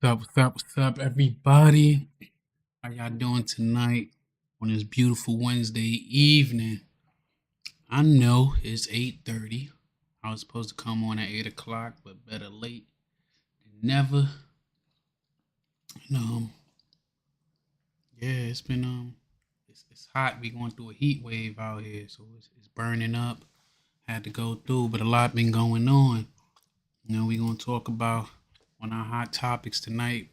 What's up, everybody? How y'all doing tonight on this beautiful Wednesday evening? I know it's 8:30. I was supposed to come on at 8 o'clock, but better late than never. And, yeah, it's been, it's hot. We going through a heat wave out here, so it's burning up. Had to go through, but a lot been going on. We gonna talk about on our hot topics tonight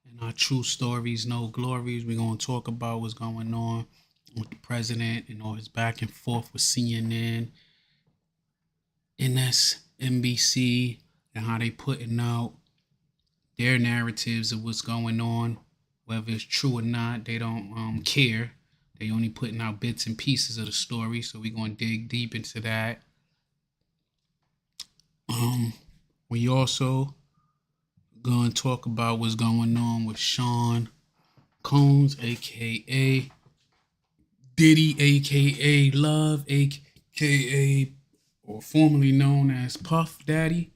and our true stories, no glories. We're going to talk about what's going on with the president and all his back and forth with CNN, NBC, and how they putting out their narratives of what's going on. Whether it's true or not, they don't care. They only putting out bits and pieces of the story, so we're going to dig deep into that. We also going to talk about what's going on with Sean Combs, aka Diddy, aka Love, aka or formerly known as Puff Daddy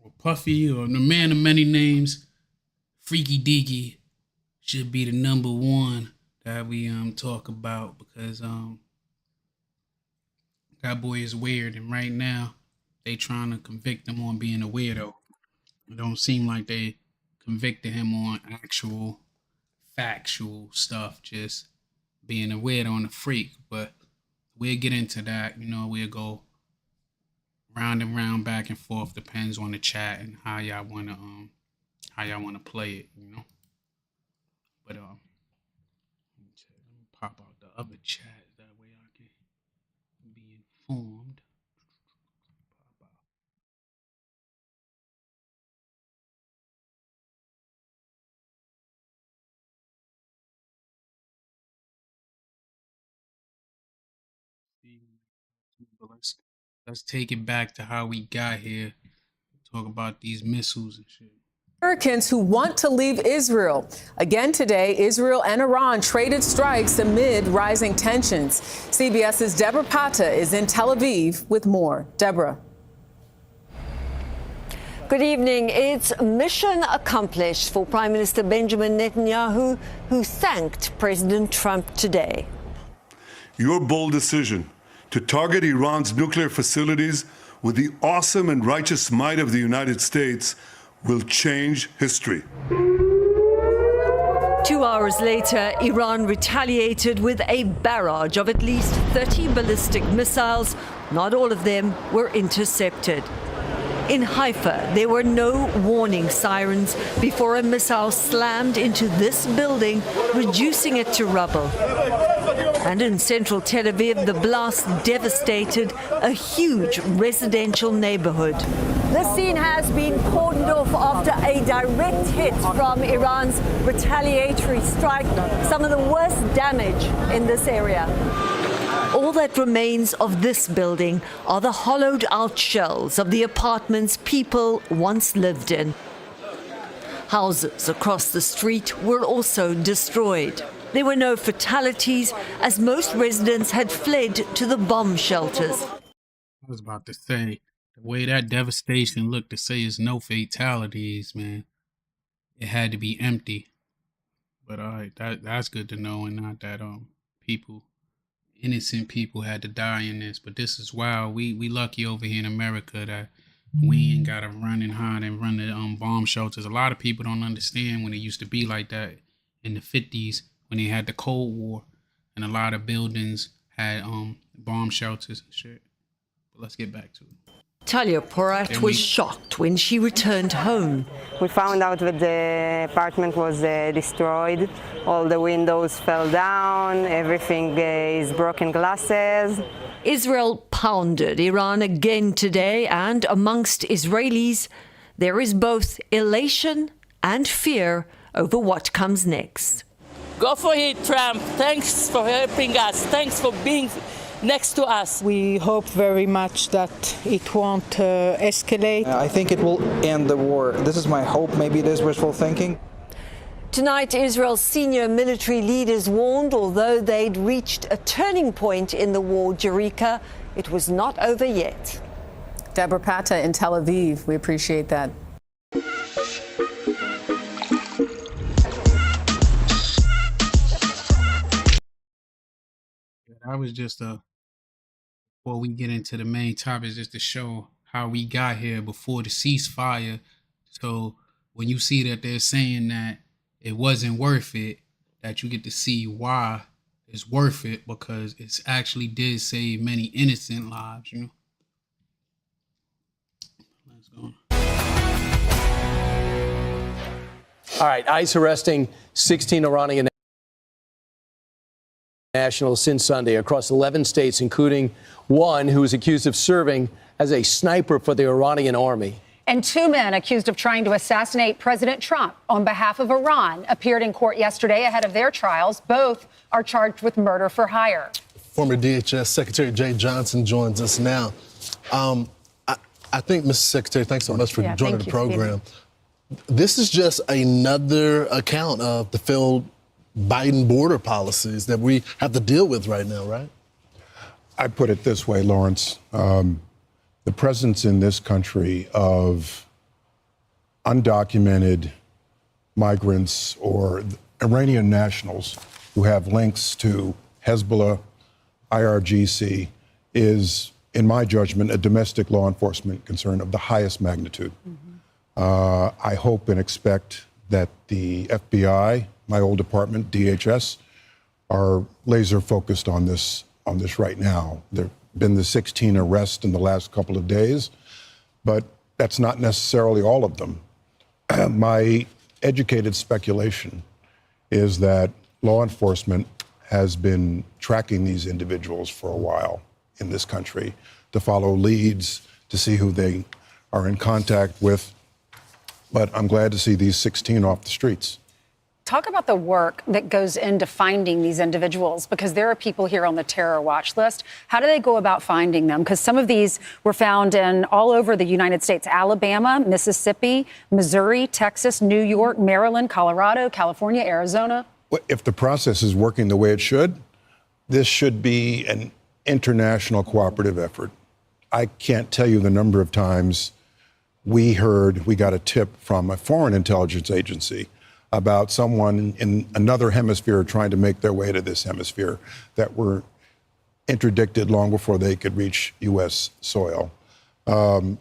or Puffy, or the man of many names. Freaky Deaky should be the number one that we talk about, because that boy is weird, and right now they trying to convict him on being a weirdo. It don't seem like they convicted him on actual factual stuff, just being a weirdo and a freak. But we'll get into that. We'll go round and round, back and forth. Depends on the chat and how y'all wanna play it. But let me pop out the other chat, that way I can be informed. But let's take it back to how we got here. Talk about these missiles and shit. Americans who want to leave Israel. Again today, Israel and Iran traded strikes amid rising tensions. CBS's Deborah Pata is in Tel Aviv with more. Deborah. Good evening. It's mission accomplished for Prime Minister Benjamin Netanyahu, who thanked President Trump today. Your bold decision to target Iran's nuclear facilities with the awesome and righteous might of the United States will change history. 2 hours later, Iran retaliated with a barrage of at least 30 ballistic missiles. Not all of them were intercepted. In Haifa, there were no warning sirens before a missile slammed into this building, reducing it to rubble. And in central Tel Aviv, the blast devastated a huge residential neighborhood. The scene has been cordoned off after a direct hit from Iran's retaliatory strike, some of the worst damage in this area. All that remains of this building are the hollowed-out shells of the apartments people once lived in. Houses across the street were also destroyed. There were no fatalities, as most residents had fled to the bomb shelters. I was about to say, the way that devastation looked, to say it's no fatalities, man. It had to be empty. But all right, that's good to know, and not that innocent people had to die in this. But this is wild. We lucky over here in America that we ain't gotta run and hide and run the bomb shelters. A lot of people don't understand when it used to be like that in the 50s, when they had the Cold War, and a lot of buildings had bomb shelters and shit. But let's get back to it. Talia Porat was shocked when she returned home. We found out that the apartment was destroyed. All the windows fell down. Everything is broken glasses. Israel pounded Iran again today, and amongst Israelis, there is both elation and fear over what comes next. Go for it, Trump. Thanks for helping us. Thanks for being next to us. We hope very much that it won't escalate. I think it will end the war. This is my hope. Maybe it is wishful thinking. Tonight, Israel's senior military leaders warned, although they'd reached a turning point in the war, Jericho, it was not over yet. Deborah Pata in Tel Aviv. We appreciate that. That was just before we get into the main topic, just to show how we got here before the ceasefire. So when you see that they're saying that it wasn't worth it, that you get to see why it's worth it, because it's actually did save many innocent lives, you know. Let's go. All right, ICE arresting 16 Iranian nationals since Sunday across 11 states, including one who is accused of serving as a sniper for the Iranian army. And two men accused of trying to assassinate President Trump on behalf of Iran appeared in court yesterday ahead of their trials. Both are charged with murder for hire. Former DHS Secretary Jay Johnson joins us now. I think, Mr. Secretary, thanks so much for joining the program. This is just another account of the failed Biden border policies that we have to deal with right now, right? I put it this way, Lawrence. The presence in this country of undocumented migrants or Iranian nationals who have links to Hezbollah, IRGC, is, in my judgment, a domestic law enforcement concern of the highest magnitude. I hope and expect that the FBI, my old department, DHS, are laser focused on this right now. There have been the 16 arrests in the last couple of days, but that's not necessarily all of them. My educated speculation is that law enforcement has been tracking these individuals for a while in this country to follow leads, to see who they are in contact with. But I'm glad to see these 16 off the streets. Talk about the work that goes into finding these individuals, because there are people here on the terror watch list. How do they go about finding them? Because some of these were found in all over the United States: Alabama, Mississippi, Missouri, Texas, New York, Maryland, Colorado, California, Arizona. If the process is working the way it should, this should be an international cooperative effort. I can't tell you the number of times we got a tip from a foreign intelligence agency about someone in another hemisphere trying to make their way to this hemisphere that were interdicted long before they could reach U.S. soil. Our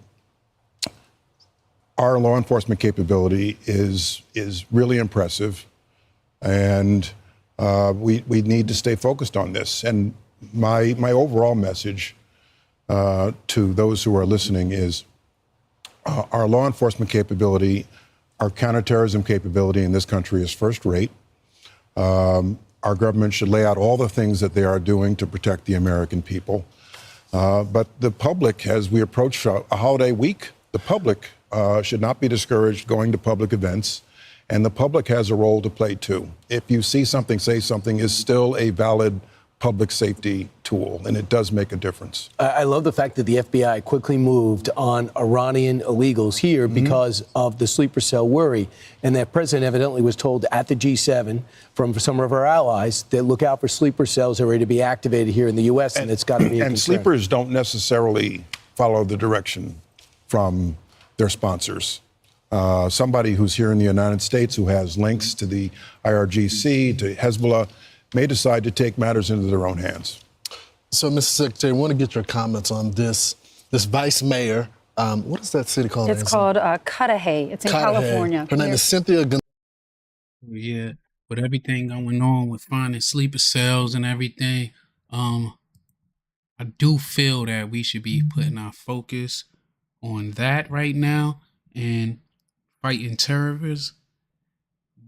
law enforcement capability is really impressive, and we need to stay focused on this. And my overall message to those who are listening is our law enforcement capability, our counterterrorism capability in this country is first rate. Our government should lay out all the things that they are doing to protect the American people. But the public, as we approach a holiday week, the public should not be discouraged going to public events. And the public has a role to play, too. If you see something, say something is still a valid public safety tool, and it does make a difference. I love the fact that the FBI quickly moved on Iranian illegals here because of the sleeper cell worry, and that president evidently was told at the G7 from some of our allies that look out for sleeper cells that are ready to be activated here in the U.S., and it's got to be a concern. Sleepers don't necessarily follow the direction from their sponsors. Somebody who's here in the United States who has links to the IRGC, to Hezbollah, may decide to take matters into their own hands. So, Mr. Secretary, I want to get your comments on this vice mayor. What is that city called? It's called Cudahy. It's in California. Her name is Cynthia. Yeah, with everything going on with finding sleeper cells and everything, I do feel that we should be putting our focus on that right now and fighting terrorists.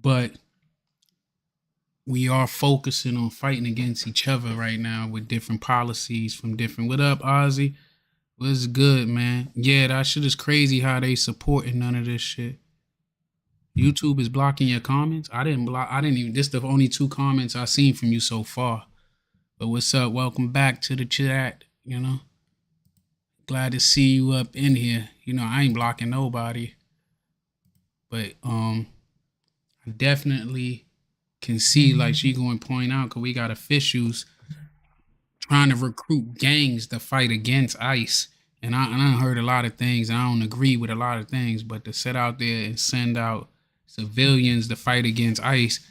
But we are focusing on fighting against each other right now with different policies from different. What up, Ozzy? What's good, man? Yeah, that shit is crazy how they supporting none of this shit. YouTube is blocking your comments. I didn't even. This the only 2 comments I seen from you so far. But what's up? Welcome back to the chat. You know, glad to see you up in here. You know, I ain't blocking nobody. But I definitely can see, like she going to point out, because we got officials trying to recruit gangs to fight against ICE. And I heard a lot of things, and I don't agree with a lot of things, but to sit out there and send out civilians to fight against ICE,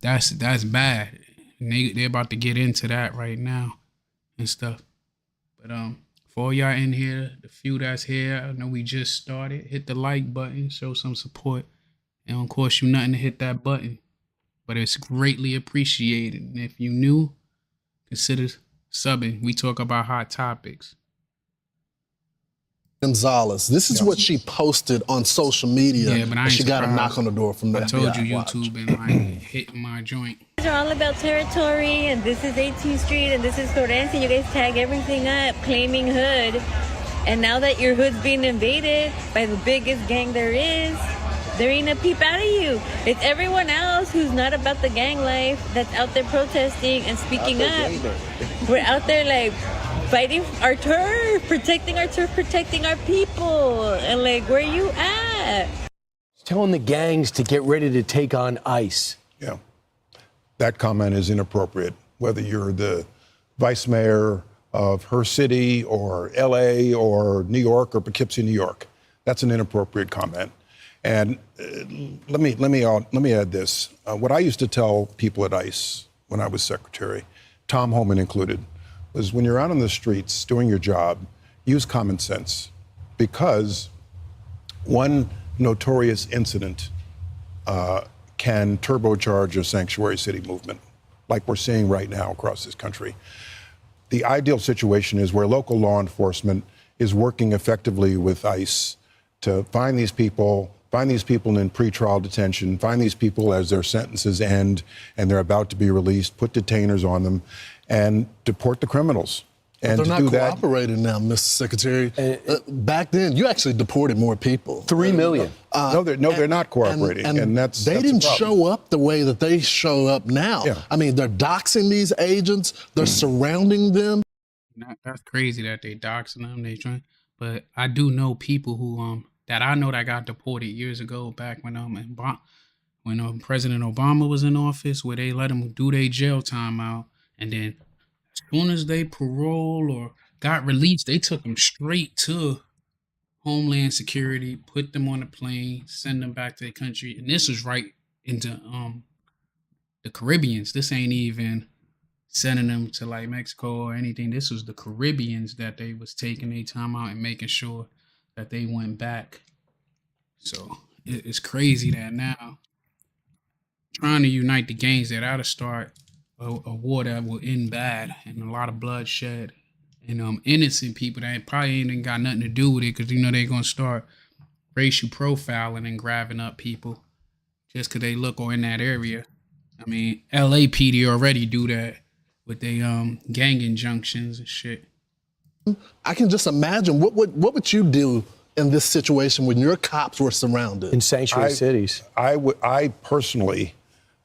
that's bad. And they're about to get into that right now and stuff. But for all y'all in here, the few that's here, I know we just started. Hit the like button, show some support. It don't cost you nothing to hit that button, but it's greatly appreciated. And if you new, consider subbing. We talk about hot topics. Gonzalez, this is what she posted on social media. Yeah, but I ain't she got a surprised. knock on the door from the I told FBI. you Watch. YouTube been like hitting my joint. These are all about territory, and this is 18th Street, and this is Florencia. You guys tag everything up, claiming hood. And now that your hood's being invaded by the biggest gang there is, there ain't a peep out of you. It's everyone else who's not about the gang life that's out there protesting and speaking up. We're out there like fighting our turf, protecting our people. And like, where you at? Telling the gangs to get ready to take on ICE. Yeah. That comment is inappropriate, whether you're the vice mayor of her city or LA or New York or Poughkeepsie, New York. That's an inappropriate comment. And let me add this. What I used to tell people at ICE when I was secretary, Tom Homan included, was when you're out on the streets doing your job, use common sense, because one notorious incident can turbocharge a sanctuary city movement, like we're seeing right now across this country. The ideal situation is where local law enforcement is working effectively with ICE to find these people in pretrial detention, find these people as their sentences end and they're about to be released, put detainers on them, and deport the criminals. But And they're to not do that, cooperating now, Mr. Secretary. Back then, you actually deported more people. 3 million. they're not cooperating, and that's they that's a didn't problem. show up the way that they show up now. Yeah. I mean, they're doxing these agents. They're surrounding them. That's crazy that they doxing them. They trying, but I do know people who that I know that got deported years ago, back when President Obama was in office, where they let them do their jail time out, and then as soon as they parole or got released, they took them straight to Homeland Security, put them on a plane, send them back to their country, and this was right into the Caribbeans. This ain't even sending them to like Mexico or anything. This was the Caribbeans that they was taking their time out and making sure that they went back. So it's crazy that now trying to unite the gangs that ought to start a war that will end bad and a lot of bloodshed and innocent people that probably ain't even got nothing to do with it, because they're gonna start racial profiling and grabbing up people just because they look or in that area. I mean, LAPD already do that with their gang injunctions and shit. I can just imagine what would you do in this situation when your cops were surrounded in sanctuary cities? I personally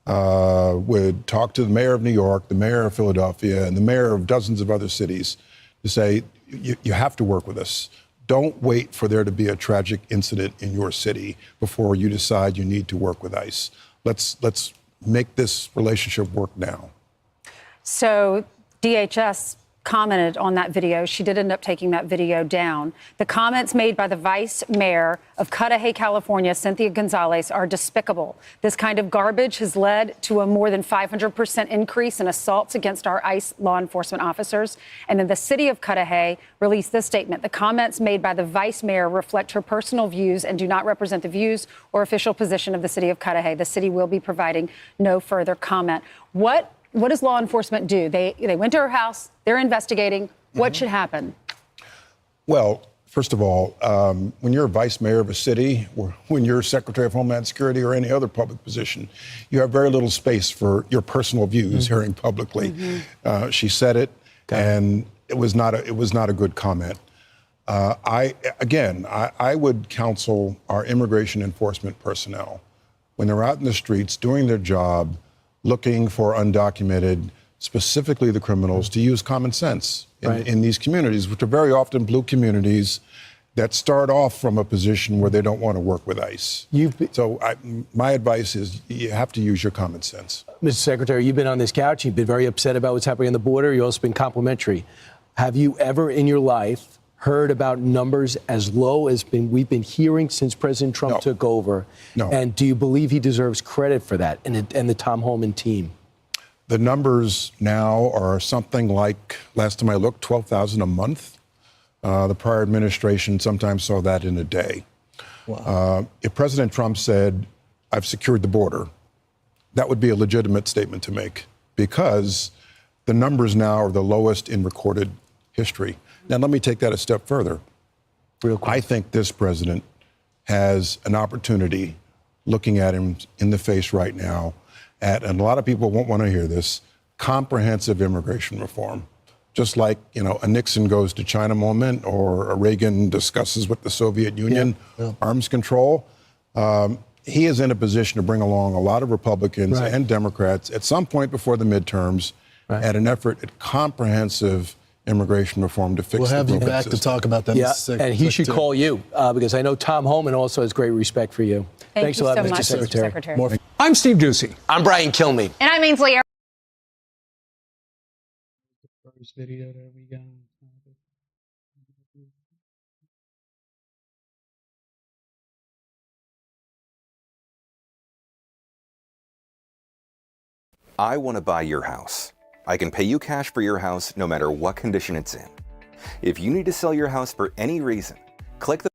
would talk to the mayor of New York, the mayor of Philadelphia, and the mayor of dozens of other cities to say, you have to work with us. Don't wait for there to be a tragic incident in your city before you decide you need to work with ICE. Let's make this relationship work now. So DHS commented on that video. She did end up taking that video down. The comments made by the vice mayor of Cudahy, California, Cynthia Gonzalez, are despicable. This kind of garbage has led to a more than 500% increase in assaults against our ICE law enforcement officers. And then the city of Cudahy released this statement. The comments made by the vice mayor reflect her personal views and do not represent the views or official position of the city of Cudahy. The city will be providing no further comment. What does law enforcement do? They went to her house. They're investigating. What should happen? Well, first of all, when you're a vice mayor of a city, or when you're secretary of Homeland Security or any other public position, you have very little space for your personal views hearing publicly. She said it, and it was not a good comment. I would counsel our immigration enforcement personnel, when they're out in the streets doing their job, looking for undocumented, specifically the criminals, to use common sense in these communities, which are very often blue communities that start off from a position where they don't want to work with ICE. My advice is you have to use your common sense. Mr. Secretary, you've been on this couch. You've been very upset about what's happening on the border. You've also been complimentary. Have you ever in your life heard about numbers as low as we've been hearing since President Trump took over? No. And do you believe he deserves credit for that and the Tom Homan team? The numbers now are something like, last time I looked, 12,000 a month. The prior administration sometimes saw that in a day. Wow. If President Trump said, I've secured the border, that would be a legitimate statement to make, because the numbers now are the lowest in recorded history. Now, let me take that a step further. Real quick. I think this president has an opportunity, looking at him in the face right now, and a lot of people won't want to hear this, comprehensive immigration reform. Just like, a Nixon goes to China moment, or a Reagan discusses with the Soviet Union arms control. He is in a position to bring along a lot of Republicans and Democrats at some point before the midterms at an effort at comprehensive immigration reform to fix We'll have the you broken back to system. talk about that. Yeah, Mr. and he should Secretary. call you, because I know Tom Homan also has great respect for you. Thank Thanks you a lot, so Mr. much, Secretary. Mr. Secretary. I'm Steve Ducey. I'm Brian Kilmeade. And I'm Ainsley. First video that we got. I want to buy your house. I can pay you cash for your house no matter what condition it's in. If you need to sell your house for any reason, click the...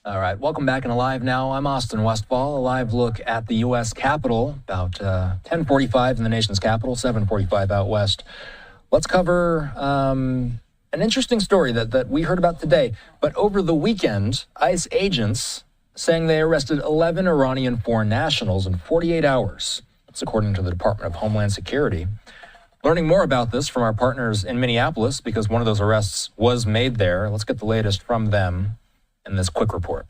All right, welcome back and Alive Now. I'm Austin Westfall. A live look at the U.S. Capitol, about 10:45 in the nation's capital, 7:45 out west. Let's cover an interesting story that we heard about today. But over the weekend, ICE agents saying they arrested 11 Iranian foreign nationals in 48 hours. That's according to the Department of Homeland Security. Learning more about this from our partners in Minneapolis, because one of those arrests was made there. Let's get the latest from them in this quick report.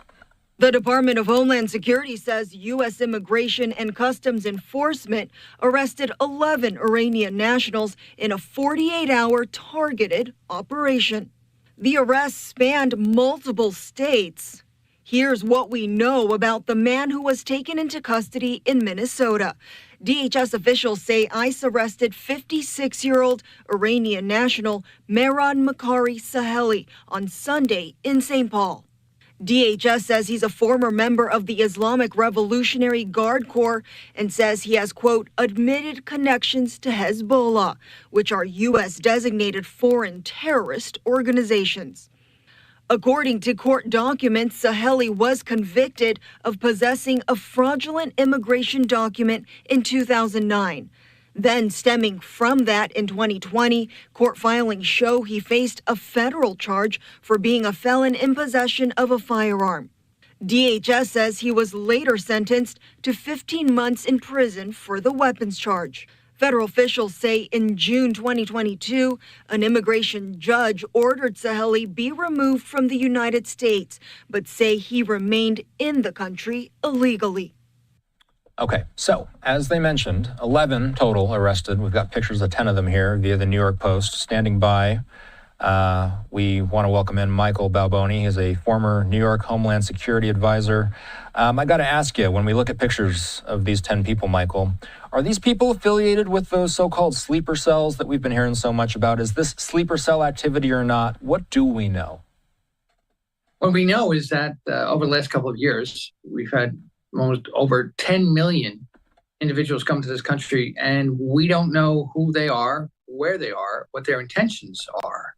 The Department of Homeland Security says U.S. Immigration and Customs Enforcement arrested 11 Iranian nationals in a 48-hour targeted operation. The arrests spanned multiple states. Here's what we know about the man who was taken into custody in Minnesota. DHS officials say ICE arrested 56-year-old Iranian national Mehran Makari Saheli on Sunday in St. Paul. DHS says he's a former member of the Islamic Revolutionary Guard Corps and says he has, quote, admitted connections to Hezbollah, which are U.S. designated foreign terrorist organizations. According to court documents, Saheli was convicted of possessing a fraudulent immigration document in 2009. Then, stemming from that in 2020, court filings show he faced a federal charge for being a felon in possession of a firearm. DHS says he was later sentenced to 15 months in prison for the weapons charge. Federal officials say in June 2022, an immigration judge ordered Saheli be removed from the United States, but say he remained in the country illegally. Okay, so as they mentioned, 11 total arrested. We've got pictures of 10 of them here via the New York Post. Standing by, we want to welcome in Michael Balboni. He's a former New York Homeland Security advisor. I got to ask you, when we look at pictures of these 10 people, Michael, are these people affiliated with those so-called sleeper cells that we've been hearing so much about? Is this sleeper cell activity or not? What do we know? What we know is that over the last couple of years, we've had almost over 10 million individuals come to this country, and we don't know who they are, where they are, what their intentions are.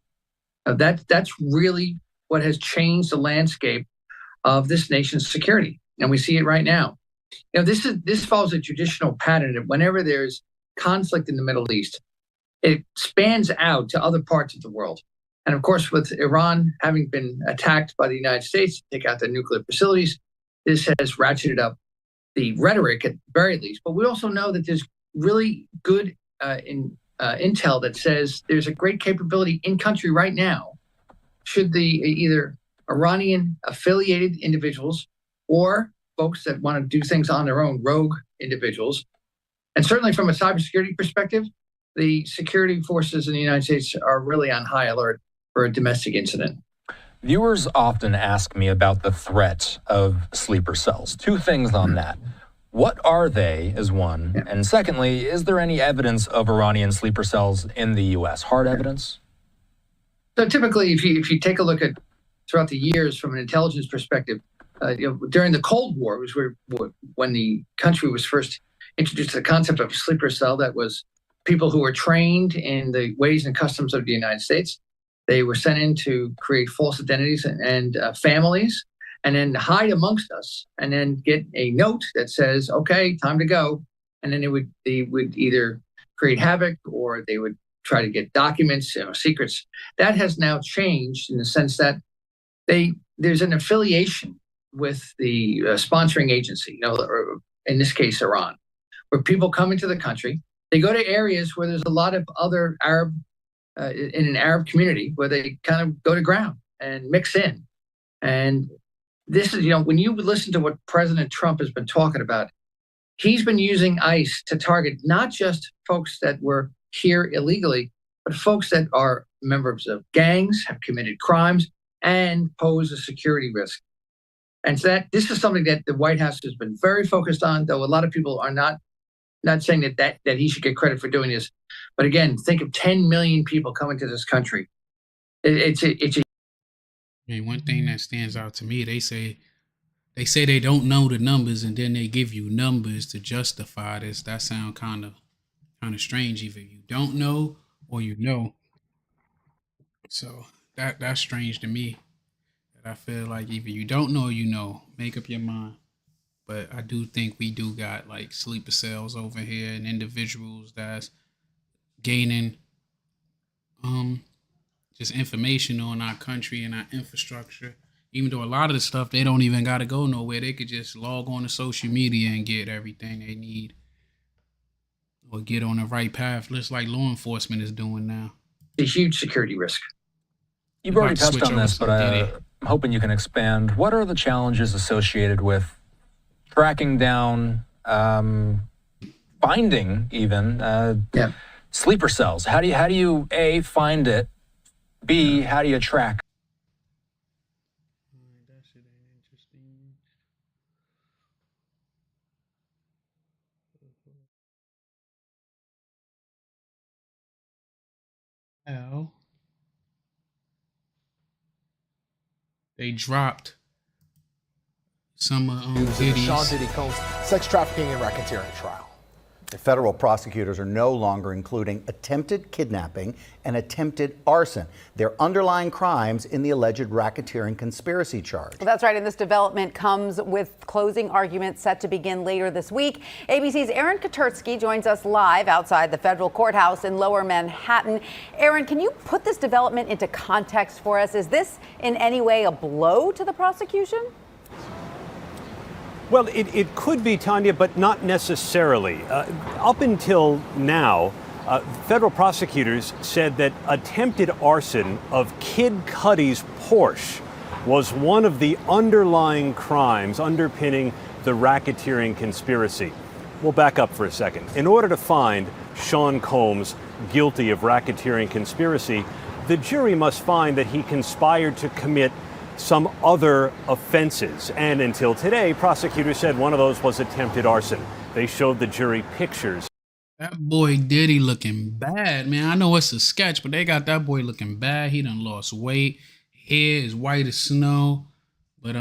That's really what has changed the landscape of this nation's security, and we see it right now. You know, this follows a traditional pattern that whenever there's conflict in the Middle East, it spans out to other parts of the world. And of course, with Iran having been attacked by the United States to take out their nuclear facilities, this has ratcheted up the rhetoric at the very least. But we also know that there's really good intel that says there's a great capability in country right now, should the either Iranian affiliated individuals or folks that want to do things on their own, rogue individuals. And certainly from a cybersecurity perspective, the security forces in the United States are really on high alert for a domestic incident. Viewers often ask me about the threat of sleeper cells. Two things on that. What are they, is one. Yeah. And secondly, is there any evidence of Iranian sleeper cells in the U.S.? Hard evidence? So typically, if you take a look at throughout the years from an intelligence perspective, during the Cold War, was when the country was first introduced to the concept of a sleeper cell. That was people who were trained in the ways and customs of the United States. They were sent in to create false identities and families, and then hide amongst us, and then get a note that says, "Okay, time to go." And then they would either create havoc, or they would try to get documents, secrets. That has now changed in the sense that there's an affiliation with the sponsoring agency, or in this case, Iran, where people come into the country. They go to areas where there's a lot of other Arab, in an Arab community, where they kind of go to ground and mix in. And this is, when you listen to what President Trump has been talking about, he's been using ICE to target not just folks that were here illegally, but folks that are members of gangs, have committed crimes, and pose a security risk. And so this is something that the White House has been very focused on, though a lot of people are not saying that he should get credit for doing this. But again, think of 10 million people coming to this country. It's a I mean, one thing that stands out to me, they say they don't know the numbers, and then they give you numbers to justify this. That sounds kind of strange. Either you don't know or you know. So that's strange to me. That I feel like either you don't know or you know. Make up your mind. But I do think we do got like sleeper cells over here and individuals that's gaining just information on our country and our infrastructure. Even though a lot of the stuff, they don't even got to go nowhere. They could just log on to social media and get everything they need, or get on the right path, just like law enforcement is doing now. A huge security risk. You've already touched on this, but I'm hoping you can expand. What are the challenges associated with tracking down, finding even sleeper cells? How do you A, find it? B, how do you track? Well, they dropped some of Diddy's. Sean Diddy Combs sex trafficking and racketeering trial. The federal prosecutors are no longer including attempted kidnapping and attempted arson. They're underlying crimes in the alleged racketeering conspiracy charge. Well, that's right, and this development comes with closing arguments set to begin later this week. ABC's Aaron Katersky joins us live outside the federal courthouse in Lower Manhattan. Aaron, can you put this development into context for us? Is this in any way a blow to the prosecution? Well, it could be, Tanya, but not necessarily. Up until now, federal prosecutors said that attempted arson of Kid Cudi's Porsche was one of the underlying crimes underpinning the racketeering conspiracy. We'll back up for a second. In order to find Sean Combs guilty of racketeering conspiracy, the jury must find that he conspired to commit some other offenses. And until today, prosecutors said one of those was attempted arson. They showed the jury pictures. That boy Diddy looking bad, man. I know it's a sketch, but they got that boy looking bad. He done lost weight. Hair is white as snow. But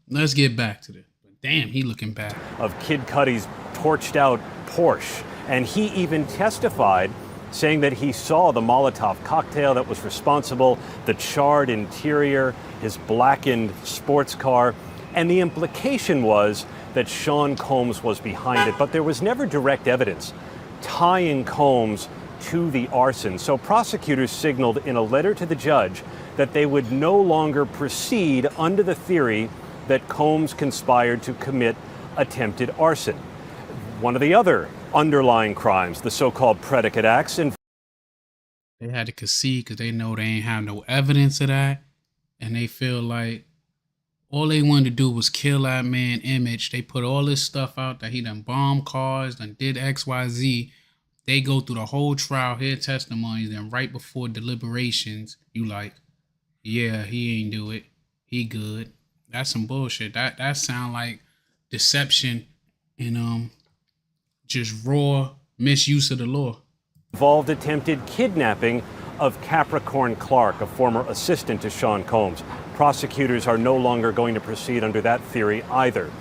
let's get back to this. But damn, he looking bad. Of Kid Cudi's torched out Porsche. And he even testified, saying that he saw the Molotov cocktail that was responsible, the charred interior, his blackened sports car, and the implication was that Sean Combs was behind it, but there was never direct evidence tying Combs to the arson. So prosecutors signaled in a letter to the judge that they would no longer proceed under the theory that Combs conspired to commit attempted arson. One of the other underlying crimes, the so-called predicate acts. They had to concede because they know they ain't have no evidence of that. And they feel like all they wanted to do was kill that man image. They put all this stuff out that he done bombed cars, done did XYZ. They go through the whole trial, hear testimonies, then right before deliberations, you like, yeah, he ain't do it. He good. That's some bullshit. That sound like deception and just raw misuse of the law. Involved attempted kidnapping of Capricorn Clark, a former assistant to Sean Combs. prosecutors are no longer going to proceed under that theory either.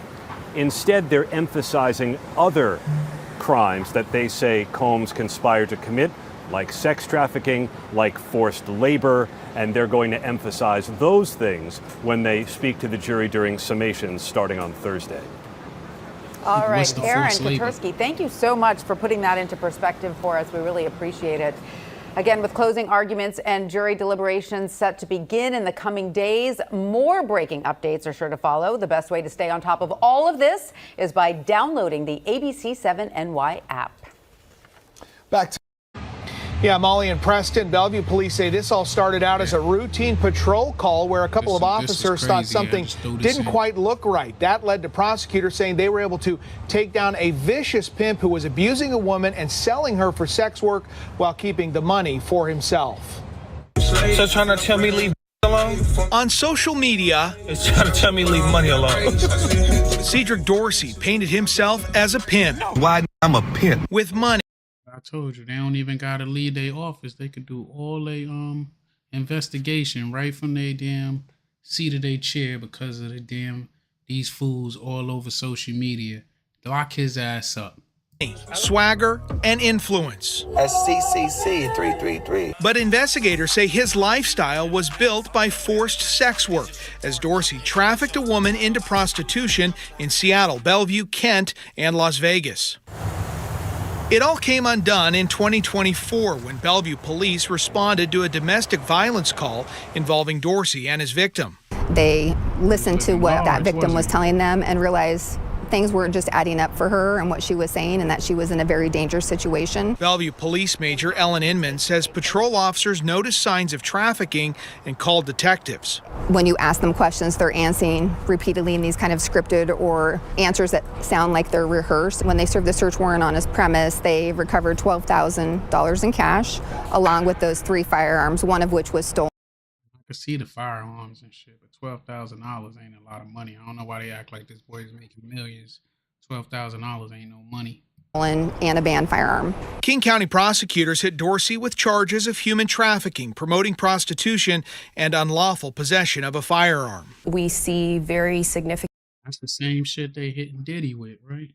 Instead, they're emphasizing other crimes that they say Combs conspired to commit, like sex trafficking, like forced labor, and they're going to emphasize those things when they speak to the jury during summations starting on Thursday. All right, Aaron Katersky, thank you so much for putting that into perspective for us. We really appreciate it. Again, with closing arguments and jury deliberations set to begin in the coming days, more breaking updates are sure to follow. The best way to stay on top of all of this is by downloading the ABC7NY app. Back to Molly and Preston. Bellevue police say this all started out as a routine patrol call where a couple of officers thought something didn't quite look right. That led to prosecutors saying they were able to take down a vicious pimp who was abusing a woman and selling her for sex work while keeping the money for himself. So trying to tell me leave alone? On social media, It's trying to tell me leave money alone. Cedric Dorsey painted himself as a pimp. Why I'm a pimp? With money. I told you, they don't even gotta leave their office. They could do all their investigation right from their damn seat of their chair because of these fools all over social media. Lock his ass up. Swagger and influence. SCCC 333. But investigators say his lifestyle was built by forced sex work, as Dorsey trafficked a woman into prostitution in Seattle, Bellevue, Kent, and Las Vegas. It all came undone in 2024 when Bellevue police responded to a domestic violence call involving Dorsey and his victim. They listened to what that victim was telling them and realized things weren't just adding up for her and what she was saying, and that she was in a very dangerous situation. Bellevue Police Major Ellen Inman says patrol officers noticed signs of trafficking and called detectives. When you ask them questions, they're answering repeatedly in these kind of scripted or answers that sound like they're rehearsed. When they served the search warrant on his premise, they recovered $12,000 in cash, along with those 3 firearms, one of which was stolen. I could see the firearms and shit, but $12,000 ain't a lot of money. I don't know why they act like this boy's making millions. $12,000 ain't no money. And a banned firearm. King County prosecutors hit Dorsey with charges of human trafficking, promoting prostitution, and unlawful possession of a firearm. We see very significant. That's the same shit they hitting Diddy with, right?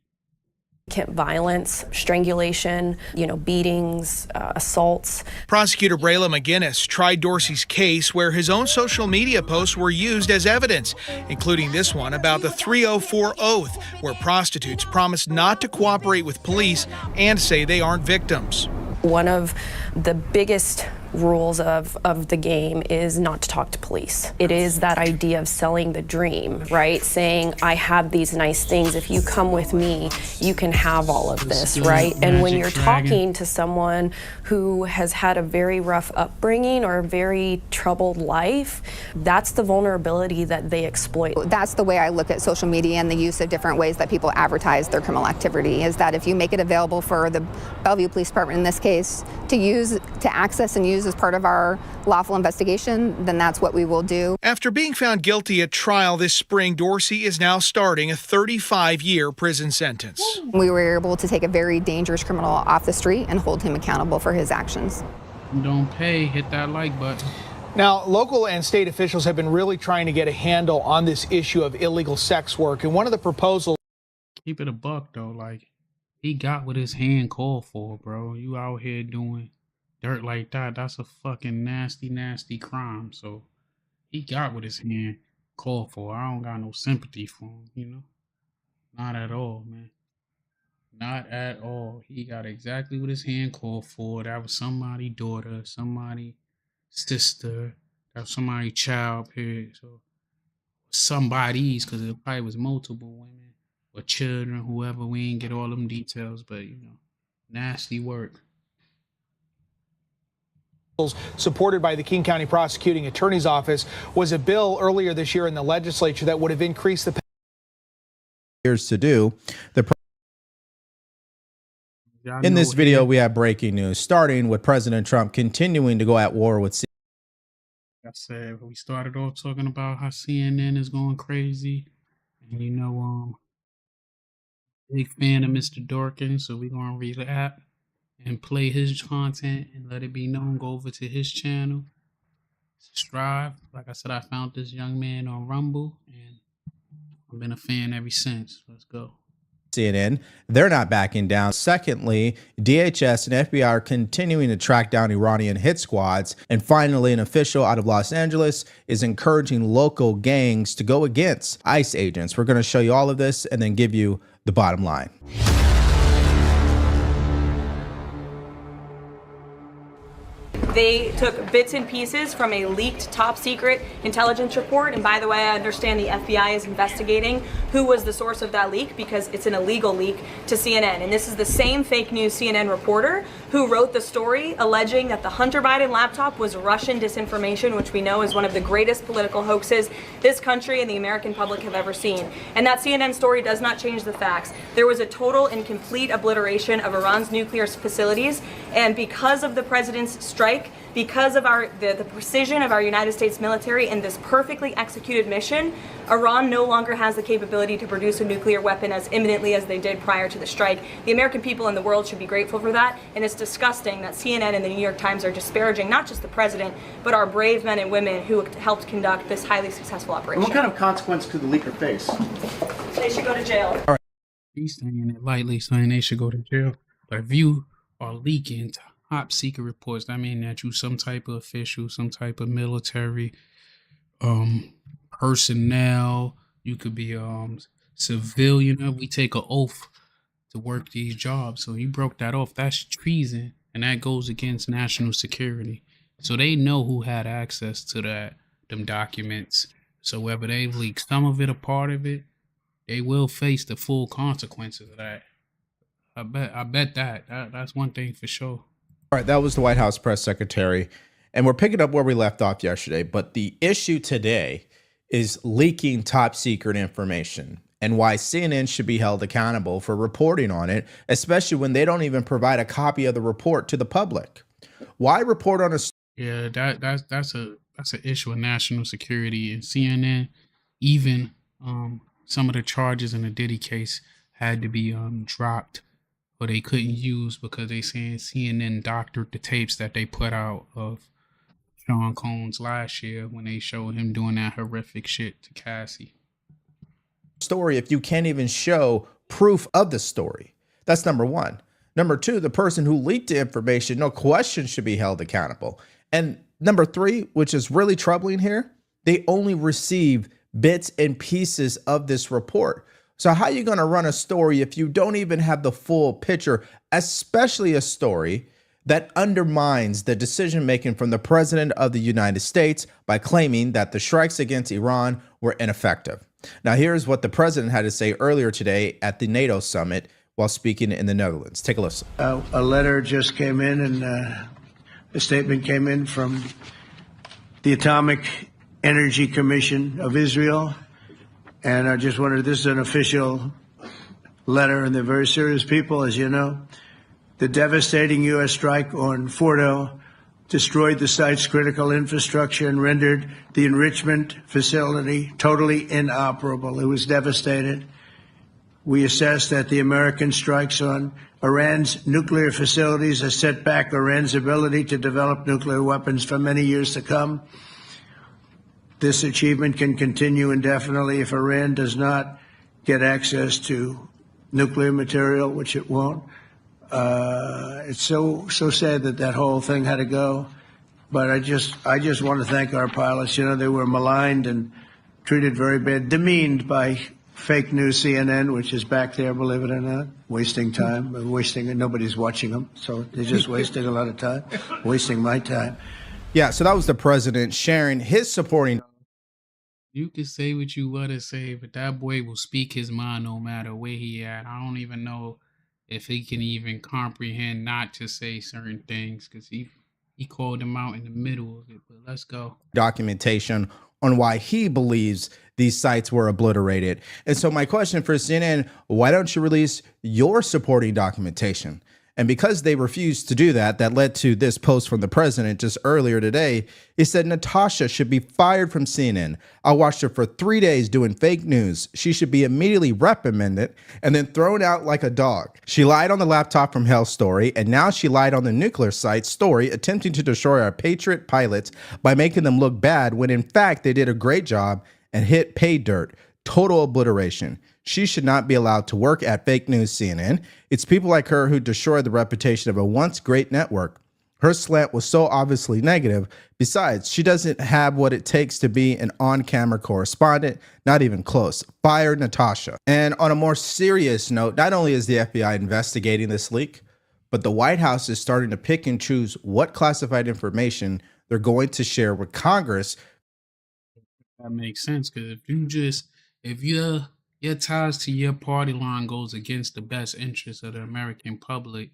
Violence, strangulation, beatings, assaults. Prosecutor Brayla McGinnis tried Dorsey's case where his own social media posts were used as evidence, including this one about the 304 oath, where prostitutes promise not to cooperate with police and say they aren't victims. One of the biggest rules of the game is not to talk to police. It is that idea of selling the dream, right? Saying, I have these nice things. If you come with me, you can have all of this, right? And when you're talking to someone who has had a very rough upbringing or a very troubled life, that's the vulnerability that they exploit. That's the way I look at social media and the use of different ways that people advertise their criminal activity, is that if you make it available for the Bellevue Police Department in this case to access and use as part of our lawful investigation, then that's what we will do. After being found guilty at trial this spring, Dorsey is now starting a 35-year prison sentence. We were able to take a very dangerous criminal off the street and hold him accountable for his actions. Don't pay, hit that like button. Now, local and state officials have been really trying to get a handle on this issue of illegal sex work, and one of the proposals... Keep it a buck, though. Like, he got what his hand called for, bro. You out here doing dirt like that, that's a fucking nasty, nasty crime. So he got what his hand called for. I don't got no sympathy for him, Not at all, man. Not at all. He got exactly what his hand called for. That was somebody's daughter, somebody's sister, that was somebody's child, period. So somebody's, because it probably was multiple women or children, whoever. We ain't get all them details, but, nasty work. Supported by the King County Prosecuting Attorney's Office was a bill earlier this year in the legislature that would have increased the years to do. In this video, we have breaking news, starting with President Trump continuing to go at war with. Like I said, we started off talking about how CNN is going crazy, and big fan of Mr. Dorkin, so we're gonna relap and play his content and let it be known. Go over to his channel strive. Like I said, I found this young man on Rumble, and I've been a fan ever since. Let's go. CNN, they're not backing down. Secondly, DHS and FBI are continuing to track down Iranian hit squads. And finally, an official out of Los Angeles is encouraging local gangs to go against ICE agents. We're going to show you all of this and then give you the bottom line. They took bits and pieces from a leaked top secret intelligence report. And by the way, I understand the FBI is investigating who was the source of that leak because it's an illegal leak to CNN. And this is the same fake news CNN reporter who wrote the story alleging that the Hunter Biden laptop was Russian disinformation, which we know is one of the greatest political hoaxes this country and the American public have ever seen. And that CNN story does not change the facts. There was a total and complete obliteration of Iran's nuclear facilities. And because of the president's strike, because of the precision of our United States military and this perfectly executed mission, Iran no longer has the capability to produce a nuclear weapon as imminently as they did prior to the strike. The American people and the world should be grateful for that, and it's disgusting that CNN and the New York Times are disparaging not just the president, but our brave men and women who helped conduct this highly successful operation. And what kind of consequence could the leaker face? They should go to jail. All right. He's saying it lightly, saying they should go to jail. But if you are leaking top secret reports, that mean that you some type of official, some type of military personnel. You could be civilian. We take an oath to work these jobs. So you broke that oath. That's treason, and that goes against national security. So they know who had access to them documents. So whether they leak some of it or part of it, they will face the full consequences of that. I bet that's one thing for sure. All right, that was the White House press secretary, and we're picking up where we left off yesterday. But the issue today is leaking top secret information and why CNN should be held accountable for reporting on it, especially when they don't even provide a copy of the report to the public. Why report on a? Yeah, that's an issue of national security, and CNN, even some of the charges in the Diddy case had to be dropped. But they couldn't use because they saying CNN doctored the tapes that they put out of Sean Combs last year when they showed him doing that horrific shit to Cassie. Story if you can't even show proof of the story. That's number one. Number two, the person who leaked the information, no question, should be held accountable. And number three, which is really troubling here, they only receive bits and pieces of this report. So how are you going to run a story if you don't even have the full picture, especially a story that undermines the decision-making from the president of the United States by claiming that the strikes against Iran were ineffective? Now, here's what the president had to say earlier today at the NATO summit while speaking in the Netherlands. Take a listen. A letter just came in, and a statement came in from the Atomic Energy Commission of Israel. And I just wondered, this is an official letter, and they're very serious people, as you know. The devastating U.S. strike on Fordo destroyed the site's critical infrastructure and rendered the enrichment facility totally inoperable. It was devastated. We assess that the American strikes on Iran's nuclear facilities has set back Iran's ability to develop nuclear weapons for many years to come. This achievement can continue indefinitely if Iran does not get access to nuclear material, which it won't. It's so sad that whole thing had to go. But I just want to thank our pilots. You know, they were maligned and treated very bad, demeaned by fake news CNN, which is back there, believe it or not, wasting time, nobody's watching them. So they're just wasting a lot of time, wasting my time. Yeah, so that was the president sharing his supporting. You can say what you want to say, but that boy will speak his mind no matter where he at. I don't even know if he can even comprehend not to say certain things because he called him out in the middle of it. But let's go. Documentation on why he believes these sites were obliterated. And so my question for CNN, why don't you release your supporting documentation? And because they refused to do that, that led to this post from the president just earlier today. He said Natasha should be fired from CNN. I watched her for 3 days doing fake news. She should be immediately reprimanded and then thrown out like a dog. She lied on the laptop from hell story, and now she lied on the nuclear site story, attempting to destroy our Patriot pilots by making them look bad when in fact they did a great job and hit pay dirt. Total obliteration. She should not be allowed to work at fake news CNN. It's people like her who destroy the reputation of a once great network. Her slant was so obviously negative. Besides, she doesn't have what it takes to be an on-camera correspondent, not even close. Fire Natasha. And on a more serious note, not only is the FBI investigating this leak, but the White House is starting to pick and choose what classified information they're going to share with Congress. That makes sense, because if your ties to your party line goes against the best interests of the American public,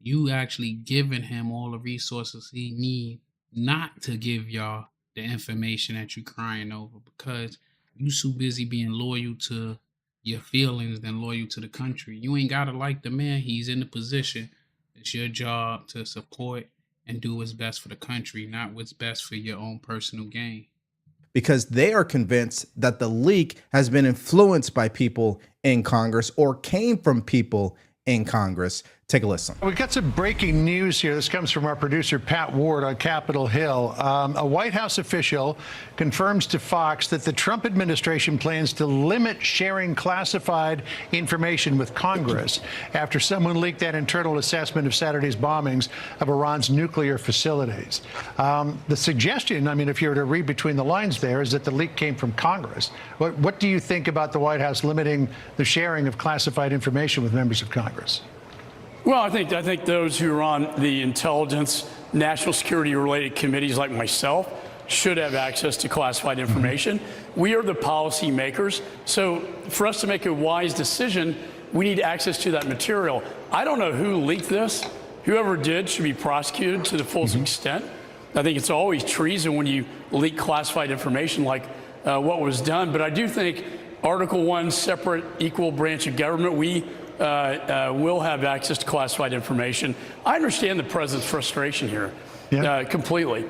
you actually giving him all the resources he need not to give y'all the information that you crying over, because you so busy being loyal to your feelings than loyal to the country. You ain't gotta like the man. He's in the position. It's your job to support and do what's best for the country, not what's best for your own personal gain. Because they are convinced that the leak has been influenced by people in Congress or came from people in Congress. Take a listen. We've got some breaking news here. This comes from our producer, Pat Ward, on Capitol Hill. A White House official confirms to Fox that the Trump administration plans to limit sharing classified information with Congress after someone leaked that internal assessment of Saturday's bombings of Iran's nuclear facilities. The suggestion, I mean, if you were to read between the lines there, is that the leak came from Congress. What do you think about the White House limiting the sharing of classified information with members of Congress? Well, I think those who are on the intelligence, national security related committees like myself should have access to classified information. We are the policy makers. So for us to make a wise decision, we need access to that material. I don't know who leaked this. Whoever did should be prosecuted to the fullest extent. I think it's always treason when you leak classified information like what was done. But I do think Article 1, separate, equal branch of government, we will have access to classified information. I understand the president's frustration here completely.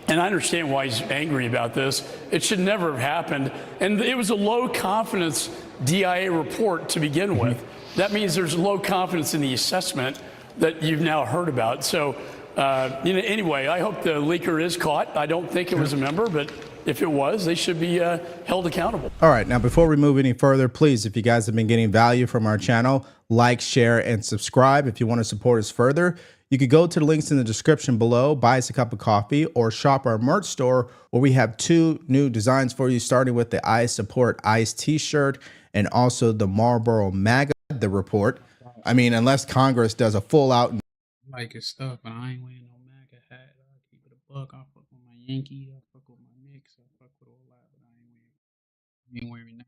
And I understand why he's angry about this. It should never have happened. And it was a low confidence DIA report to begin with. That means there's low confidence in the assessment that you've now heard about. So anyway, I hope the leaker is caught. I don't think it was a member, but if it was, they should be held accountable. All right, now before we move any further, please, if you guys have been getting value from our channel, like, share, and subscribe. If you want to support us further, you could go to the links in the description below, buy us a cup of coffee, or shop our merch store where we have 2 new designs for you, starting with the I Support ICE t-shirt and also the Marlboro MAGA, the report. I mean, unless Congress does a full out. I like his stuff, but I ain't wearing no MAGA hat. I keep it a buck. I fuck with my Yankees. I fuck with my Knicks. I fuck with all that, but I ain't wearing that.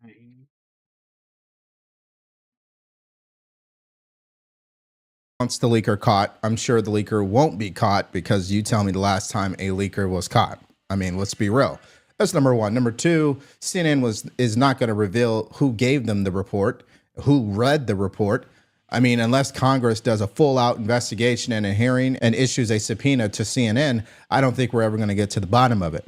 Once the leaker caught, I'm sure the leaker won't be caught, because you tell me the last time a leaker was caught. I mean, let's be real. That's number one. Number two, CNN is not going to reveal who gave them the report, who read the report. I mean, unless Congress does a full out investigation and a hearing and issues a subpoena to CNN, I don't think we're ever going to get to the bottom of it.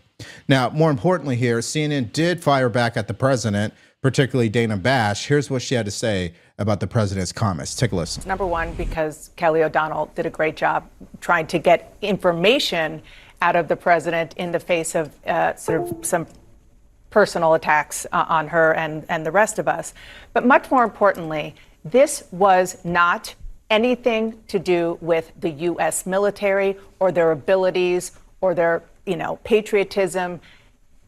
Now, more importantly here, CNN did fire back at the president, particularly Dana Bash. Here's what she had to say about the president's comments. Take a listen. Number one, because Kelly O'Donnell did a great job trying to get information out of the president in the face of sort of some personal attacks on her and the rest of us. But much more importantly, this was not anything to do with the U.S. military or their abilities or their, patriotism,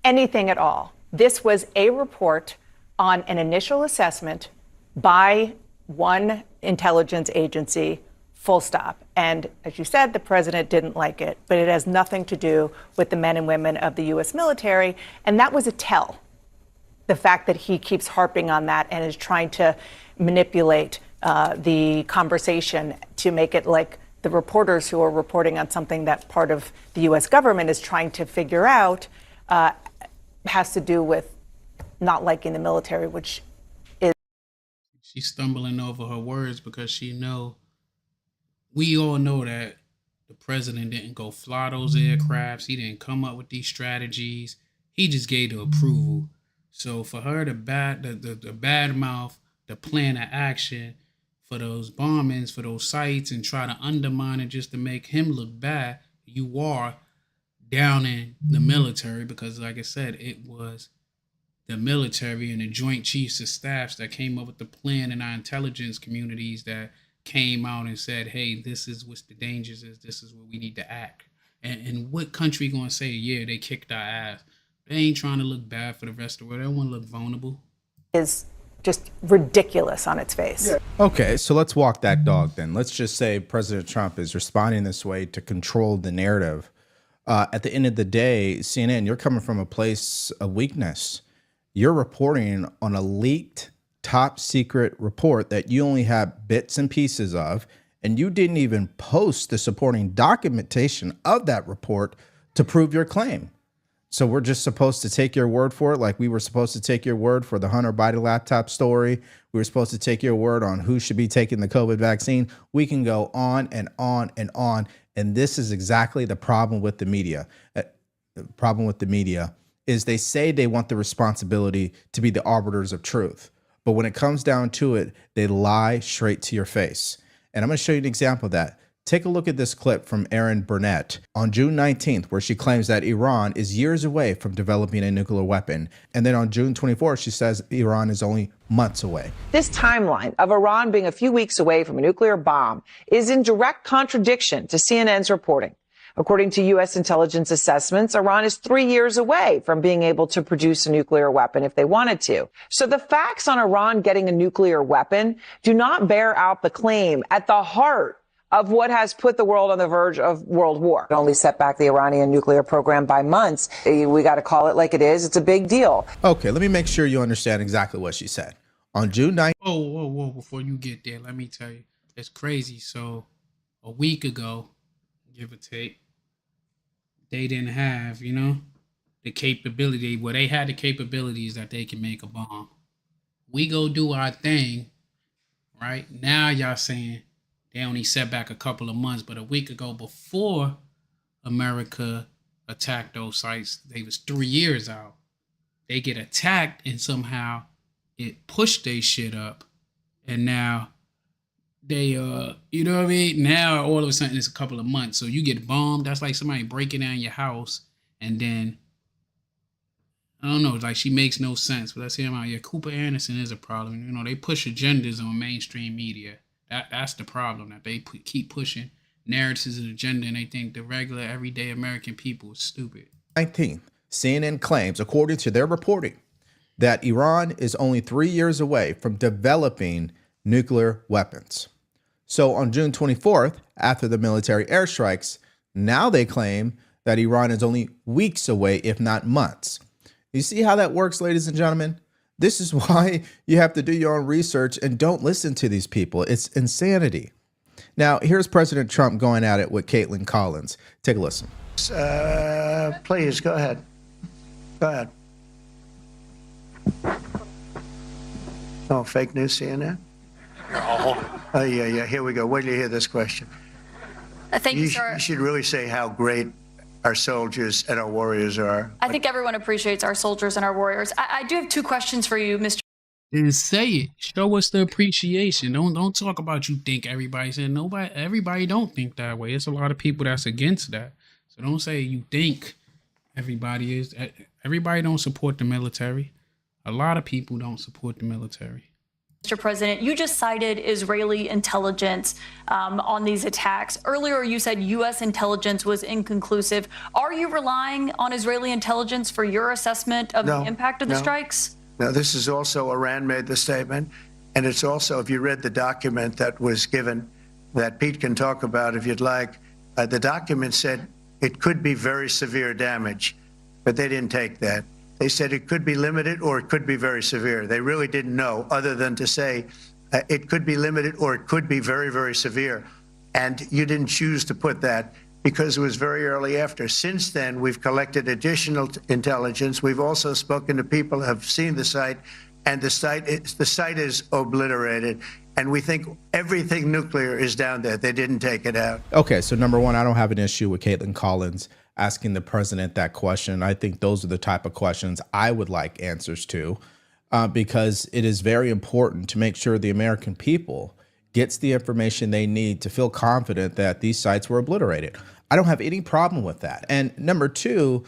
anything at all. This was a report on an initial assessment by one intelligence agency, full stop. And as you said, the president didn't like it, but it has nothing to do with the men and women of the U.S. military. And that was a tell. The fact that he keeps harping on that and is trying to manipulate the conversation to make it like the reporters who are reporting on something that part of the U.S. government is trying to figure out has to do with not liking the military, which is. She's stumbling over her words because she know we all know that the president didn't go fly those aircrafts. He didn't come up with these strategies. He just gave the approval. So for her to bad mouth, the plan of action for those bombings, for those sites, and try to undermine it just to make him look bad, you are down in the military, because like I said, it was the military and the Joint Chiefs of Staffs that came up with the plan in our intelligence communities that came out and said, hey, this is what the dangers is. This is where we need to act. And what country going to say, yeah, they kicked our ass? They ain't trying to look bad for the rest of the world. They don't want to look vulnerable. Is just ridiculous on its face. Yeah. Okay, so let's walk that dog then. Let's just say President Trump is responding this way to control the narrative. At the end of the day, CNN, you're coming from a place of weakness. You're reporting on a leaked top secret report that you only have bits and pieces of, and you didn't even post the supporting documentation of that report to prove your claim. So we're just supposed to take your word for it, like we were supposed to take your word for the Hunter Biden laptop story. We were supposed to take your word on who should be taking the COVID vaccine. We can go on and on and on. And this is exactly the problem with the media. The problem with the media is they say they want the responsibility to be the arbiters of truth. But when it comes down to it, they lie straight to your face. And I'm going to show you an example of that. Take a look at this clip from Erin Burnett on June 19th, where she claims that Iran is years away from developing a nuclear weapon. And then on June 24th, she says Iran is only months away. This timeline of Iran being a few weeks away from a nuclear bomb is in direct contradiction to CNN's reporting. According to U.S. intelligence assessments, Iran is 3 years away from being able to produce a nuclear weapon if they wanted to. So the facts on Iran getting a nuclear weapon do not bear out the claim at the heart of what has put the world on the verge of world war. It only set back the Iranian nuclear program by months. We got to call it like it is. It's a big deal. Okay, let me make sure you understand exactly what she said. On June 9th. Whoa, before you get there, let me tell you, it's crazy. So a week ago, give or take, they didn't have, the capability. Well, they had the capabilities that they can make a bomb. We go do our thing, right? Now y'all saying they only set back a couple of months, but a week ago, before America attacked those sites, they was 3 years out. They get attacked and somehow it pushed their shit up. And now they, you know what I mean? Now all of a sudden it's a couple of months. So you get bombed. That's like somebody breaking down your house. And then, I don't know, like she makes no sense. But let's hear him out. Yeah, Cooper Anderson is a problem. They push agendas on mainstream media. That's the problem, that they keep pushing narratives and agenda, and they think the regular, everyday American people is stupid. 19th, CNN claims, according to their reporting, that Iran is only 3 years away from developing nuclear weapons. So on June 24th, after the military airstrikes, now they claim that Iran is only weeks away, if not months. You see how that works, ladies and gentlemen? This is why you have to do your own research and don't listen to these people. It's insanity. Now, here's President Trump going at it with Caitlin Collins. Take a listen. Please, go ahead. Go ahead. Oh, fake news, CNN? Oh, yeah. Here we go. Wait till you hear this question. Thank you, sir. You should really say how great our soldiers and our warriors are. I think everyone appreciates our soldiers and our warriors. I do have two questions for you, Mr. Then say it. Show us the appreciation. Don't talk about you think everybody said. Everybody don't think that way. It's a lot of people that's against that. So don't say you think everybody is. Everybody don't support the military. A lot of people don't support the military. Mr. President, you just cited Israeli intelligence on these attacks. Earlier, you said U.S. intelligence was inconclusive. Are you relying on Israeli intelligence for your assessment of the impact of the strikes? No, this is also Iran made the statement. And it's also, if you read the document that was given, that Pete can talk about if you'd like, the document said it could be very severe damage, but they didn't take that. They said it could be limited or it could be very severe. They really didn't know, other than to say it could be limited or it could be very, very severe. And you didn't choose to put that because it was very early after. Since then, we've collected additional intelligence. We've also spoken to people who have seen the site, and the site is obliterated. And we think everything nuclear is down there. They didn't take it out. Okay, so number one, I don't have an issue with Caitlin Collins asking the president that question. I think those are the type of questions I would like answers to, because it is very important to make sure the American people gets the information they need to feel confident that these sites were obliterated. I don't have any problem with that. And number two,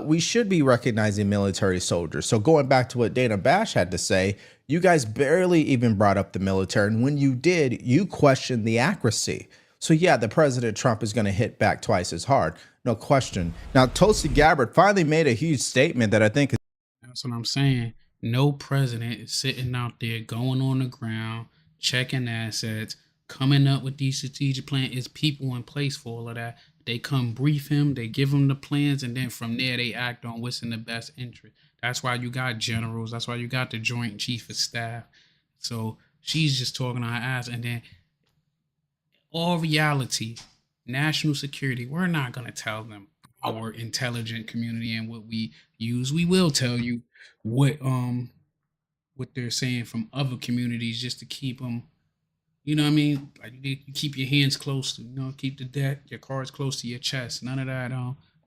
we should be recognizing military soldiers. So going back to what Dana Bash had to say, you guys barely even brought up the military. And when you did, you questioned the accuracy. So yeah, the President Trump is going to hit back twice as hard. No question. Now, Tulsi Gabbard finally made a huge statement that I think is— That's what I'm saying. No president is sitting out there going on the ground, checking assets, coming up with these strategic plans. It's people in place for all of that. They come brief him, they give him the plans, and then from there they act on what's in the best interest. That's why you got generals. That's why you got the Joint Chief of Staff. So she's just talking on her ass. And then all reality, national security, we're not going to tell them our intelligent community and what we use. We will tell you what they're saying from other communities just to keep them, you know what I mean? Like you keep your hands close to, keep your cards close to your chest. None of that,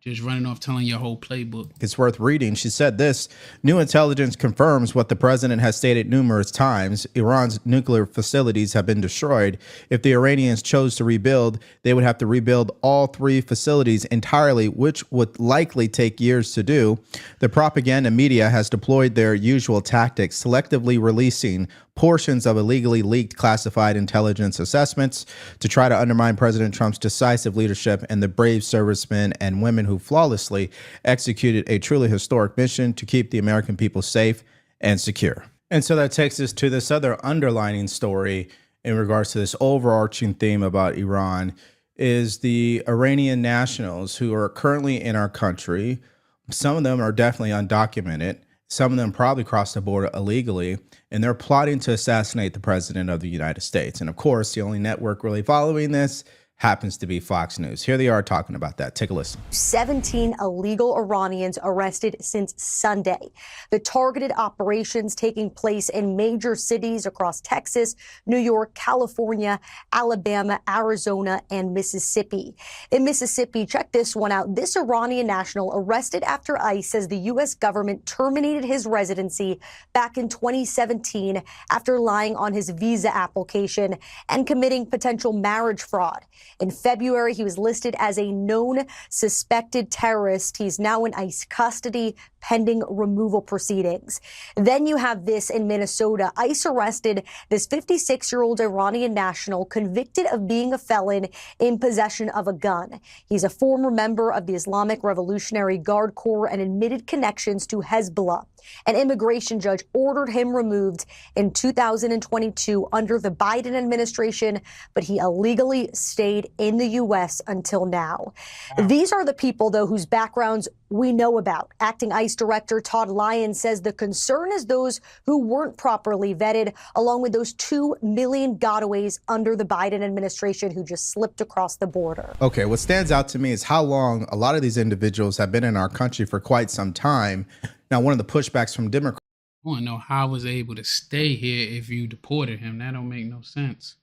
just running off telling your whole playbook. It's worth reading. She said this: new intelligence confirms what the president has stated numerous times. Iran's nuclear facilities have been destroyed. If the Iranians chose to rebuild, they would have to rebuild all 3 facilities entirely, which would likely take years to do. The propaganda media has deployed their usual tactics, selectively releasing portions of illegally leaked classified intelligence assessments to try to undermine President Trump's decisive leadership and the brave servicemen and women who flawlessly executed a truly historic mission to keep the American people safe and secure. And so that takes us to this other underlining story in regards to this overarching theme about Iran is the Iranian nationals who are currently in our country. Some of them are definitely undocumented. Some of them probably crossed the border illegally, and they're plotting to assassinate the president of the United States. And of course, the only network really following this happens to be Fox News. Here they are talking about that. Take a listen. 17 illegal Iranians arrested since Sunday. The targeted operations taking place in major cities across Texas, New York, California, Alabama, Arizona, and Mississippi. In Mississippi, check this one out. This Iranian national arrested after ICE says the U.S. government terminated his residency back in 2017 after lying on his visa application and committing potential marriage fraud. In February, he was listed as a known suspected terrorist. He's now in ICE custody pending removal proceedings. Then you have this in Minnesota. ICE arrested this 56-year-old Iranian national convicted of being a felon in possession of a gun. He's a former member of the Islamic Revolutionary Guard Corps and admitted connections to Hezbollah. An immigration judge ordered him removed in 2022 under the Biden administration, but he illegally stayed in the U.S. until now. These are the people, though, whose backgrounds we know about. Acting ICE Director Todd Lyons says the concern is those who weren't properly vetted, along with those 2 million gotaways under the Biden administration who just slipped across the border. Okay, what stands out to me is how long a lot of these individuals have been in our country for quite some time. Now, one of the pushbacks from Democrats— I want to know how I was able to stay here if you deported him. That don't make no sense.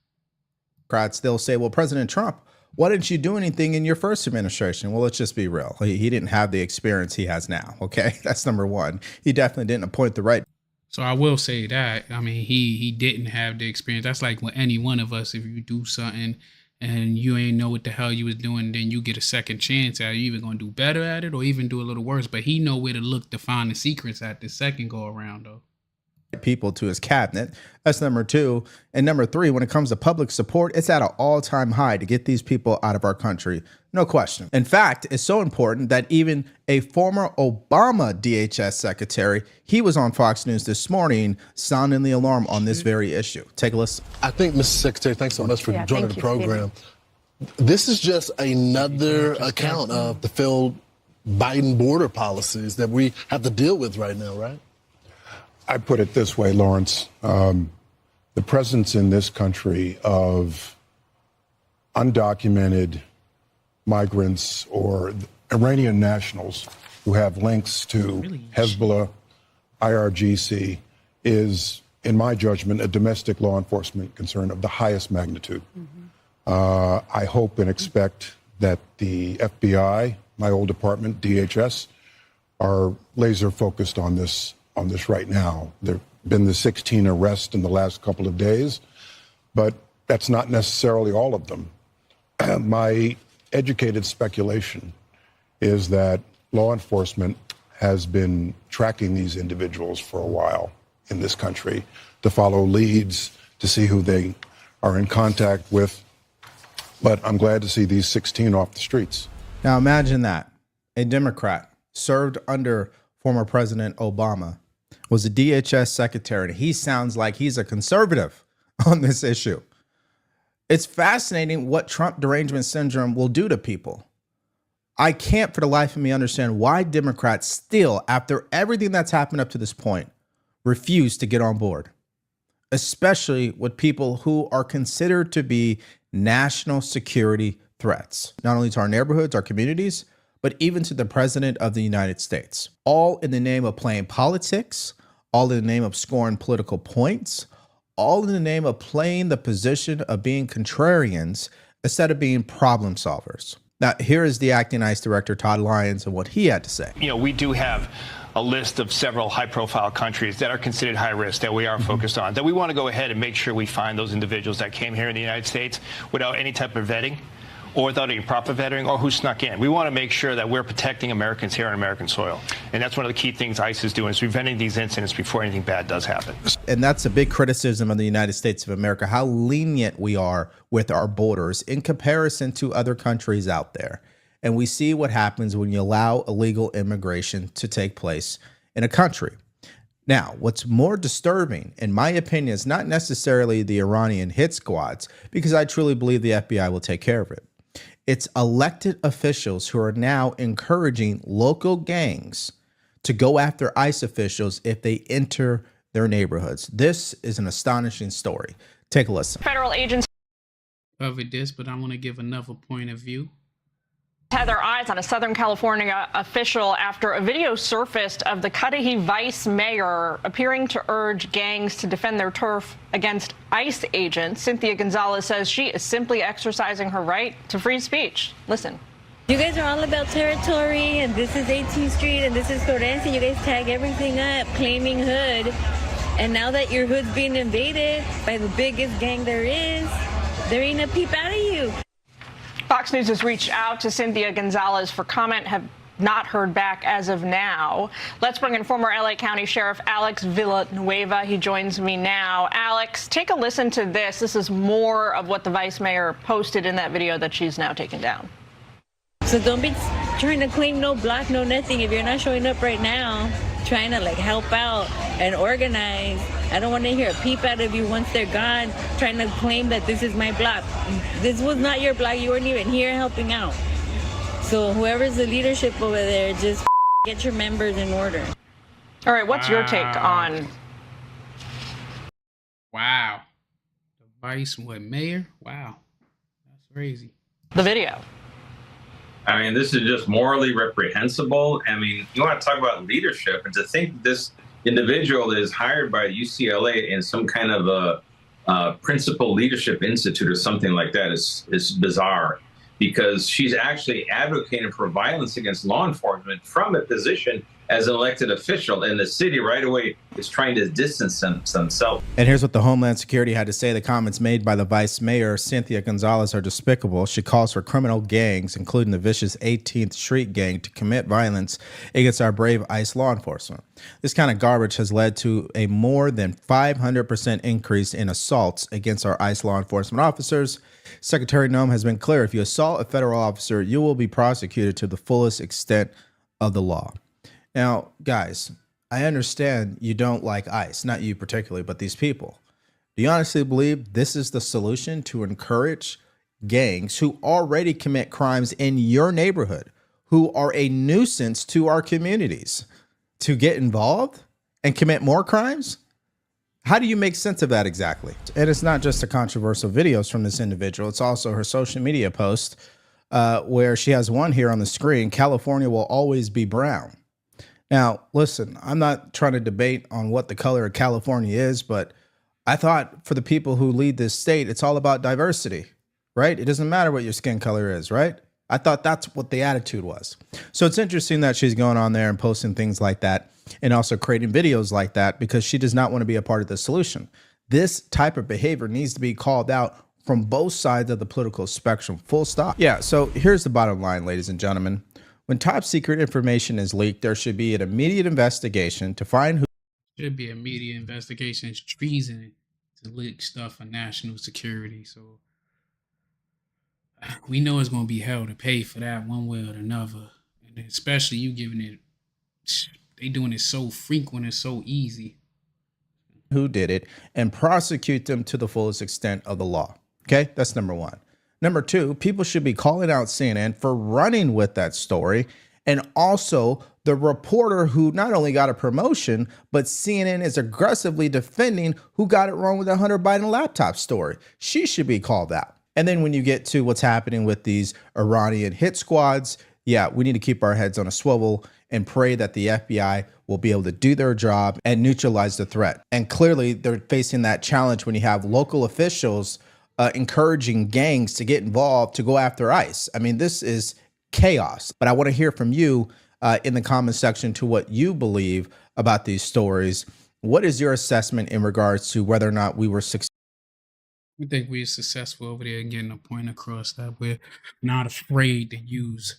They'll say, well, President Trump, why didn't you do anything in your first administration? Well, let's just be real. He didn't have the experience he has now. Okay, that's number one. He definitely didn't appoint the right. So I will say that. I mean, he didn't have the experience. That's like with any one of us. If you do something and you ain't know what the hell you was doing, then you get a second chance at it. You either gonna do better at it or even do a little worse. But he know where to look to find the secrets at the second go around, though. People to his cabinet. That's number two. And number three, when it comes to public support, it's at an all-time high to get these people out of our country. No question. In fact, it's so important that even a former Obama DHS secretary, he was on Fox News this morning sounding the alarm on this very issue. Take a listen. I think, Mr. Secretary, thanks so much for joining the program. This is just another account of the failed Biden border policies that we have to deal with right now, right? I put it this way, Lawrence. The presence in this country of undocumented migrants or Iranian nationals who have links to Hezbollah, IRGC, is in my judgment, a domestic law enforcement concern of the highest magnitude. I hope and expect that the FBI, my old department, DHS, are laser focused on this right now. There have been the 16 arrests in the last couple of days, but that's not necessarily all of them. My educated speculation is that law enforcement has been tracking these individuals for a while in this country to follow leads, to see who they are in contact with. But I'm glad to see these 16 off the streets. Now imagine that. A Democrat served under former President Obama, was a DHS secretary, and he sounds like he's a conservative on this issue. It's fascinating what Trump derangement syndrome will do to people. I can't for the life of me understand why Democrats still, after everything that's happened up to this point, refuse to get on board, especially with people who are considered to be national security threats, not only to our neighborhoods, our communities, but even to the president of the United States, all in the name of playing politics, all in the name of scoring political points, all in the name of playing the position of being contrarians instead of being problem solvers. Now, here is the acting ICE director, Todd Lyons, and what he had to say. You know, we do have a list of several high-profile countries that are considered high risk that we are focused on, that we want to go ahead and make sure we find those individuals that came here in the United States without any type of vetting or without any proper vetting or who snuck in. We want to make sure that we're protecting Americans here on American soil. And that's one of the key things ICE is doing, is preventing these incidents before anything bad does happen. And that's a big criticism of the United States of America, how lenient we are with our borders in comparison to other countries out there. And we see what happens when you allow illegal immigration to take place in a country. Now, what's more disturbing, in my opinion, is not necessarily the Iranian hit squads, because I truly believe the FBI will take care of it. It's elected officials who are now encouraging local gangs to go after ICE officials if they enter their neighborhoods. This is an astonishing story. Take a listen. Federal agents covered this, but I want to give another point of view. had their eyes on a Southern California official after a video surfaced of the Cudahy vice mayor appearing to urge gangs to defend their turf against ICE agents. Cynthia Gonzalez says she is simply exercising her right to free speech. Listen. You guys are all about territory, and this is 18th Street, and this is Torrance, and you guys tag everything up, claiming hood. And now that your hood's being invaded by the biggest gang there ain't a peep out of you. Fox News has reached out to Cynthia Gonzalez for comment, have not heard back as of now. Let's bring in former LA County Sheriff Alex Villanueva. He joins me now. Alex, take a listen to this. This is more of what the vice mayor posted in that video that she's now taken down. So don't be trying to claim no block, no nothing. If you're not showing up right now, trying to help out and organize, I don't want to hear a peep out of you once they're gone, trying to claim that this is my block. This was not your block. You weren't even here helping out. So whoever's the leadership over there, just get your members in order. All right, what's your take on? Wow. The vice, mayor? Wow. That's crazy. The video. I mean, this is just morally reprehensible. I mean, you want to talk about leadership, and to think this individual is hired by UCLA in some kind of a principal leadership institute or something like that is bizarre, because she's actually advocating for violence against law enforcement from a position as an elected official, and the city right away is trying to distance themselves. And here's what the Homeland Security had to say. The comments made by the vice mayor, Cynthia Gonzalez, are despicable. She calls for criminal gangs, including the vicious 18th Street gang, to commit violence against our brave ICE law enforcement. This kind of garbage has led to a more than 500% increase in assaults against our ICE law enforcement officers. Secretary Noem has been clear: if you assault a federal officer, you will be prosecuted to the fullest extent of the law. Now, guys, I understand you don't like ICE, not you particularly, but these people. Do you honestly believe this is the solution to encourage gangs who already commit crimes in your neighborhood, who are a nuisance to our communities, to get involved and commit more crimes? How do you make sense of that exactly? And it's not just the controversial videos from this individual. It's also her social media post where she has one here on the screen: California will always be brown. Now, listen, I'm not trying to debate on what the color of California is, but I thought for the people who lead this state, it's all about diversity, right? It doesn't matter what your skin color is, right? I thought that's what the attitude was. So it's interesting that she's going on there and posting things like that and also creating videos like that because she does not want to be a part of the solution. This type of behavior needs to be called out from both sides of the political spectrum, full stop. Yeah, so here's the bottom line, ladies and gentlemen. When top secret information is leaked, there should be an immediate investigation to find who. Should be immediate investigation. It's treason to leak stuff for national security. So we know it's going to be hell to pay for that one way or another. And especially you giving it, they doing it so frequent and so easy. Who did it and prosecute them to the fullest extent of the law. Okay, that's number one. Number two, people should be calling out CNN for running with that story, and also the reporter who not only got a promotion, but CNN is aggressively defending who got it wrong with the Hunter Biden laptop story. She should be called out. And then when you get to what's happening with these Iranian hit squads, yeah, we need to keep our heads on a swivel and pray that the FBI will be able to do their job and neutralize the threat. And clearly they're facing that challenge when you have local officials encouraging gangs to get involved to go after ICE. I mean, this is chaos. But I want to hear from you in the comment section to what you believe about these stories. What is your assessment in regards to whether or not we were successful? We think we're successful over there getting a point across that we're not afraid to use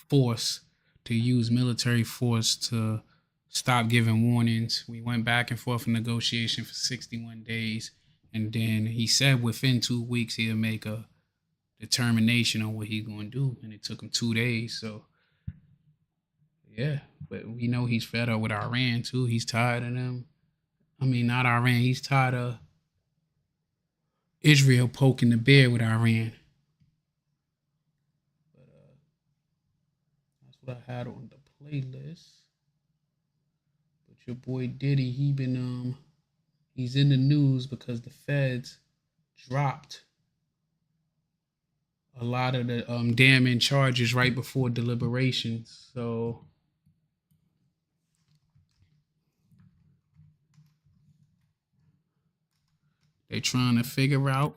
force, to use military force to stop giving warnings. We went back and forth in negotiation for 61 days. And then he said within 2 weeks, he'll make a determination on what he's going to do. And it took him 2 days. So, yeah. But we know he's fed up with Iran, too. He's tired of them. I mean, not Iran. He's tired of Israel poking the bear with Iran. But that's what I had on the playlist. But your boy Diddy, he's in the news because the feds dropped a lot of the damning charges right before deliberations. So they're trying to figure out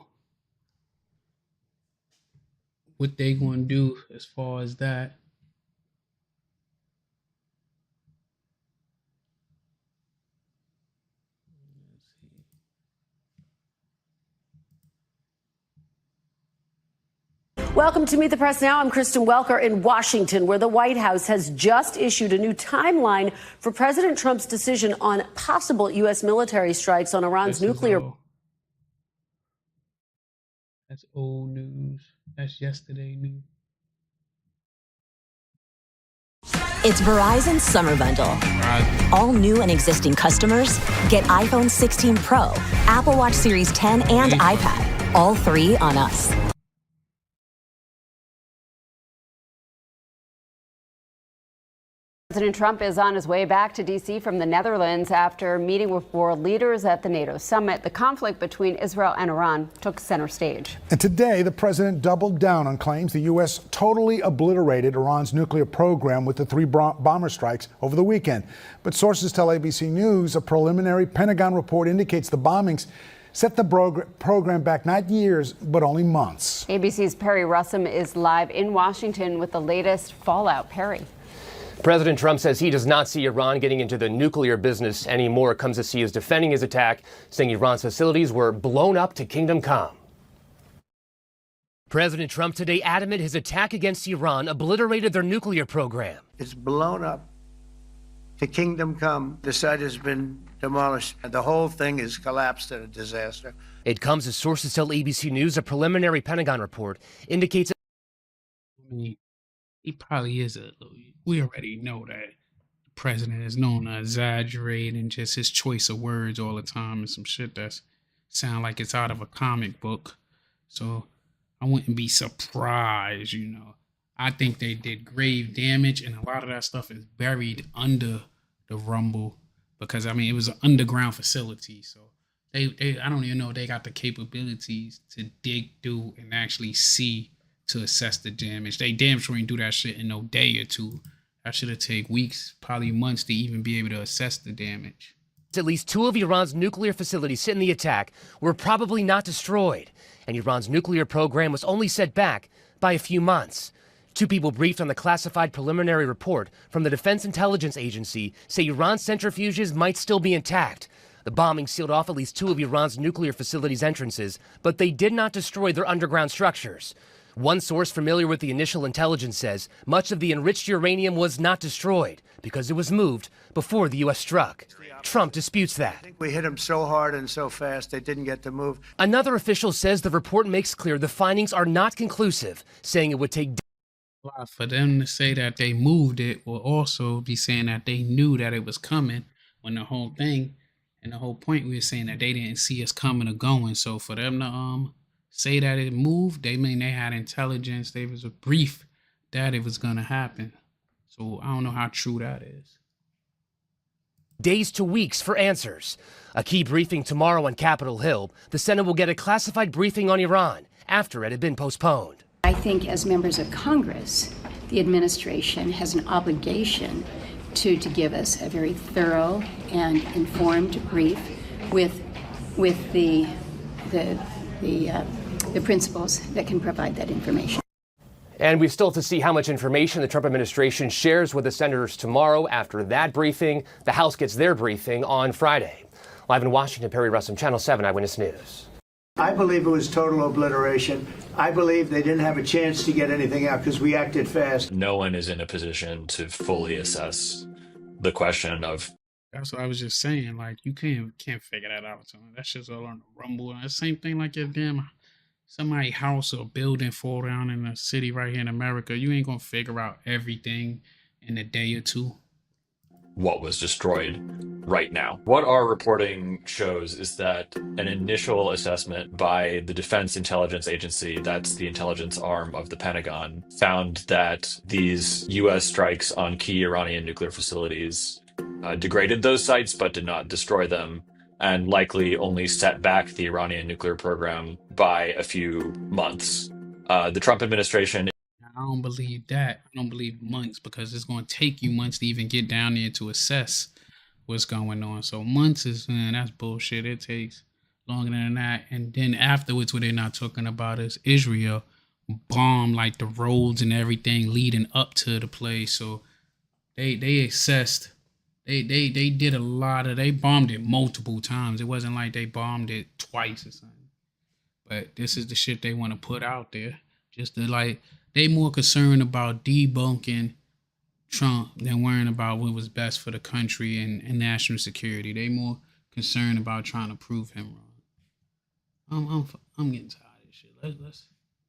what they going to do as far as that. Welcome to Meet the Press Now. I'm Kristen Welker in Washington, where the White House has just issued a new timeline for President Trump's decision on possible U.S. military strikes on Iran's nuclear. That's old news. That's yesterday news. It's Verizon's Summer Bundle. All new and existing customers get iPhone 16 Pro, Apple Watch Series 10, and iPad. All three on us. President Trump is on his way back to D.C. from the Netherlands after meeting with world leaders at the NATO summit. The conflict between Israel and Iran took center stage. And today, the president doubled down on claims the U.S. totally obliterated Iran's nuclear program with the 3 bomber strikes over the weekend. But sources tell ABC News a preliminary Pentagon report indicates the bombings set the program back not years, but only months. ABC's Perry Russum is live in Washington with the latest fallout. Perry. President Trump says he does not see Iran getting into the nuclear business anymore. Comes as he is defending his attack, saying Iran's facilities were blown up to kingdom come. President Trump today adamant his attack against Iran obliterated their nuclear program. It's blown up to kingdom come. The site has been demolished. The whole thing is collapsed in a disaster. It comes as sources tell ABC News a preliminary Pentagon report indicates. He probably is we already know that the president is known to exaggerate and just his choice of words all the time and some shit that sound like it's out of a comic book. So I wouldn't be surprised, I think they did grave damage, and a lot of that stuff is buried under the rumble because, it was an underground facility. So they I don't even know if they got the capabilities to dig through and actually see to assess the damage. They damn sure ain't do that shit in no day or two That should have taken weeks, probably months to even be able to assess the damage. At least 2 of Iran's nuclear facilities in the attack were probably not destroyed, and Iran's nuclear program was only set back by a few months. 2 people briefed on the classified preliminary report from the Defense Intelligence Agency say Iran's centrifuges might still be intact. The bombing sealed off at least 2 of Iran's nuclear facilities' entrances, but they did not destroy their underground structures. One source familiar with the initial intelligence says much of the enriched uranium was not destroyed because it was moved before the U.S. struck. Trump disputes that. I think we hit them so hard and so fast they didn't get to move. Another official says the report makes clear the findings are not conclusive, saying it would take for them to say that they moved it will also be saying that they knew that it was coming, when the whole thing and the whole point we were saying that they didn't see us coming or going. So for them to say that it moved, they mean they had intelligence. There was a brief that it was going to happen. So I don't know how true that is. Days to weeks for answers. A key briefing tomorrow on Capitol Hill. The Senate will get a classified briefing on Iran after it had been postponed. I think as members of Congress, the administration has an obligation to give us a very thorough and informed brief with the principles that can provide that information. And we still have to see how much information the Trump administration shares with the senators tomorrow. After that briefing, the House gets their briefing on Friday. Live in Washington, Perry Russell, Channel 7 Eyewitness News. I believe it was total obliteration. I believe they didn't have a chance to get anything out because we acted fast. No one is in a position to fully assess the question of. That's what I was just saying. Like, you can't figure that out. So that's just all on the rumble. And the same thing like your damn somebody's house or building fall down in a city right here in America. You ain't gonna figure out everything in a day or two. What was destroyed right now. What our reporting shows is that an initial assessment by the Defense Intelligence Agency, that's the intelligence arm of the Pentagon, found that these U.S. strikes on key Iranian nuclear facilities degraded those sites but did not destroy them, and likely only set back the Iranian nuclear program by a few months. The Trump administration. I don't believe that. I don't believe months, because it's going to take you months to even get down there to assess what's going on. So months is, man, that's bullshit. It takes longer than that. And then afterwards, what they're not talking about is Israel bombed like the roads and everything leading up to the place. So they assessed. They did a lot of, they bombed it multiple times. It wasn't like they bombed it twice or something. But this is the shit they want to put out there. Just to like, they more concerned about debunking Trump than worrying about what was best for the country and national security. They more concerned about trying to prove him wrong. I'm getting tired of this shit.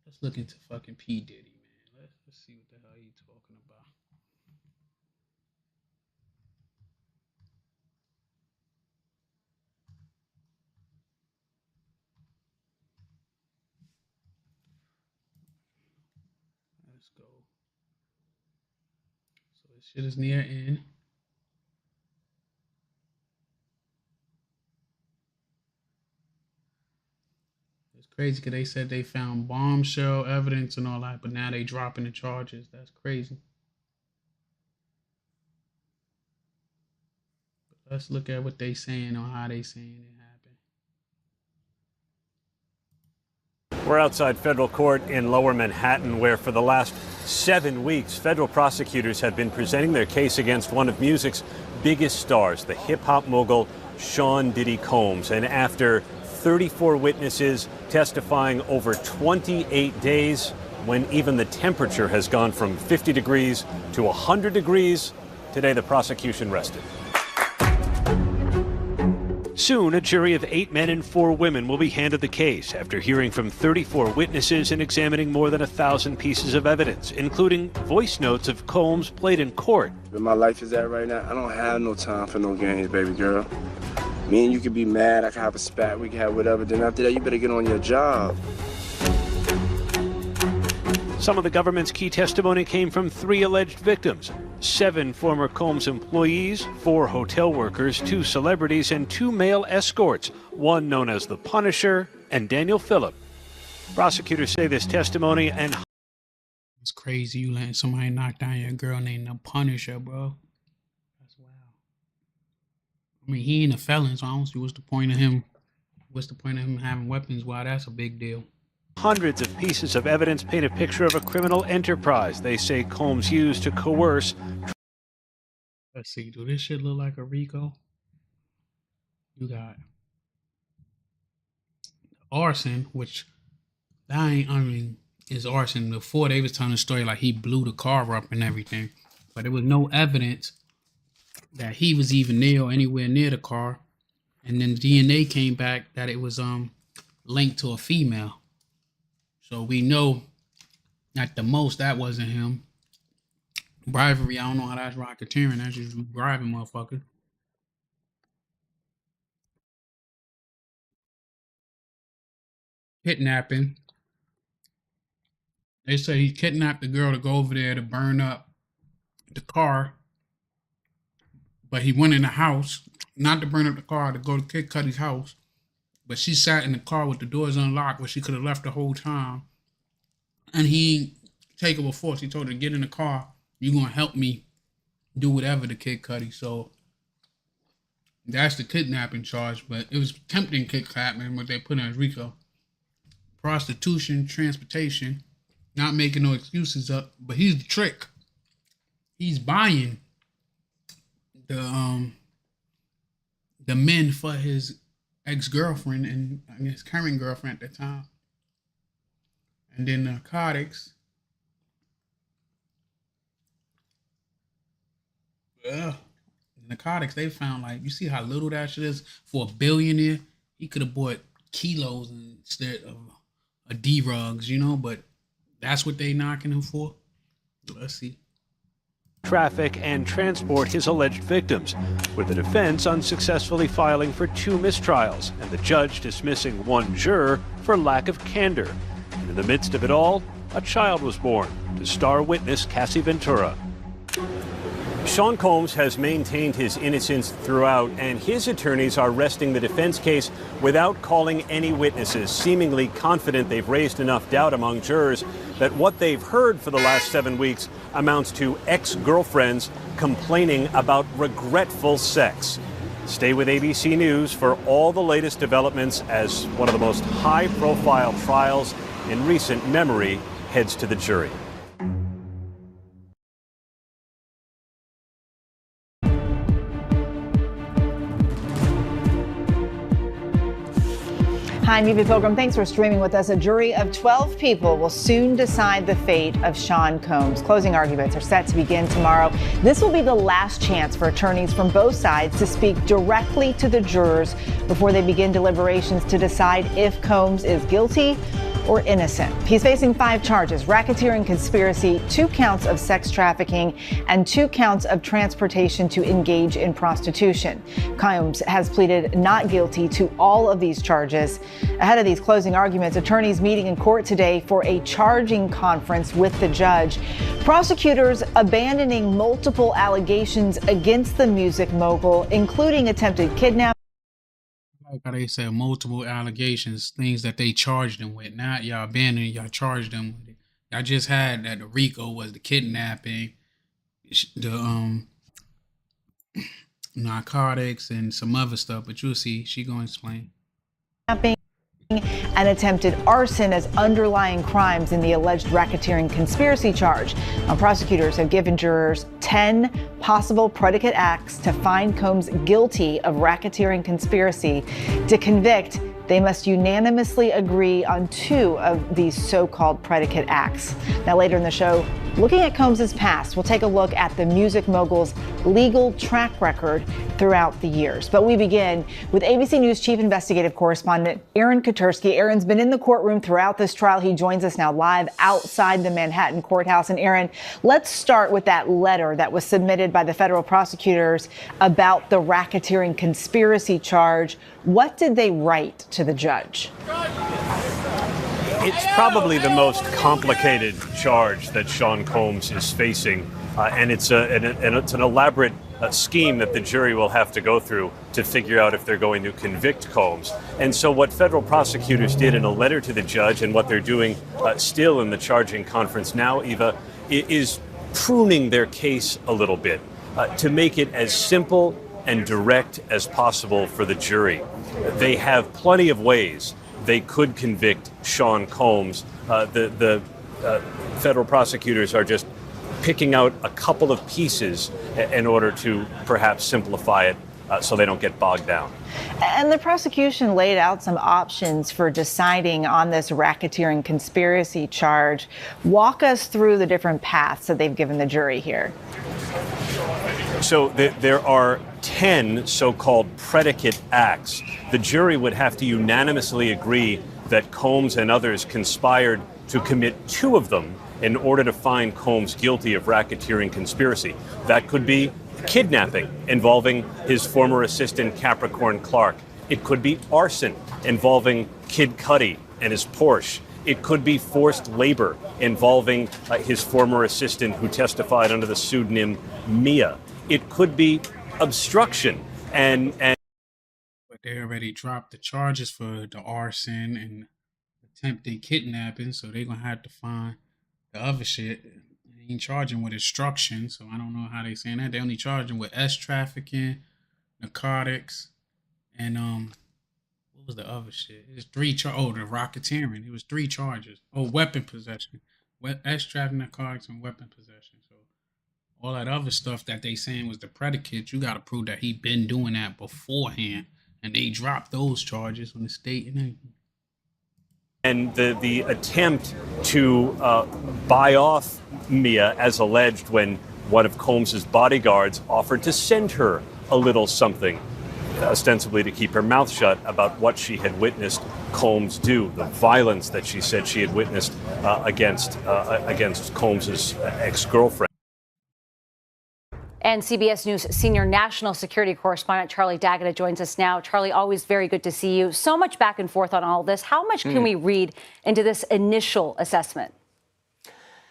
Let's look into fucking P. Diddy, man. Let's see what the hell he's talking about. Let's go. So this shit is near end. It's crazy because they said they found bombshell evidence and all that, but now they dropping the charges. That's crazy. But let's look at what they saying or how they saying it happened. We're outside federal court in Lower Manhattan, where for the last 7 weeks, federal prosecutors have been presenting their case against one of music's biggest stars, the hip-hop mogul Sean Diddy Combs. And after 34 witnesses testifying over 28 days, when even the temperature has gone from 50 degrees to 100 degrees, today the prosecution rested. Soon, a jury of 8 men and 4 women will be handed the case after hearing from 34 witnesses and examining more than 1,000 pieces of evidence, including voice notes of Combs played in court. Where my life is at right now, I don't have no time for no games, baby girl. Me and you could be mad, I could have a spat, we could have whatever. Then after that, you better get on your job. Some of the government's key testimony came from 3 alleged victims: 7 former Combs employees, 4 hotel workers, 2 celebrities, and 2 male escorts, one known as the Punisher and Daniel Phillip. Prosecutors say this testimony and It's crazy you letting somebody knock down your girl named the Punisher, bro. That's wild. I mean, he ain't a felon, so I don't see what's the point of him. What's the point of him having weapons? Wow, that's a big deal. Hundreds of pieces of evidence paint a picture of a criminal enterprise they say Combs used to coerce. Let's see, do this shit look like a RICO? You got arson, which that ain't, I mean, is arson. Before they was telling the story like he blew the car up and everything, but there was no evidence that he was even there or anywhere near the car. And then DNA came back that it was linked to a female. So we know at the most that wasn't him. Bribery, I don't know how that's racketeering. That's just bribing motherfucker. Kidnapping. They say he kidnapped the girl to go over there to burn up the car. But he went in the house, not to burn up the car, to go to Kid Cudi's house. But she sat in the car with the doors unlocked, where she could have left the whole time. And he take her with force. He told her to get in the car. You're going to help me do whatever to Kid Cudi. So that's the kidnapping charge. But it was attempting kidnapping, what they put in as RICO. Prostitution, transportation, not making no excuses up. But he's the trick. He's buying the men for his ex-girlfriend and his current girlfriend at the time. And then narcotics. Narcotics, they found, like, you see how little that shit is? For a billionaire, he could have bought kilos instead of a D-rugs, you know, but that's what they knocking him for. Let's see. Traffic and transport his alleged victims, with the defense unsuccessfully filing for 2 mistrials and the judge dismissing 1 juror for lack of candor. And in the midst of it all, a child was born to star witness Cassie Ventura. Sean Combs has maintained his innocence throughout, and his attorneys are resting the defense case without calling any witnesses, seemingly confident they've raised enough doubt among jurors that what they've heard for the last 7 weeks amounts to ex-girlfriends complaining about regretful sex. Stay with ABC News for all the latest developments as one of the most high-profile trials in recent memory heads to the jury. Hi, I'm Eva Pilgrim. Thanks for streaming with us. A jury of 12 people will soon decide the fate of Sean Combs. Closing arguments are set to begin tomorrow. This will be the last chance for attorneys from both sides to speak directly to the jurors before they begin deliberations to decide if Combs is guilty or innocent. He's facing 5 charges: racketeering, conspiracy, 2 counts of sex trafficking, and 2 counts of transportation to engage in prostitution. Combs has pleaded not guilty to all of these charges. Ahead of these closing arguments, attorneys meeting in court today for a charging conference with the judge. Prosecutors abandoning multiple allegations against the music mogul, including attempted kidnapping. Like how they said multiple allegations, things that they charged them with. Now y'all abandoning, y'all charged them with it. Y'all just had that the RICO was the kidnapping, the narcotics, and some other stuff. But you'll see, she gonna explain. And attempted arson as underlying crimes in the alleged racketeering conspiracy charge. Prosecutors have given jurors 10 possible predicate acts to find Combs guilty of racketeering conspiracy. To convict, they must unanimously agree on 2 of these so-called predicate acts. Now, later in the show, looking at Combs' past, we'll take a look at the music mogul's legal track record throughout the years. But we begin with ABC News Chief Investigative Correspondent Aaron Katersky. Aaron's been in the courtroom throughout this trial. He joins us now live outside the Manhattan courthouse. And Aaron, let's start with that letter that was submitted by the federal prosecutors about the racketeering conspiracy charge. What did they write to the judge? It's probably the most complicated charge that Sean Combs is facing, and it's an elaborate scheme that the jury will have to go through to figure out if they're going to convict Combs. And so what federal prosecutors did in a letter to the judge, and what they're doing still in the charging conference now, Eva, is pruning their case a little bit to make it as simple and direct as possible for the jury. They have plenty of ways they could convict Sean Combs. The federal prosecutors are just picking out a couple of pieces in order to perhaps simplify it so they don't get bogged down. And the prosecution laid out some options for deciding on this racketeering conspiracy charge. Walk us through the different paths that they've given the jury here. So there are 10 so-called predicate acts. The jury would have to unanimously agree that Combs and others conspired to commit 2 of them in order to find Combs guilty of racketeering conspiracy. That could be kidnapping involving his former assistant Capricorn Clark. It could be arson involving Kid Cudi and his Porsche. It could be forced labor involving his former assistant who testified under the pseudonym Mia. It could be obstruction and But they already dropped the charges for the arson and attempted kidnapping, so they're gonna have to find the other shit. They ain't charging with obstruction, so I don't know how they saying that. They only charging with trafficking, narcotics, and what was the other shit? It's 3 the racketeering. It was 3 charges. Oh, weapon possession, trafficking, narcotics, and weapon possession. So all that other stuff that they saying was the predicate, you got to prove that he been doing that beforehand, and they dropped those charges from the state and everything. And the attempt to buy off Mia, as alleged, when one of Combs's bodyguards offered to send her a little something, ostensibly to keep her mouth shut about what she had witnessed Combs do, the violence that she said she had witnessed against Combs's ex-girlfriend. And CBS News senior national security correspondent Charlie Daggett joins us now. Charlie, always very good to see you. So much back and forth on all this. How much can we read into this initial assessment?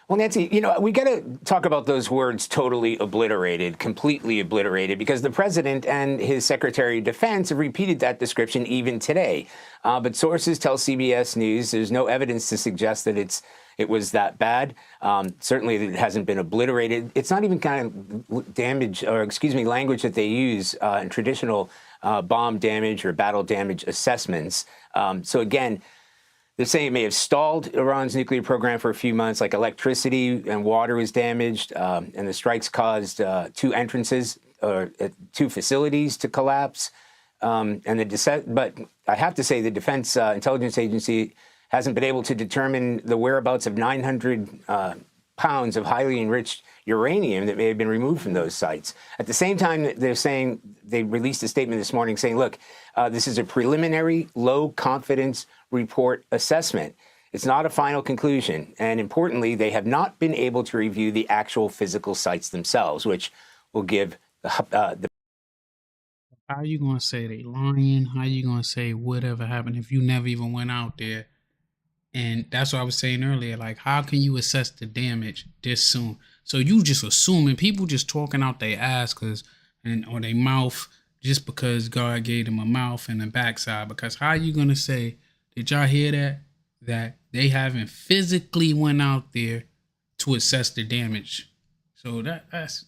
Well, Nancy, we got to talk about those words totally obliterated, completely obliterated, because the president and his secretary of defense have repeated that description even today. But sources tell CBS News there's no evidence to suggest that it was that bad. Certainly it hasn't been obliterated. It's not even kind of language that they use in traditional bomb damage or battle damage assessments. So again, they're saying it may have stalled Iran's nuclear program for a few months, like electricity and water was damaged, and the strikes caused 2 entrances or 2 facilities to collapse. But I have to say the Defense Intelligence Agency hasn't been able to determine the whereabouts of 900 pounds of highly enriched uranium that may have been removed from those sites. At the same time, they're saying, they released a statement this morning saying, look, this is a preliminary low confidence report assessment. It's not a final conclusion. And importantly, they have not been able to review the actual physical sites themselves, which will give the How are you going to say they lying? How are you going to say whatever happened if you never even went out there? And that's what I was saying earlier. Like, how can you assess the damage this soon? So you just assuming people just talking out their ass or their mouth just because God gave them a mouth and a backside. Because how are you going to say, did y'all hear that? That they haven't physically went out there to assess the damage. So let's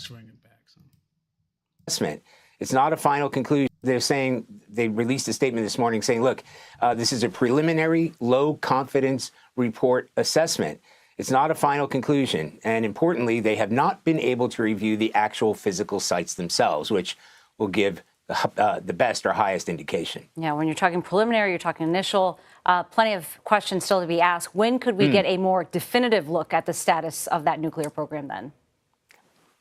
bring it back. Assessment. It's not a final conclusion. They're saying, they released a statement this morning saying, look, this is a preliminary low confidence report assessment. It's not a final conclusion. And importantly, they have not been able to review the actual physical sites themselves, which will give the best or highest indication. Yeah, when you're talking preliminary, you're talking initial, plenty of questions still to be asked. When could we get a more definitive look at the status of that nuclear program then?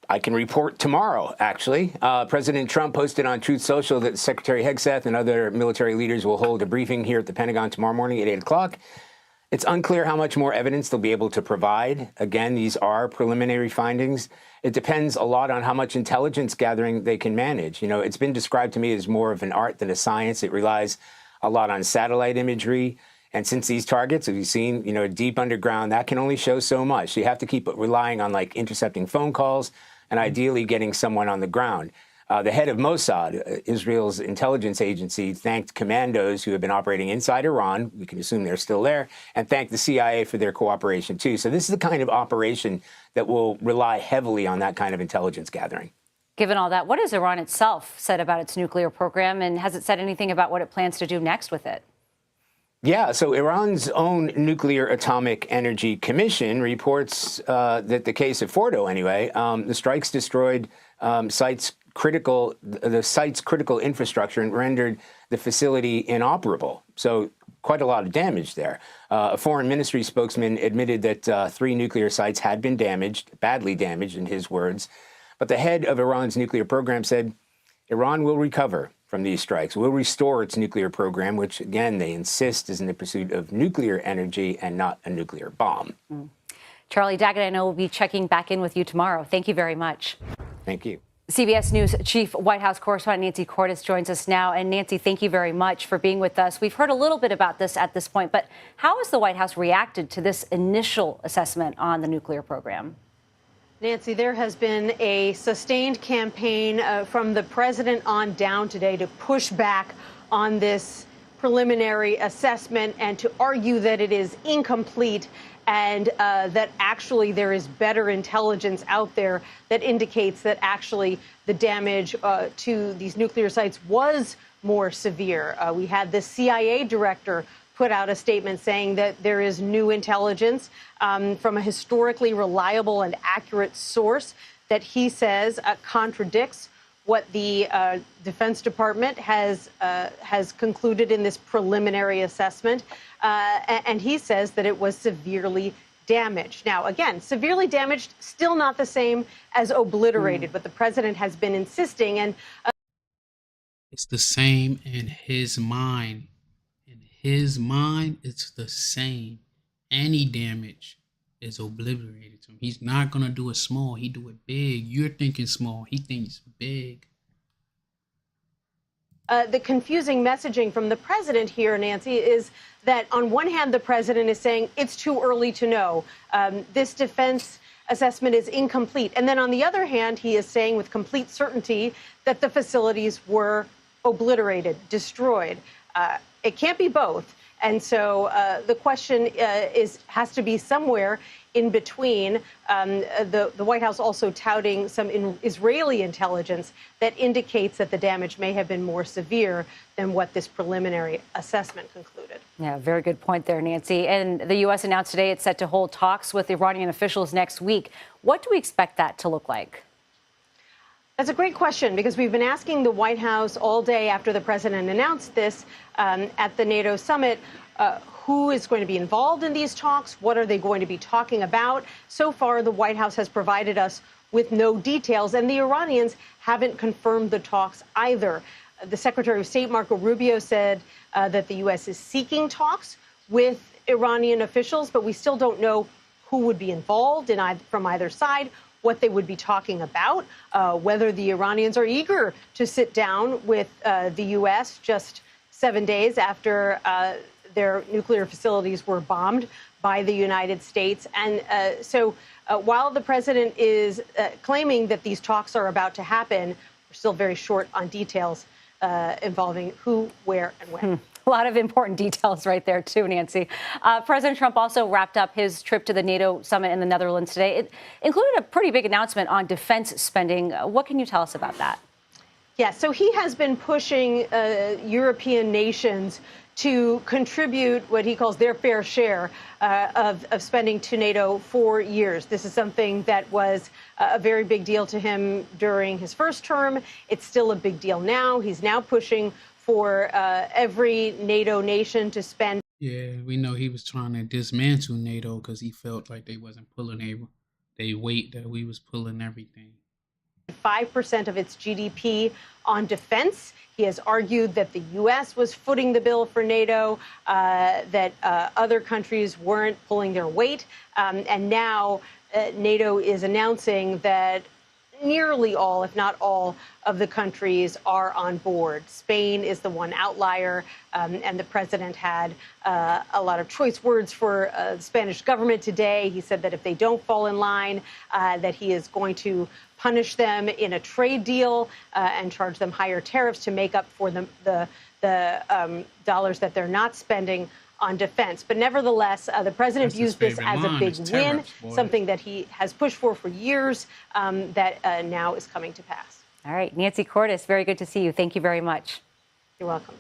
I can report tomorrow, actually. President Trump posted on Truth Social that Secretary Hegseth and other military leaders will hold a briefing here at the Pentagon tomorrow morning at 8 o'clock. It's unclear how much more evidence they'll be able to provide. Again, these are preliminary findings. It depends a lot on how much intelligence gathering they can manage. It's been described to me as more of an art than a science. It relies a lot on satellite imagery. And since these targets, as you've seen, deep underground, that can only show so much. So you have to keep relying on intercepting phone calls and ideally getting someone on the ground. The head of Mossad, Israel's intelligence agency, thanked commandos who have been operating inside Iran, we can assume they're still there, and thanked the CIA for their cooperation, too. So this is the kind of operation that will rely heavily on that kind of intelligence gathering. Given all that, what has Iran itself said about its nuclear program, and has it said anything about what it plans to do next with it? Yeah, so Iran's own Nuclear Atomic Energy Commission reports that the case of Fordo, anyway, the strikes destroyed the site's critical infrastructure and rendered the facility inoperable. So quite a lot of damage there. A foreign ministry spokesman admitted that 3 nuclear sites had been damaged, badly damaged in his words. But the head of Iran's nuclear program said Iran will recover from these strikes, will restore its nuclear program, which, again, they insist is in the pursuit of nuclear energy and not a nuclear bomb. Charlie Daggett, I know we'll be checking back in with you tomorrow. Thank you very much. Thank you. CBS News Chief White House Correspondent Nancy Cordes joins us now. And Nancy, thank you very much for being with us. We've heard a little bit about this at this point, but how has the White House reacted to this initial assessment on the nuclear program? Nancy, there has been a sustained campaign from the president on down today to push back on this preliminary assessment and to argue that it is incomplete and that actually there is better intelligence out there that indicates that actually the damage to these nuclear sites was more severe. We had the CIA director put out a statement saying that there is new intelligence from a historically reliable and accurate source that he says contradicts what the Defense Department has concluded in this preliminary assessment. And he says that it was severely damaged. Now, again, severely damaged, still not the same as obliterated, but the president has been insisting. And it's the same in his mind. In his mind, it's the same. Any damage is obliterated to him. He's not going to do it small. He do it big. You're thinking small. He thinks big. The confusing messaging from the president here, Nancy, is that on one hand, the president is saying it's too early to know. This defense assessment is incomplete. And then on the other hand, he is saying with complete certainty that the facilities were obliterated, destroyed. It can't be both. And so the question has to be somewhere in between. The White House also touting some Israeli intelligence that indicates that the damage may have been more severe than what this preliminary assessment concluded. Yeah, very good point there, Nancy. And the U.S. announced today it's set to hold talks with Iranian officials next week. What do we expect that to look like? That's a great question, because we've been asking the White House all day after the president announced this at the NATO summit, who is going to be involved in these talks? What are they going to be talking about? So far, the White House has provided us with no details, and the Iranians haven't confirmed the talks either. The Secretary of State, Marco Rubio, said that the U.S. is seeking talks with Iranian officials, but we still don't know who would be involved from either side, what they would be talking about, whether the Iranians are eager to sit down with the U.S. just 7 days after their nuclear facilities were bombed by the United States. And so while the president is claiming that these talks are about to happen, we're still very short on details involving who, where, and when. A lot of important details right there, too, Nancy. President Trump also wrapped up his trip to the NATO summit in the Netherlands today. It included a pretty big announcement on defense spending. What can you tell us about that? Yeah, so he has been pushing European nations to contribute what he calls their fair share of spending to NATO for years. This is something that was a very big deal to him during his first term. It's still a big deal now. He's now pushing for every NATO nation to spend. Yeah, we know he was trying to dismantle NATO because he felt like they wasn't pulling they weight, that we was pulling everything. 5% of its GDP on defense. He has argued that the U.S. was footing the bill for NATO, that other countries weren't pulling their weight. And now NATO is announcing that nearly all, if not all, of the countries are on board. Spain is the one outlier, and the president had a lot of choice words for the Spanish government today. He said that if they don't fall in line, that he is going to punish them in a trade deal and charge them higher tariffs to make up for the dollars that they're not spending on defense. But nevertheless, the president views this as a big win, something that he has pushed for years, that now is coming to pass. All right, Nancy Cordes, very good to see you. Thank you very much. You're welcome.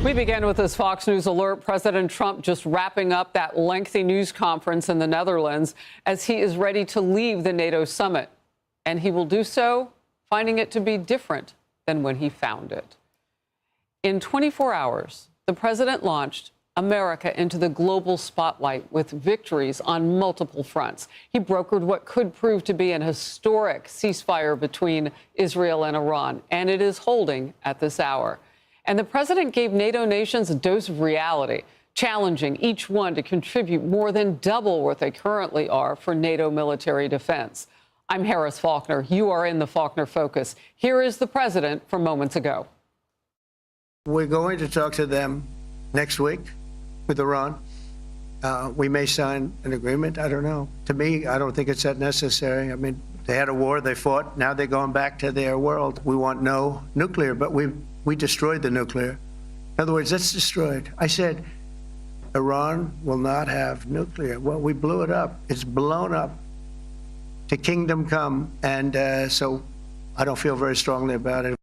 We begin with this Fox News alert. President Trump just wrapping up that lengthy news conference in the Netherlands as he is ready to leave the NATO summit. And he will do so finding it to be different than when he found it. In 24 hours, the president launched America into the global spotlight with victories on multiple fronts. He brokered what could prove to be an historic ceasefire between Israel and Iran, and it is holding at this hour. And the president gave NATO nations a dose of reality, challenging each one to contribute more than double what they currently are for NATO military defense. I'm Harris Faulkner. You are in the Faulkner Focus. Here is the president from moments ago. We're going to talk to them next week with Iran. We may sign an agreement. I don't know. To me, I don't think it's that necessary. I mean, they had a war, they fought. Now they're going back to their world. We want no nuclear, but we destroyed the nuclear. In other words, it's destroyed. I said, Iran will not have nuclear. Well, we blew it up. It's blown up to kingdom come. And so I don't feel very strongly about it.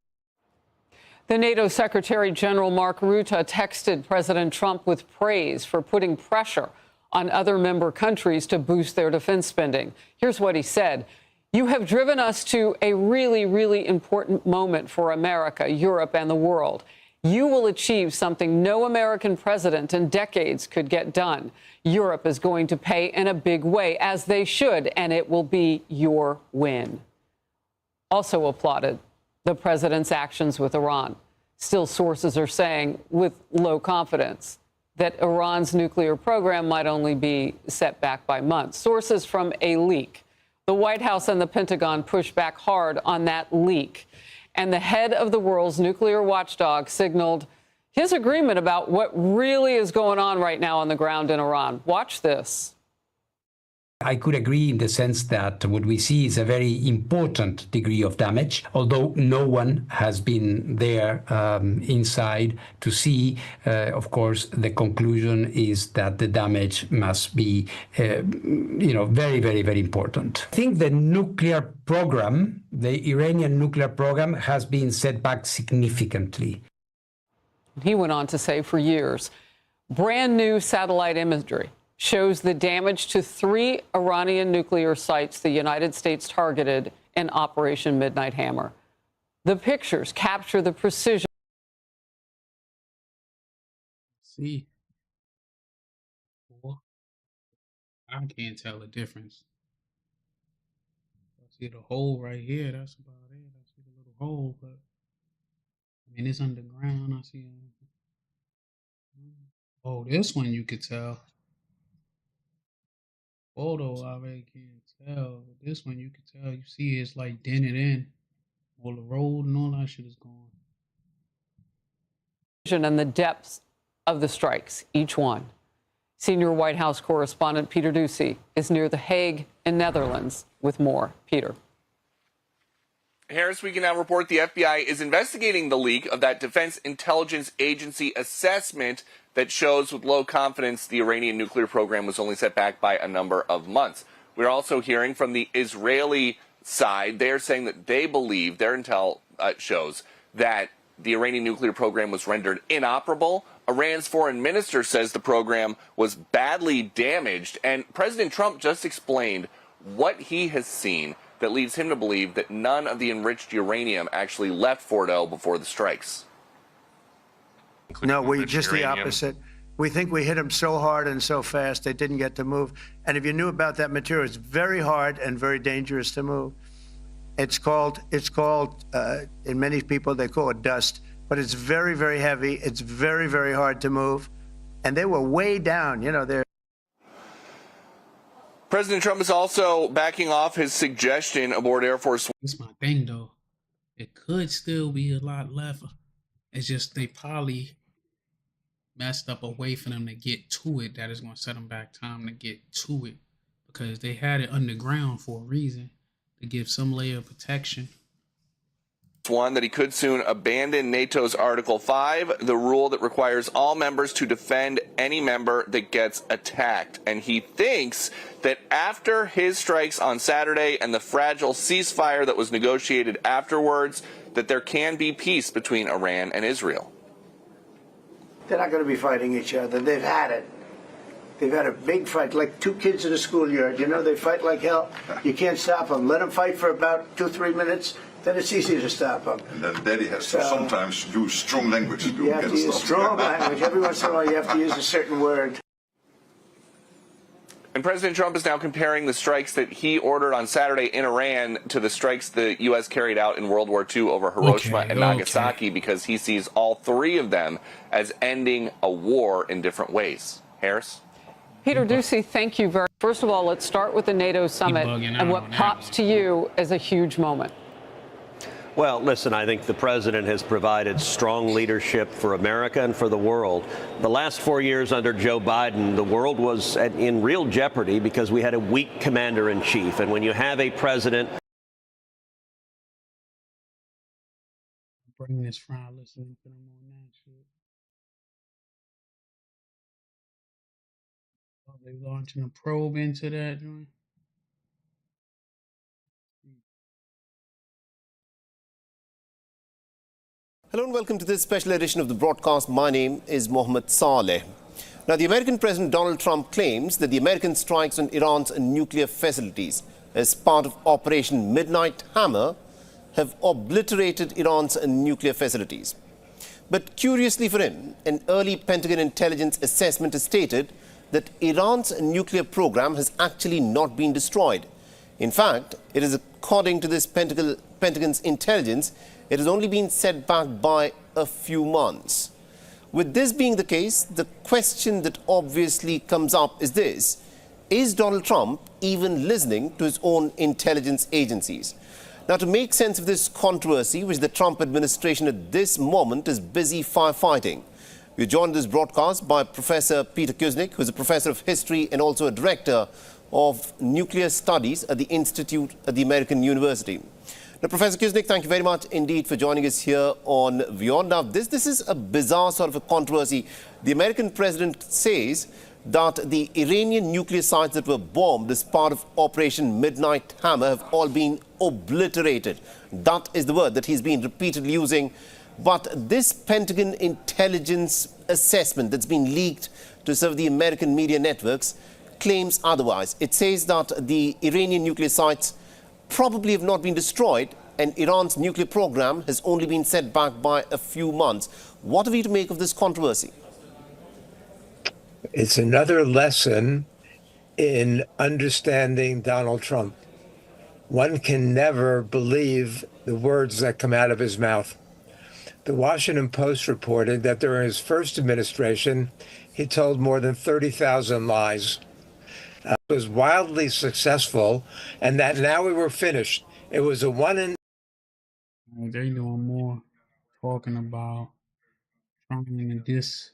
The NATO Secretary General Mark Rutte texted President Trump with praise for putting pressure on other member countries to boost their defense spending. Here's what he said. You have driven us to a really, really important moment for America, Europe, and the world. You will achieve something no American president in decades could get done. Europe is going to pay in a big way, as they should, and it will be your win. Also applauded the president's actions with Iran. Still, sources are saying, with low confidence, that Iran's nuclear program might only be set back by months. Sources from a leak. The White House and the Pentagon pushed back hard on that leak. And the head of the world's nuclear watchdog signaled his agreement about what really is going on right now on the ground in Iran. Watch this. I could agree in the sense that what we see is a very important degree of damage, although no one has been there inside to see. Of course, the conclusion is that the damage must be, very, very, very important. I think the nuclear program, the Iranian nuclear program, has been set back significantly. He went on to say for years, brand new satellite imagery shows the damage to 3 Iranian nuclear sites the United States targeted in Operation Midnight Hammer. The pictures capture the precision. See, I can't tell the difference. I see the hole right here. That's about it. I see the little hole, but I mean it's underground. I see. Oh, this one you could tell. Photo, I really can't tell. But this one you can tell. You see it's like dented in. All the road and all that shit is gone. And the depths of the strikes, each one. Senior White House correspondent Peter Doocy is near The Hague in Netherlands with more. Peter. Harris, we can now report the FBI is investigating the leak of that Defense Intelligence Agency assessment that shows with low confidence the Iranian nuclear program was only set back by a number of months. We're also hearing from the Israeli side. They're saying that they believe, their intel shows, that the Iranian nuclear program was rendered inoperable. Iran's foreign minister says the program was badly damaged. And President Trump just explained what he has seen that leads him to believe that none of the enriched uranium actually left Fordo before the strikes. No, we just the opposite. We think we hit them so hard and so fast they didn't get to move. And if you knew about that material, it's very hard and very dangerous to move. It's called in many people they call it dust, but it's very, very heavy. It's very, very hard to move. And they were way down, they're. President Trump is also backing off his suggestion aboard Air Force One. That's my thing, though. It could still be a lot left. It's just they probably messed up a way for them to get to it that is going to set them back time to get to it, because they had it underground for a reason, to give some layer of protection. One, that he could soon abandon NATO's Article 5, the rule that requires all members to defend any member that gets attacked. And he thinks that after his strikes on Saturday and the fragile ceasefire that was negotiated afterwards, that there can be peace between Iran and Israel. They're not going to be fighting each other. They've had it. They've had a big fight, like two kids in a schoolyard. You know, they fight like hell. You can't stop them. Let them fight for about 2-3 minutes. Then it's easy to stop them. And then Daddy has to sometimes use strong language to You have to use strong language. Every once in a while, you have to use a certain word. And President Trump is now comparing the strikes that he ordered on Saturday in Iran to the strikes the U.S. carried out in World War II over Hiroshima and Nagasaki, because he sees all three of them as ending a war in different ways. Harris? Peter Doocy, thank you very much. First of all, let's start with the NATO summit and what pops to you as a huge moment. Well, listen, I think the president has provided strong leadership for America and for the world. The last 4 years under Joe Biden, the world was in real jeopardy because we had a weak commander-in-chief. And when you have a president... Bring this fry, listening to them on that shit. Are they launching a probe into that joint? Hello and welcome to this special edition of the broadcast. My name is Mohammed Saleh. Now, the American President Donald Trump claims that the American strikes on Iran's nuclear facilities as part of Operation Midnight Hammer have obliterated Iran's nuclear facilities. But curiously for him, an early Pentagon intelligence assessment has stated that Iran's nuclear program has actually not been destroyed. In fact, it is according to this Pentagon's intelligence, it has only been set back by a few months. With this being the case, the question that obviously comes up is this: is Donald Trump even listening to his own intelligence agencies? Now, to make sense of this controversy, which the Trump administration at this moment is busy firefighting, we're joined in this broadcast by Professor Peter Kuznick, who is a professor of history and also a director of nuclear studies at the Institute at the American University. Now, Professor Kuznick, thank you very much indeed for joining us here on Beyond. Now, this is a bizarre sort of a controversy. The American president says that the Iranian nuclear sites that were bombed as part of Operation Midnight Hammer have all been obliterated. That is the word that he's been repeatedly using. But this Pentagon intelligence assessment that's been leaked to some of the American media networks claims otherwise. It says that the Iranian nuclear sites probably have not been destroyed, and Iran's nuclear program has only been set back by a few months. What are we to make of this controversy? It's another lesson in understanding Donald Trump. One can never believe the words that come out of his mouth. The Washington Post reported that during his first administration, he told more than 30,000 lies. Was wildly successful, and that now we were finished. It was a one in. They're doing more talking about trying to dis.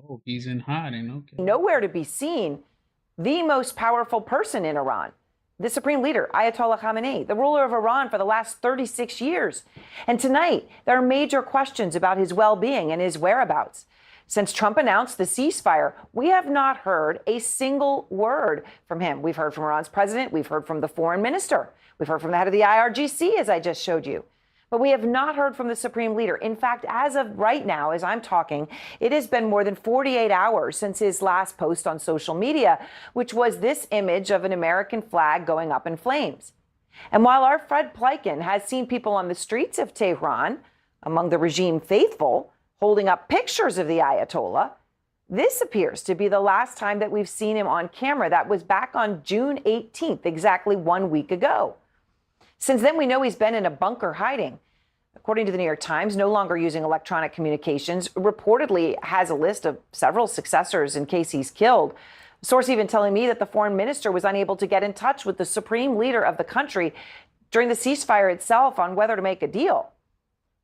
Oh, he's in hiding. Okay. Nowhere to be seen. The most powerful person in Iran, the supreme leader, Ayatollah Khamenei, the ruler of Iran for the last 36 years. And tonight, there are major questions about his well-being and his whereabouts. Since Trump announced the ceasefire, we have not heard a single word from him. We've heard from Iran's president. We've heard from the foreign minister. We've heard from the head of the IRGC, as I just showed you. But we have not heard from the supreme leader. In fact, as of right now, as I'm talking, it has been more than 48 hours since his last post on social media, which was this image of an American flag going up in flames. And while our Fred Pleiken has seen people on the streets of Tehran, among the regime faithful, holding up pictures of the Ayatollah, this appears to be the last time that we've seen him on camera. That was back on June 18th, exactly 1 week ago. Since then, we know he's been in a bunker hiding. according to the New York Times, no longer using electronic communications, reportedly has a list of several successors in case he's killed. A source even telling me that the foreign minister was unable to get in touch with the supreme leader of the country during the ceasefire itself on whether to make a deal.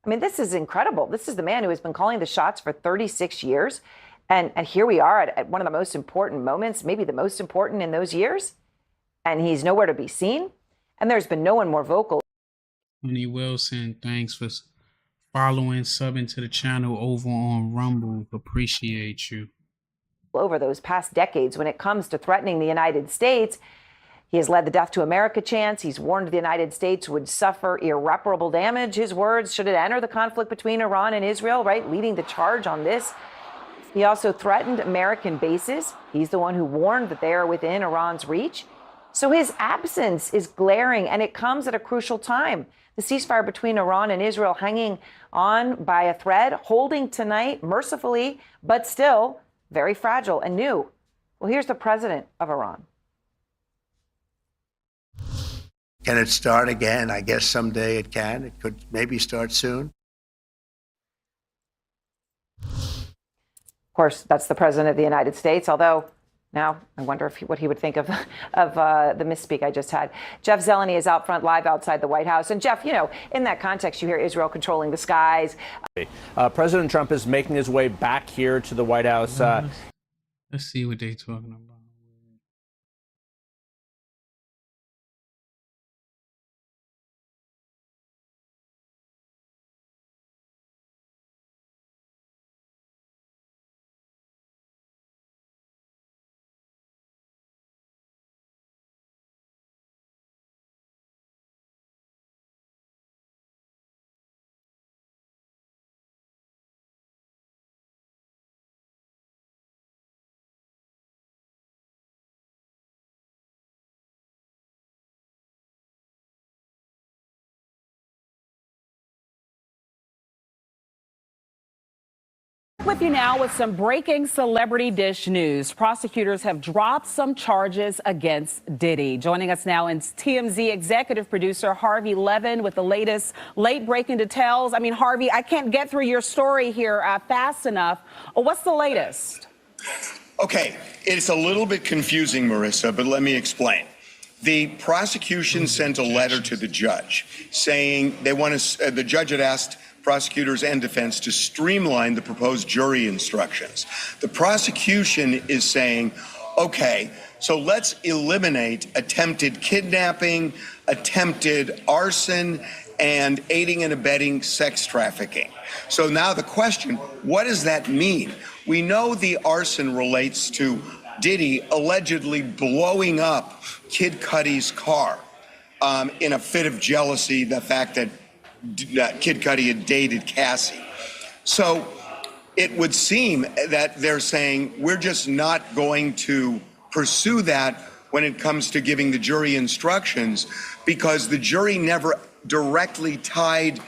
I mean, this is incredible. This is the man who has been calling the shots for 36 years. And here we are at one of the most important moments, maybe the most important in those years. And he's nowhere to be seen. And there's been no one more vocal. Tony Wilson, thanks for following, subbing to the channel over on Rumble. Appreciate you. Over those past decades when it comes to threatening the United States. He has led the Death to America chants. He's warned the United States would suffer irreparable damage, his words, should it enter the conflict between Iran and Israel, right? Leading the charge on this. He also threatened American bases. He's the one who warned that they are within Iran's reach. So his absence is glaring, and it comes at a crucial time. The ceasefire between Iran and Israel hanging on by a thread, holding tonight, mercifully, but still very fragile and new. Well, here's the president of Iran. Can it start again? I guess someday it can. It could maybe start soon. Of course, that's the president of the United States, although now I wonder what he would think of the misspeak I just had. Jeff Zeleny is out front live outside the White House. And Jeff, you know, in that context, you hear Israel controlling the skies. President Trump is making his way back here to the White House. Let's see what they're talking about. With you now with some breaking celebrity dish news. Prosecutors have dropped some charges against Diddy. Joining us now is TMZ executive producer Harvey Levin with the latest late breaking details. I mean, Harvey, I can't get through your story here fast enough. What's the latest? Okay, it's a little bit confusing, Marissa, but let me explain. The prosecution sent a letter to the judge saying they want to, the judge had asked prosecutors and defense to streamline the proposed jury instructions. The prosecution is saying, okay, so let's eliminate attempted kidnapping, attempted arson, and aiding and abetting sex trafficking. So now the question, what does that mean? We know the arson relates to Diddy allegedly blowing up Kid Cudi's car in a fit of jealousy, the fact that Kid Cudi had dated Cassie. So it would seem that they're saying we're just not going to pursue that when it comes to giving the jury instructions because the jury never directly tied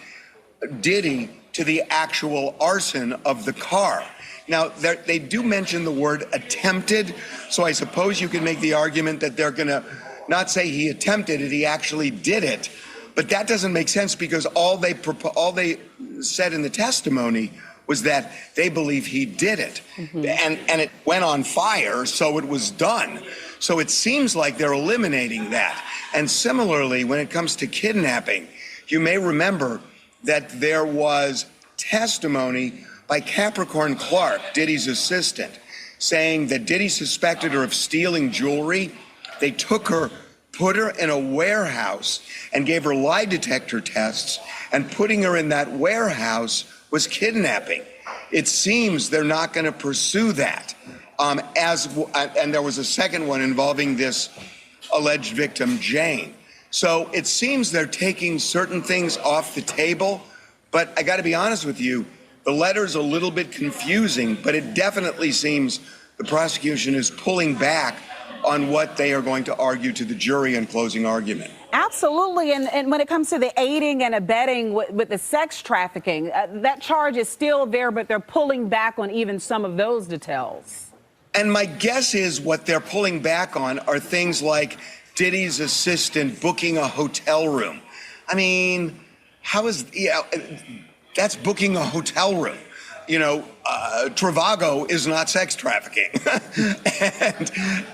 Diddy to the actual arson of the car. Now, they do mention the word attempted, so I suppose you can make the argument that they're going to not say he attempted it, he actually did it. But that doesn't make sense because all they said in the testimony was that they believe he did it. And it went on fire, so it was done. So it seems like they're eliminating that. And similarly, when it comes to kidnapping, you may remember that there was testimony by Capricorn Clark, Diddy's assistant, saying that Diddy suspected her of stealing jewelry. They took her, put her in a warehouse and gave her lie detector tests, and putting her in that warehouse was kidnapping. It seems they're not going to pursue that. And there was a second one involving this alleged victim, Jane. So it seems they're taking certain things off the table, but I got to be honest with you, the letter's a little bit confusing, but it definitely seems the prosecution is pulling back on what they are going to argue to the jury in closing argument. Absolutely. And when it comes to the aiding and abetting with the sex trafficking, that charge is still there, but they're pulling back on even some of those details. And my guess is what they're pulling back on are things like Diddy's assistant booking a hotel room. I mean, How is, that's booking a hotel room. Trivago is not sex trafficking.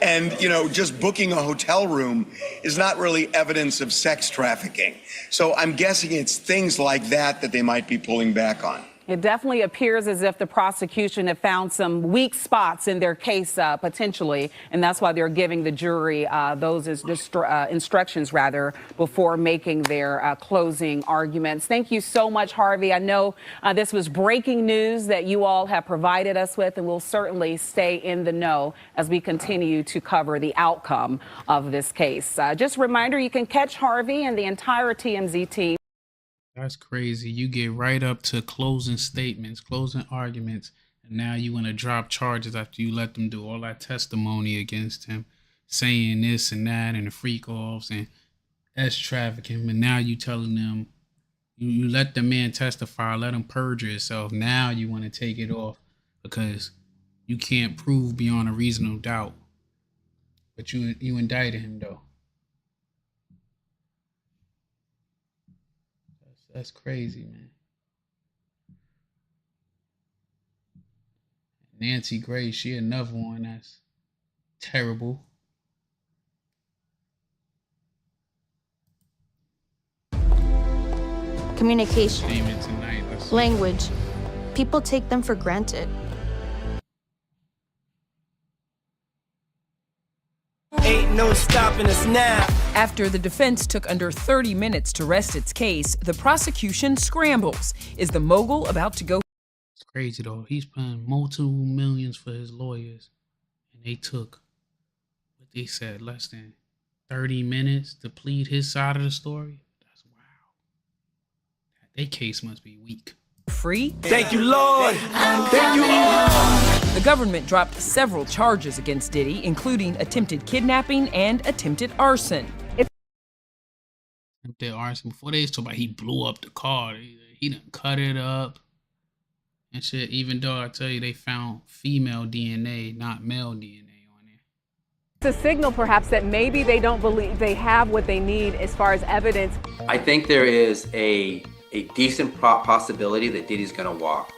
and, just booking a hotel room is not really evidence of sex trafficking. So I'm guessing it's things like that they might be pulling back on. It definitely appears as if the prosecution have found some weak spots in their case, potentially, and that's why they're giving the jury those instructions, before making their closing arguments. Thank you so much, Harvey. I know this was breaking news that you all have provided us with, and we'll certainly stay in the know as we continue to cover the outcome of this case. Just a reminder, you can catch Harvey and the entire TMZ team. That's crazy. You get right up to closing statements, closing arguments, and now you want to drop charges after you let them do all that testimony against him, saying this and that and the freak offs and S trafficking. But now you telling them, you let the man testify, let him perjure himself. Now you want to take it off because you can't prove beyond a reasonable doubt. But you indicted him though. That's crazy, man. Nancy Grace, she another one that's terrible. Communication, language, people take them for granted. Ain't no stopping us now. After the defense took under 30 minutes to rest its case, the prosecution scrambles. Is the mogul about to go? It's crazy though. He's paying multiple millions for his lawyers, and they took what they said less than 30 minutes to plead his side of the story. That's wow. Their case must be weak. Free? Thank you, Lord. Thank you, Lord. The government dropped several charges against Diddy, including attempted kidnapping and attempted arson. Attempted arson. Before they talk about he blew up the car, he done cut it up and shit. Even though I tell you they found female DNA, not male DNA. It's a signal, perhaps, that maybe they don't believe they have what they need as far as evidence. I think there is a decent possibility that Diddy's gonna walk.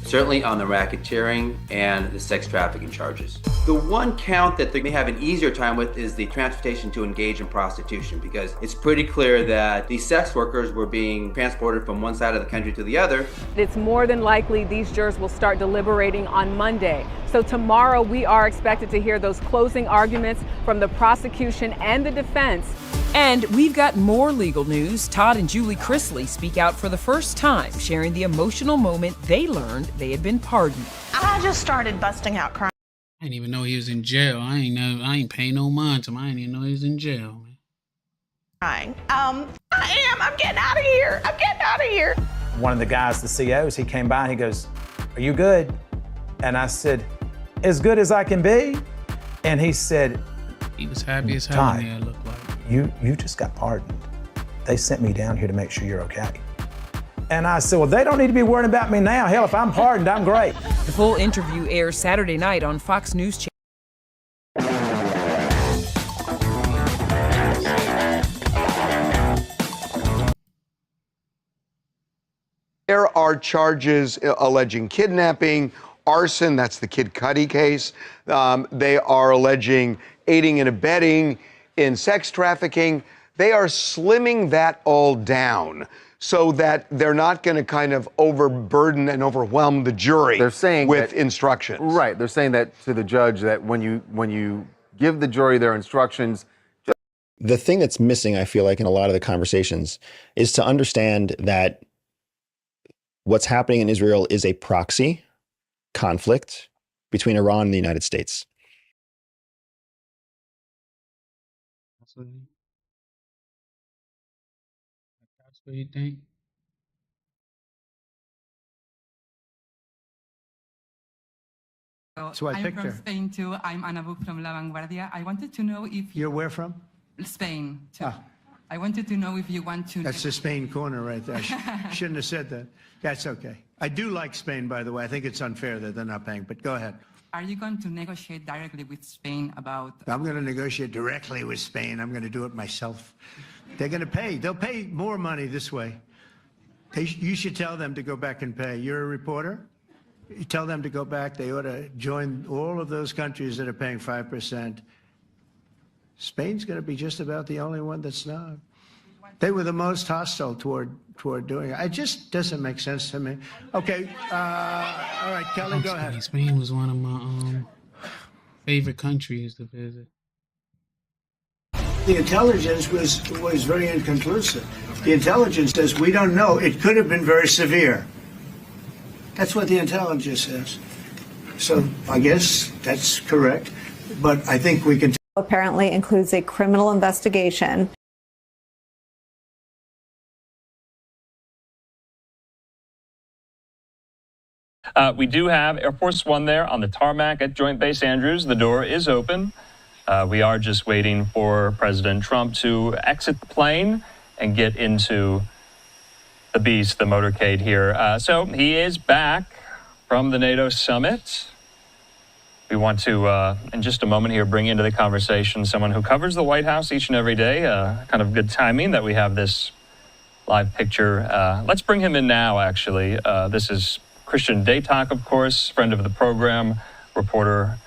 Certainly on the racketeering and the sex trafficking charges. The one count that they may have an easier time with is the transportation to engage in prostitution, because it's pretty clear that these sex workers were being transported from one side of the country to the other. It's more than likely these jurors will start deliberating on Monday. So tomorrow we are expected to hear those closing arguments from the prosecution and the defense. And we've got more legal news. Todd and Julie Chrisley speak out for the first time, sharing the emotional moment they learned they had been pardoned. I just started busting out crying. I didn't even know he was in jail. I ain't paying no mind to him. I didn't even know he was in jail, man. I'm getting out of here. I'm getting out of here. One of the guys, the COs, he came by and he goes, "Are you good?" And I said, "As good as I can be." And he said, he was happy as hell in there, it looked like. You just got pardoned. They sent me down here to make sure you're okay. And I said, well, they don't need to be worrying about me now. Hell, if I'm pardoned, I'm great. The full interview airs Saturday night on Fox News Channel. There are charges alleging kidnapping, arson, that's the Kid Cudi case. They are alleging aiding and abetting in sex trafficking. They are slimming that all down so that they're not going to kind of overburden and overwhelm the jury with instructions. Right. They're saying that to the judge that when you give the jury their instructions. The thing that's missing, I feel like, in a lot of the conversations is to understand that what's happening in Israel is a proxy conflict between Iran and the United States. That's what you think? So I'm from Spain too. I'm Ana Buc from La Vanguardia. I wanted to know if You're where from? Spain too. I wanted to know if you want to. That's the Spain corner right there. Shouldn't have said that. That's okay. I do like Spain, by the way. I think it's unfair that they're not paying, but go ahead. Are you going to negotiate directly with Spain about? I'm going to negotiate directly with Spain. I'm going to do it myself. They're going to pay. They'll pay more money this way. You should tell them to go back and pay. You're a reporter. You tell them to go back. They ought to join all of those countries that are paying 5%. Spain's going to be just about the only one that's not. They were the most hostile toward doing it. It just doesn't make sense to me. Okay, all right, Kelly, go ahead. Spain was one of my favorite countries to visit. The intelligence was very inconclusive. The intelligence says we don't know. It could have been very severe. That's what the intelligence says. So I guess that's correct. But I think we can. Apparently includes a criminal investigation. We do have Air Force One there on the tarmac at Joint Base Andrews. The door is open. We are just waiting for President Trump to exit the plane and get into the beast, the motorcade here. So he is back from the NATO summit. We want to, in just a moment here, bring into the conversation someone who covers the White House each and every day. Kind of good timing that we have this live picture. Let's bring him in now, actually. This is Christian Daytok, of course, friend of the program, reporter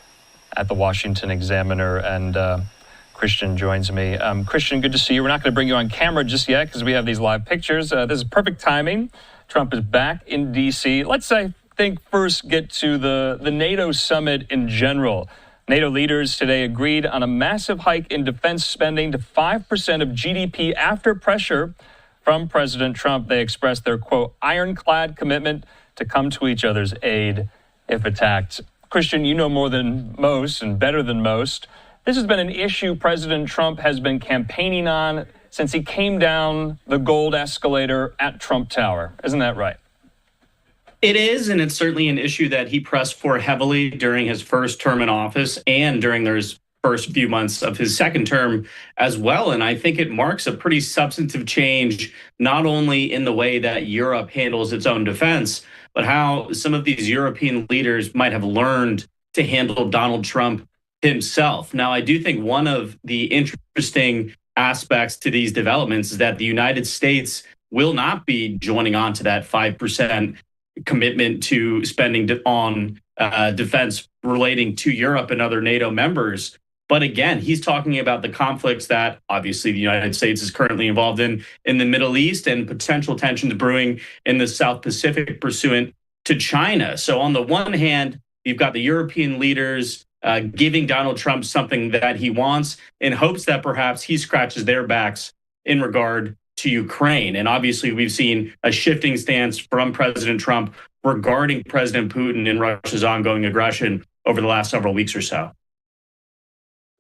at the Washington Examiner, and Christian joins me. Christian, good to see you. We're not going to bring you on camera just yet because we have these live pictures. This is perfect timing. Trump is back in D.C. Let's think first get to the NATO summit in general. NATO leaders today agreed on a massive hike in defense spending to 5% of GDP after pressure from President Trump. They expressed their, quote, ironclad commitment to come to each other's aid if attacked. Christian, you know more than most and better than most. This has been an issue President Trump has been campaigning on since he came down the gold escalator at Trump Tower. Isn't that right? It is, and it's certainly an issue that he pressed for heavily during his first term in office and during his first few months of his second term as well. And I think it marks a pretty substantive change, not only in the way that Europe handles its own defense, but how some of these European leaders might have learned to handle Donald Trump himself. Now, I do think one of the interesting aspects to these developments is that the United States will not be joining on to that 5% commitment to spending on defense relating to Europe and other NATO members. But again, he's talking about the conflicts that obviously the United States is currently involved in the Middle East and potential tensions brewing in the South Pacific pursuant to China. So on the one hand, you've got the European leaders giving Donald Trump something that he wants in hopes that perhaps he scratches their backs in regard to Ukraine. And obviously, we've seen a shifting stance from President Trump regarding President Putin and Russia's ongoing aggression over the last several weeks or so.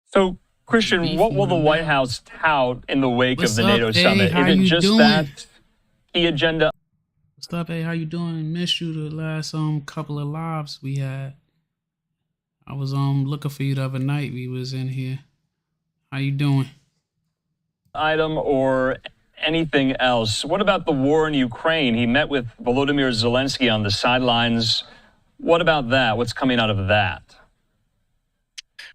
So, Christian, what will the White House tout in the wake of the NATO summit? How Is it you just doing? that key agenda? What's up, hey? How you doing? Missed you the last couple of lives we had. I was looking for you the other night. We was in here. How you doing? Item or anything else? What about the war in Ukraine? He met with Volodymyr Zelensky on the sidelines. What about that? What's coming out of that?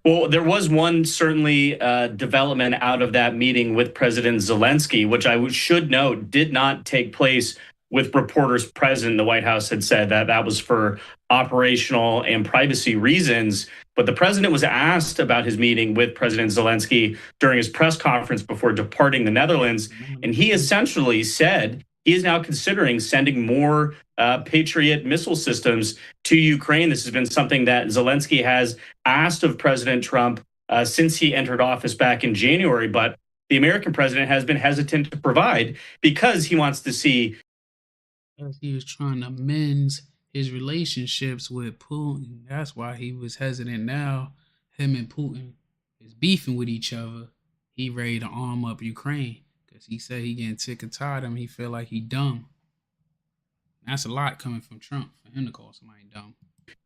Well, there was one certainly development out of that meeting with President Zelensky, which I should note did not take place with reporters present. The White House had said that that was for operational and privacy reasons. But the president was asked about his meeting with President Zelensky during his press conference before departing the Netherlands. And he essentially said he is now considering sending more Patriot missile systems to Ukraine. This has been something that Zelensky has asked of President Trump since he entered office back in January. But the American president has been hesitant to provide because he wants to see. He was trying to mend his relationships with Putin. That's why he was hesitant. Now him and Putin is beefing with each other. He ready to arm up Ukraine because he said he getting sick and tired of him. He feel like he dumb. That's a lot coming from Trump for him to call somebody dumb.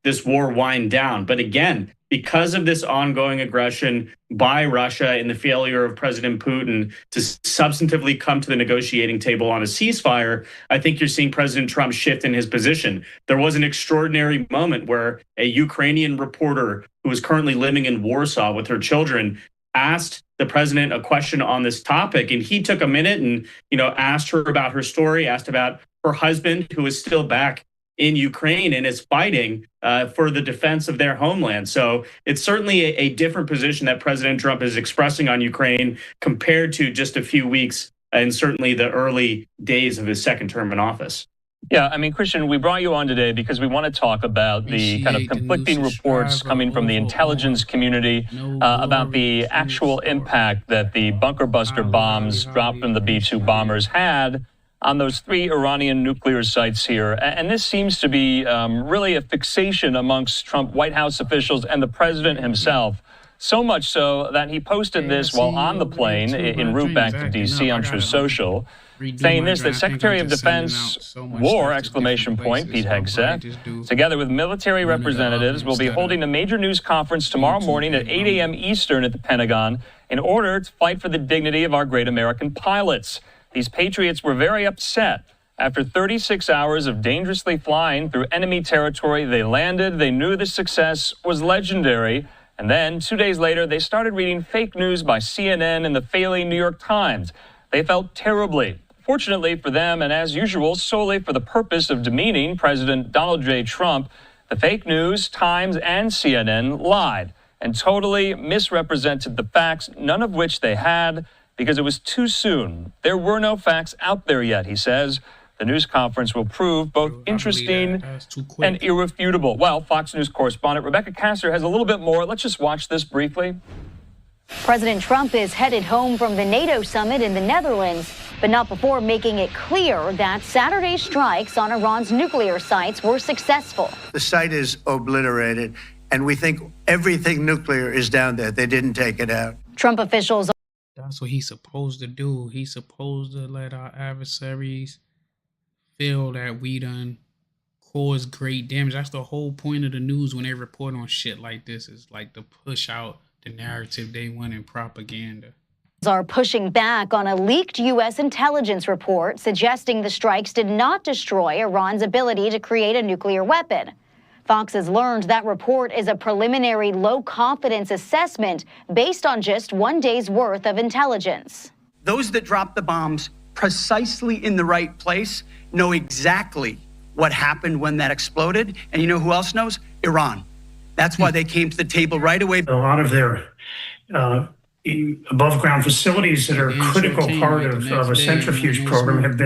This war wind down. But again, because of this ongoing aggression by Russia and the failure of President Putin to substantively come to the negotiating table on a ceasefire, I think you're seeing President Trump shift in his position. There was an extraordinary moment where a Ukrainian reporter who is currently living in Warsaw with her children asked the president a question on this topic, and he took a minute and, asked her about her story, asked about her husband, who is still back in Ukraine and is fighting for the defense of their homeland. So it's certainly a different position that President Trump is expressing on Ukraine compared to just a few weeks and certainly the early days of his second term in office. Yeah, I mean, Christian, we brought you on today because we want to talk about the kind of conflicting reports coming from the intelligence community about the actual impact that the bunker buster bombs dropped from the B-2 bombers had on those 3 Iranian nuclear sites here. And this seems to be really a fixation amongst Trump White House officials and the president himself. So much so that he posted this while on the plane en route back to D.C. on Truth Social, saying this, that Secretary of Defense war, exclamation point, Pete Hegseth, together with military representatives, will be holding a major news conference tomorrow morning at 8 a.m. Eastern at the Pentagon in order to fight for the dignity of our great American pilots. These patriots were very upset. After 36 hours of dangerously flying through enemy territory, they landed. They knew the success was legendary. And then 2 days later, they started reading fake news by CNN and the failing New York Times. They felt terribly. Fortunately for them, and as usual, solely for the purpose of demeaning President Donald J. Trump, the fake news, Times, and CNN lied and totally misrepresented the facts, none of which they had, because it was too soon. There were no facts out there yet, he says. The news conference will prove both interesting and irrefutable. Well, Fox News correspondent Rebecca Castor has a little bit more. Let's just watch this briefly. President Trump is headed home from the NATO summit in the Netherlands, but not before making it clear that Saturday's strikes on Iran's nuclear sites were successful. The site is obliterated, and we think everything nuclear is down there. They didn't take it out. Trump officials. That's what he's supposed to do. He's supposed to let our adversaries feel that we done caused great damage. That's the whole point of the news when they report on shit like this, is like to push out the narrative they want in propaganda. Are pushing back on a leaked U.S. intelligence report suggesting the strikes did not destroy Iran's ability to create a nuclear weapon. Fox has learned that report is a preliminary low-confidence assessment based on just 1 day's worth of intelligence. Those that dropped the bombs precisely in the right place know exactly what happened when that exploded. And you know who else knows? Iran. That's why they came to the table right away. A lot of their above ground facilities that are a critical part of a centrifuge program have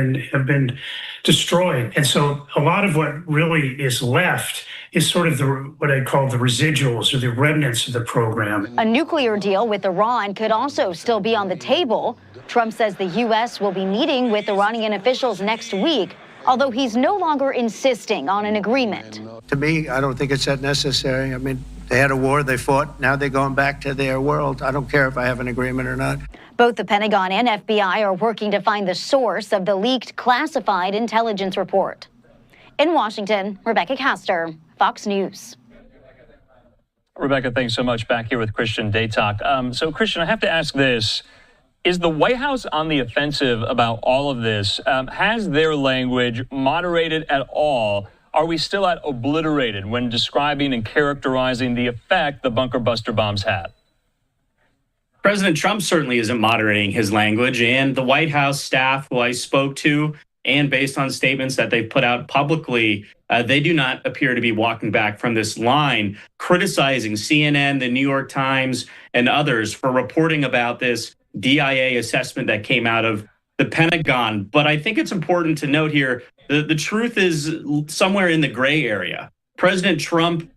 been destroyed. And so a lot of what really is left is sort of what I call the residuals or the remnants of the program. A nuclear deal with Iran could also still be on the table. Trump says the U.S. will be meeting with Iranian officials next week, although he's no longer insisting on an agreement. To me, I don't think it's that necessary. I mean, they had a war, they fought, now they're going back to their world. I don't care if I have an agreement or not. Both the Pentagon and FBI are working to find the source of the leaked classified intelligence report. In Washington, Rebecca Castor, Fox News. Rebecca, thanks so much. Back here with Christian Daytalk. So, Christian, I have to ask this. Is the White House on the offensive about all of this? Has their language moderated at all? Are we still at obliterated when describing and characterizing the effect the bunker buster bombs had? President Trump certainly isn't moderating his language, and the White House staff who I spoke to, and based on statements that they've put out publicly, they do not appear to be walking back from this line, criticizing CNN, the New York Times, and others for reporting about this DIA assessment that came out of the Pentagon. But I think it's important to note here, the truth is somewhere in the gray area. President Trump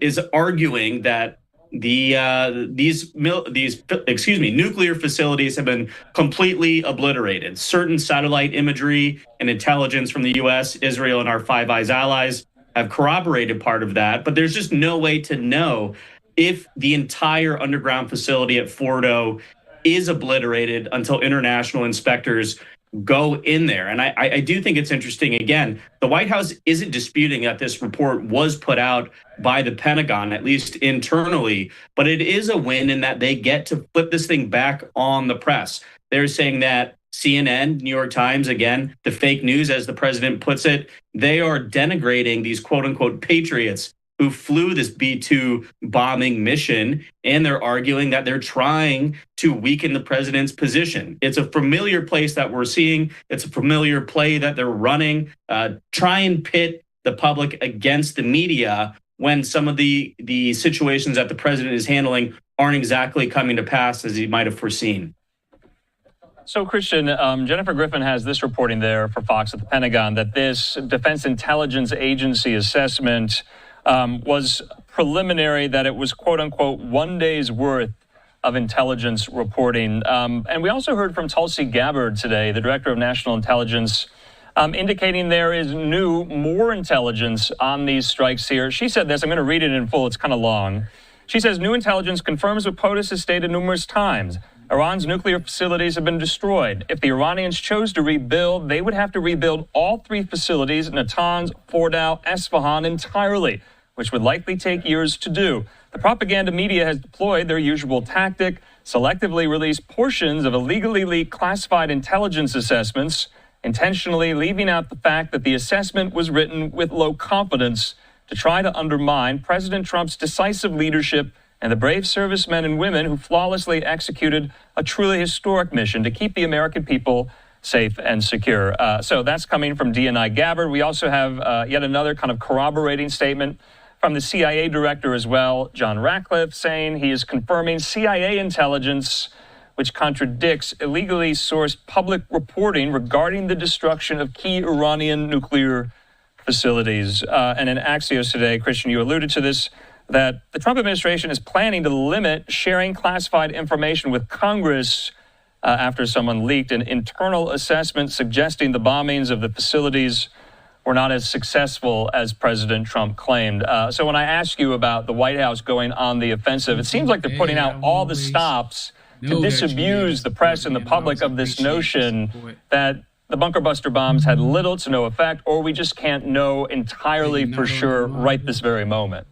is arguing that these nuclear facilities have been completely obliterated. Certain satellite imagery and intelligence from the U.S., Israel, and our Five Eyes allies have corroborated part of that. But there's just no way to know if the entire underground facility at Fordo is obliterated until international inspectors go in there. And I do think it's interesting. Again, the White House isn't disputing that this report was put out by the Pentagon, at least internally, but it is a win in that they get to flip this thing back on the press. They're saying that CNN, New York Times, again, the fake news, as the president puts it, they are denigrating these quote unquote patriots who flew this B-2 bombing mission, and they're arguing that they're trying to weaken the president's position. It's a familiar place that we're seeing. It's a familiar play that they're running. Try and pit the public against the media when some of the situations that the president is handling aren't exactly coming to pass as he might have foreseen. So, Christian, Jennifer Griffin has this reporting there for Fox at the Pentagon that this Defense Intelligence Agency assessment was preliminary, that it was, quote unquote, 1 day's worth of intelligence reporting. And we also heard from Tulsi Gabbard today, the Director of National Intelligence, indicating there is more intelligence on these strikes here. She said this, I'm going to read it in full, it's kind of long. She says, new intelligence confirms what POTUS has stated numerous times. Iran's nuclear facilities have been destroyed. If the Iranians chose to rebuild, they would have to rebuild all 3 facilities, Natanz, Fordow, Esfahan, entirely, which would likely take years to do. The propaganda media has deployed their usual tactic, selectively release portions of illegally leaked classified intelligence assessments, intentionally leaving out the fact that the assessment was written with low confidence to try to undermine President Trump's decisive leadership and the brave servicemen and women who flawlessly executed a truly historic mission to keep the American people safe and secure. So that's coming from DNI Gabbard. We also have yet another kind of corroborating statement from the CIA director as well, John Ratcliffe, saying he is confirming CIA intelligence, which contradicts illegally sourced public reporting regarding the destruction of key Iranian nuclear facilities. And in Axios today, Christian, you alluded to this, that the Trump administration is planning to limit sharing classified information with Congress after someone leaked an internal assessment suggesting the bombings of the facilities were not as successful as President Trump claimed. So when I ask you about the White House going on the offensive, it seems like they're putting out all the stops to disabuse the press and the public of this notion that the bunker buster bombs had little to no effect, or we just can't know entirely for sure right this very moment.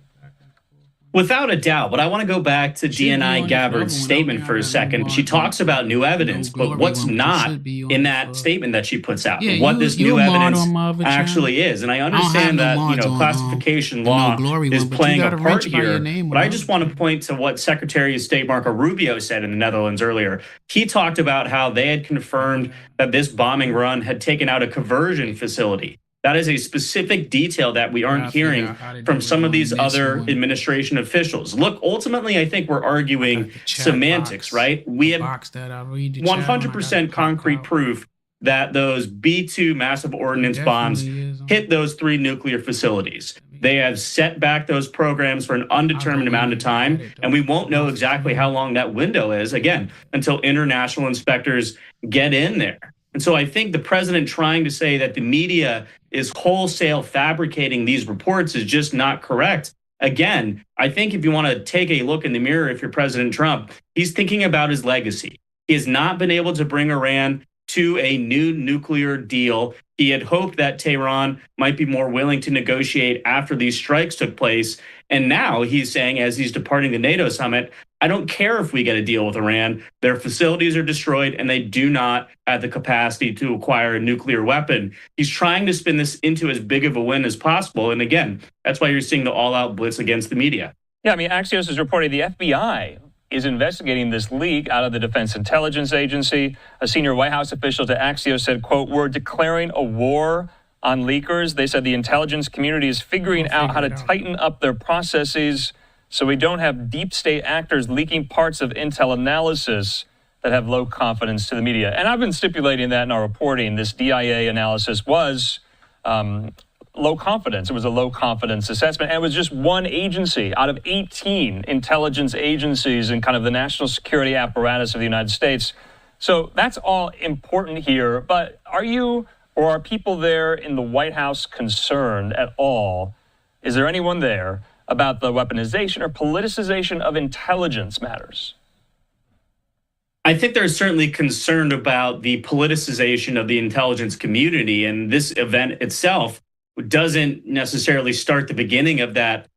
Without a doubt, but I want to go back to DNI Gabbard's statement for a second. She talks about new evidence, but what's not in that statement that she puts out, what this new evidence actually is. And I understand that, classification law is playing a part here, but I just want to point to what Secretary of State Marco Rubio said in the Netherlands earlier. He talked about how they had confirmed that this bombing run had taken out a conversion facility. That is a specific detail that we aren't hearing from some of these other administration officials. Look, ultimately, I think we're arguing semantics, right? We have 100% concrete proof that those B-2 massive ordnance bombs hit those 3 nuclear facilities. They have set back those programs for an undetermined amount of time, and we won't know exactly how long that window is, again, until international inspectors get in there. And so I think the president trying to say that the media is wholesale fabricating these reports is just not correct. Again, I think if you want to take a look in the mirror, if you're President Trump, he's thinking about his legacy. He has not been able to bring Iran to a new nuclear deal. He had hoped that Tehran might be more willing to negotiate after these strikes took place. And now he's saying, as he's departing the NATO summit, I don't care if we get a deal with Iran. Their facilities are destroyed and they do not have the capacity to acquire a nuclear weapon. He's trying to spin this into as big of a win as possible. And again, that's why you're seeing the all-out blitz against the media. Yeah, I mean, Axios is reporting the FBI is investigating this leak out of the Defense Intelligence Agency. A senior White House official to Axios said, quote, "We're declaring a war on leakers." They said the intelligence community is figuring out how to tighten up their processes so we don't have deep state actors leaking parts of intel analysis that have low confidence to the media. And I've been stipulating that in our reporting. This DIA analysis was low confidence. It was a low confidence assessment. And it was just one agency out of 18 intelligence agencies in kind of the national security apparatus of the United States. So that's all important here. But are you or are people there in the White House concerned at all? Is there anyone there about the weaponization or politicization of intelligence matters? I think they're certainly concerned about the politicization of the intelligence community, and this event itself doesn't necessarily start the beginning of that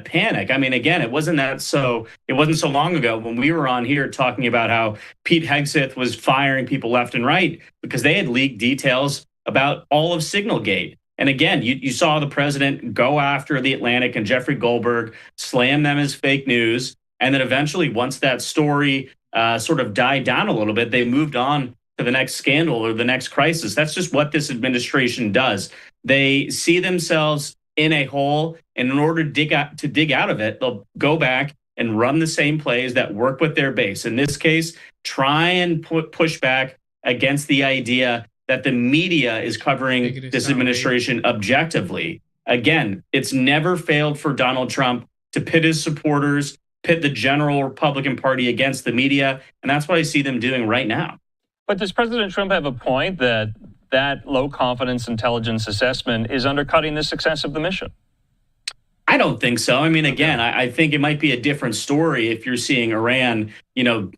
panic. I mean, again, it wasn't so long ago when we were on here talking about how Pete Hegseth was firing people left and right because they had leaked details about all of Signalgate. And again, you saw the president go after The Atlantic and Jeffrey Goldberg, slam them as fake news. And then eventually, once that story sort of died down a little bit, they moved on to the next scandal or the next crisis. That's just what this administration does. They see themselves in a hole, and in order to dig out of it, they'll go back and run the same plays that work with their base. In this case, try and push back against the idea that the media is covering this administration objectively. Again, it's never failed for Donald Trump to pit his supporters, pit the general Republican Party against the media, and that's what I see them doing right now. But does President Trump have a point that low confidence intelligence assessment is undercutting the success of the mission? I don't think so. I mean, again, I think it might be a different story if you're seeing Iran,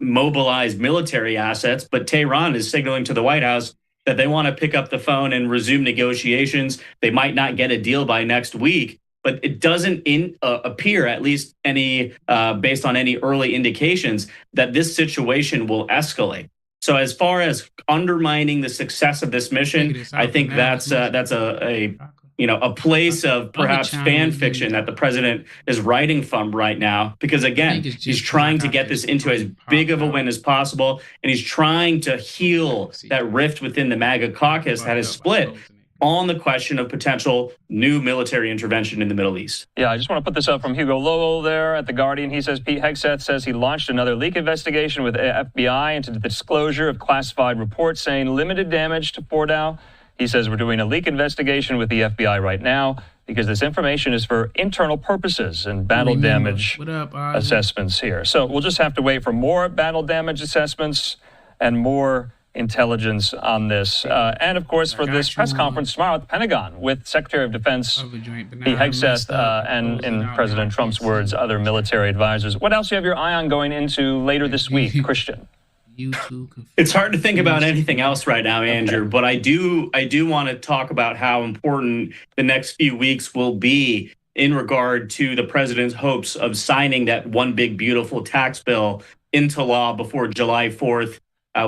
mobilize military assets, but Tehran is signaling to the White House that they want to pick up the phone and resume negotiations. They might not get a deal by next week, but it doesn't appear, at least based on any early indications, that this situation will escalate. So as far as undermining the success of this mission, I think that's a place of perhaps fan fiction that the president is writing from right now, because again, he's trying to get this into as big of a win as possible, and he's trying to heal that rift within the MAGA caucus that is split on the question of potential new military intervention in the Middle East. Yeah, I just want to put this up from Hugo Lowell there at The Guardian. He says Pete Hegseth says he launched another leak investigation with FBI into the disclosure of classified reports saying limited damage to Fordow. He says we're doing a leak investigation with the FBI right now because this information is for internal purposes and battle damage assessments here. So we'll just have to wait for more battle damage assessments and more intelligence on this. And of course, for this press conference tomorrow at the Pentagon with Secretary of Defense Pete Hegseth and, in President Trump's words, other military advisors. What else do you have your eye on going into later this week, Christian? It's hard to think about anything else right now, Andrew, but I do want to talk about how important the next few weeks will be in regard to the president's hopes of signing that one big beautiful tax bill into law before July 4th.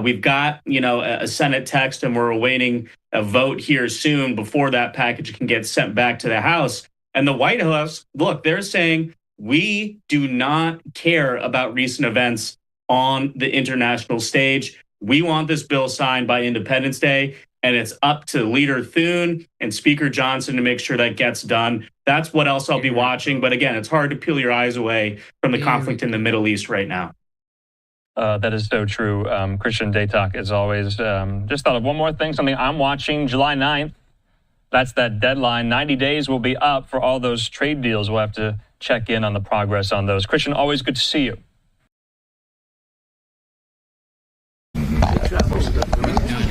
We've got, a Senate text, and we're awaiting a vote here soon before that package can get sent back to the House. And the White House, look, they're saying we do not care about recent events on the international stage. We want this bill signed by Independence Day, and it's up to Leader Thune and Speaker Johnson to make sure that gets done. That's what else I'll be watching. But again, it's hard to peel your eyes away from the conflict in the Middle East right now. That is so true. Christian Daytalk, as always. Just thought of one more thing, something I'm watching July 9th. That's that deadline. 90 days will be up for all those trade deals. We'll have to check in on the progress on those. Christian, always good to see you.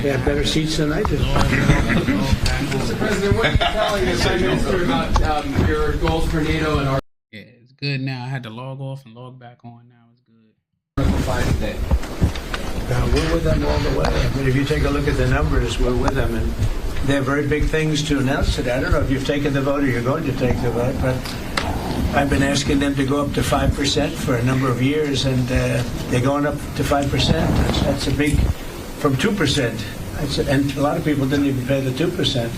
They have better seats than I do. Mr. President, what are you telling us, Prime Minister, about your goals for NATO and our... Yeah, it's good now. I had to log off and log back on now. It's good. Today. We're with them all the way. I mean, if you take a look at the numbers, we're with them, and they have very big things to announce today. I don't know if you've taken the vote or you're going to take the vote, but I've been asking them to go up to 5% for a number of years, and they're going up to 5%. That's a big, from 2%. And a lot of people didn't even pay the 2%.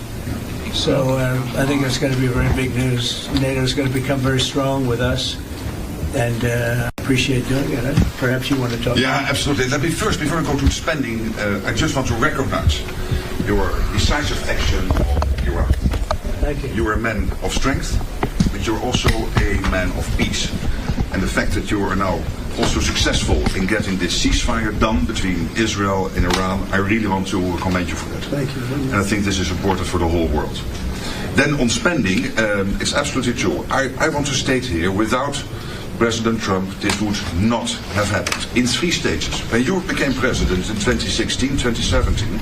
So I think that's going to be very big news. NATO is going to become very strong with us, and appreciate doing it. Perhaps you want to talk. Yeah, absolutely. Let me first, before I go to spending, I just want to recognize your decisive action on Iraq. Thank you. You are a man of strength, but you're also a man of peace. And the fact that you are now also successful in getting this ceasefire done between Israel and Iran, I really want to commend you for that. Thank you. And I think this is important for the whole world. Then on spending, it's absolutely true. I want to state here, without President Trump, this would not have happened. In 3 stages. When you became president in 2016, 2017,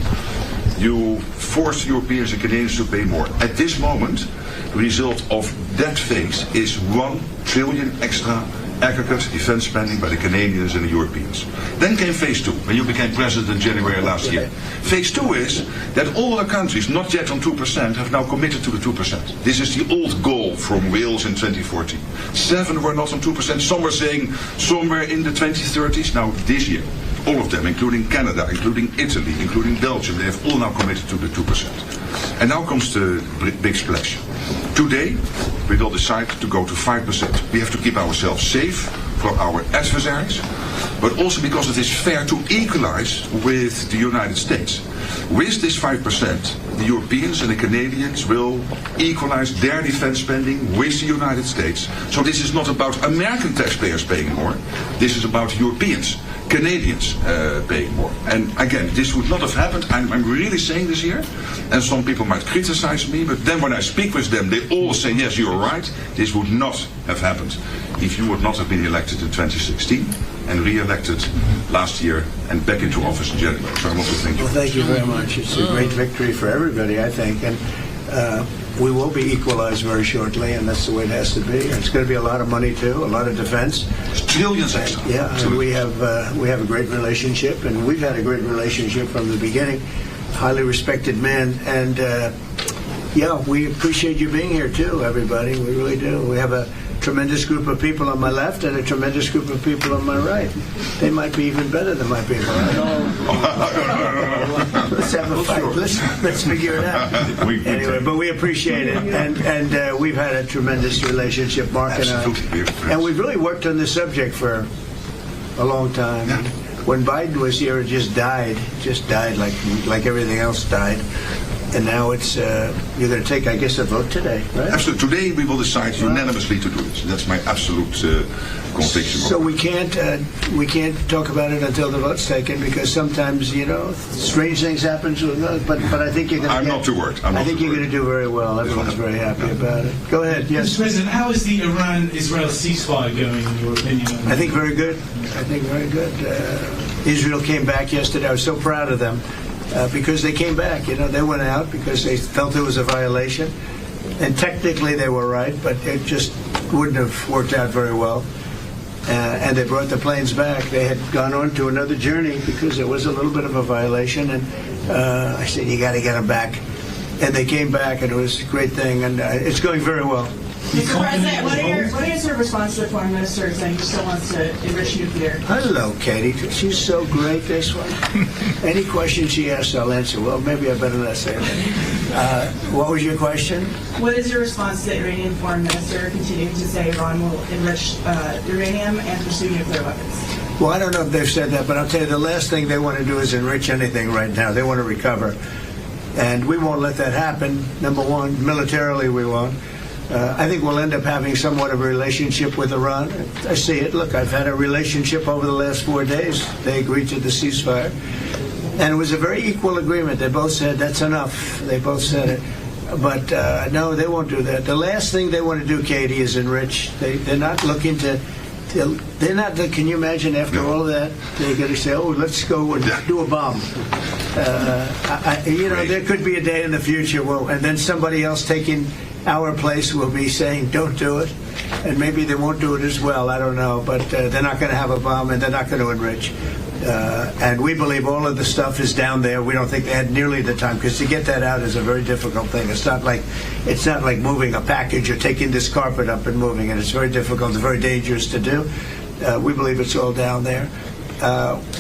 you forced Europeans and Canadians to pay more. At this moment, the result of that phase is $1 trillion extra aggregate defense spending by the Canadians and the Europeans. Then came phase 2, when you became president in January last year. Phase 2 is that all the countries not yet on 2% have now committed to the 2%. This is the old goal from Wales in 2014. 7 were not on 2%. Some were saying somewhere in the 2030s. Now this year, all of them, including Canada, including Italy, including Belgium, they have all now committed to the 2%. And now comes the big splash. Today, we will decide to go to 5%. We have to keep ourselves safe from our adversaries, but also because it is fair to equalize with the United States. With this 5%, the Europeans and the Canadians will equalize their defense spending with the United States. So this is not about American taxpayers paying more. This is about Europeans, Canadians paying more. And again, this would not have happened. I'm really saying this here, and some people might criticize me, but then when I speak with them, they all say, yes, you're right. This would not have happened if you would not have been elected in 2016 and re-elected last year and back into office in January. So I want to thank you. Well, thank you very much. It's a great victory for everybody, I think. And we will be equalized very shortly, and that's the way it has to be. It's going to be a lot of money, too, a lot of defense. Trillions extra. Yeah, and we have a great relationship, and we've had a great relationship from the beginning. Highly respected man. And, yeah, we appreciate you being here, too, everybody. We really do. We have a tremendous group of people on my left and a tremendous group of people on my right. They might be even better than my people. I don't. Let's have a fight. Let's figure it out. Anyway, but we appreciate it, and we've had a tremendous relationship, Mark and I, and we've really worked on this subject for a long time. When Biden was here, it just died like everything else died. And now it's you're going to take, I guess, a vote today, right? Absolutely. Today we will decide unanimously to do this. That's my absolute conviction. So we can't talk about it until the vote's taken, because sometimes strange things happen. But I think you're going to. I'm not too worried. I think you're going to do very well. Everyone's very happy about it. Go ahead. Yes, Mr. President. How is the Iran-Israel ceasefire going, in your opinion? I think very good. Israel came back yesterday. I was so proud of them. Because they came back, they went out because they felt it was a violation, and technically they were right, but it just wouldn't have worked out very well. And they brought the planes back. They had gone on to another journey because there was a little bit of a violation, and I said, you got to get them back. And they came back, and it was a great thing, and it's going very well. Mr. President, what is your response to the Foreign Minister saying he still wants to enrich nuclear? Hello, Katie. She's so great, this one. Any question she asks, I'll answer. Well, maybe I better not say that. What was your question? What is your response to the Iranian Foreign Minister continuing to say Iran will enrich uranium and pursue nuclear weapons? Well, I don't know if they've said that, but I'll tell you, the last thing they want to do is enrich anything right now. They want to recover. And we won't let that happen, number one. Militarily, we won't. I think we'll end up having somewhat of a relationship with Iran. I see it. Look, I've had a relationship over the last 4 days. They agreed to the ceasefire. And it was a very equal agreement. They both said, that's enough. They both said it. But no, they won't do that. The last thing they want to do, Katie, is enrich. They're not looking to... They're not... Can you imagine after all of that, they're going to say, oh, let's go and do a bomb. There could be a day in the future, and then somebody else taking our place will be saying, don't do it. And maybe they won't do it as well. I don't know. But they're not going to have a bomb, and they're not going to enrich. And we believe all of the stuff is down there. We don't think they had nearly the time, because to get that out is a very difficult thing. It's not like moving a package or taking this carpet up and moving it. It's very difficult. It's very dangerous to do. We believe it's all down there.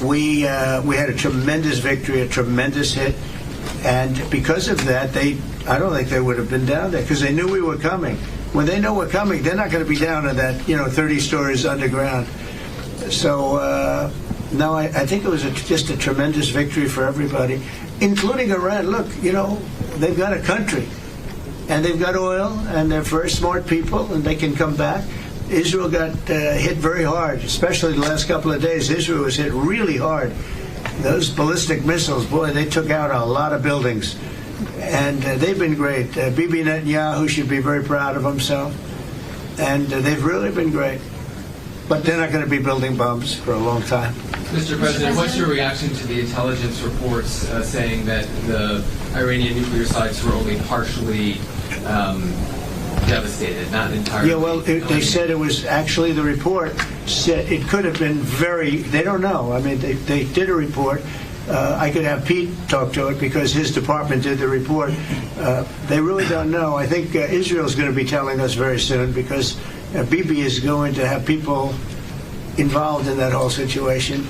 We had a tremendous victory, a tremendous hit, and because of that, I don't think they would have been down there, because they knew we were coming. When they know we're coming, they're not going to be down in that 30 stories underground. So no, I think it was just a tremendous victory for everybody, including Iran. Look, they've got a country, and they've got oil, and they're very smart people, and they can come back. Israel got hit very hard, especially the last couple of days. Israel was hit really hard. Those ballistic missiles, boy, they took out a lot of buildings. And they've been great. Bibi Netanyahu should be very proud of himself. And they've really been great. But they're not going to be building bombs for a long time. Mr. President, what's your reaction to the intelligence reports saying that the Iranian nuclear sites were only partially devastated, not entirely? Yeah, well, they said it was actually, the report said it could have been they don't know. I mean, they did a report. I could have Pete talk to it because his department did the report. They really don't know. I think Israel's going to be telling us very soon, because Bibi is going to have people involved in that whole situation.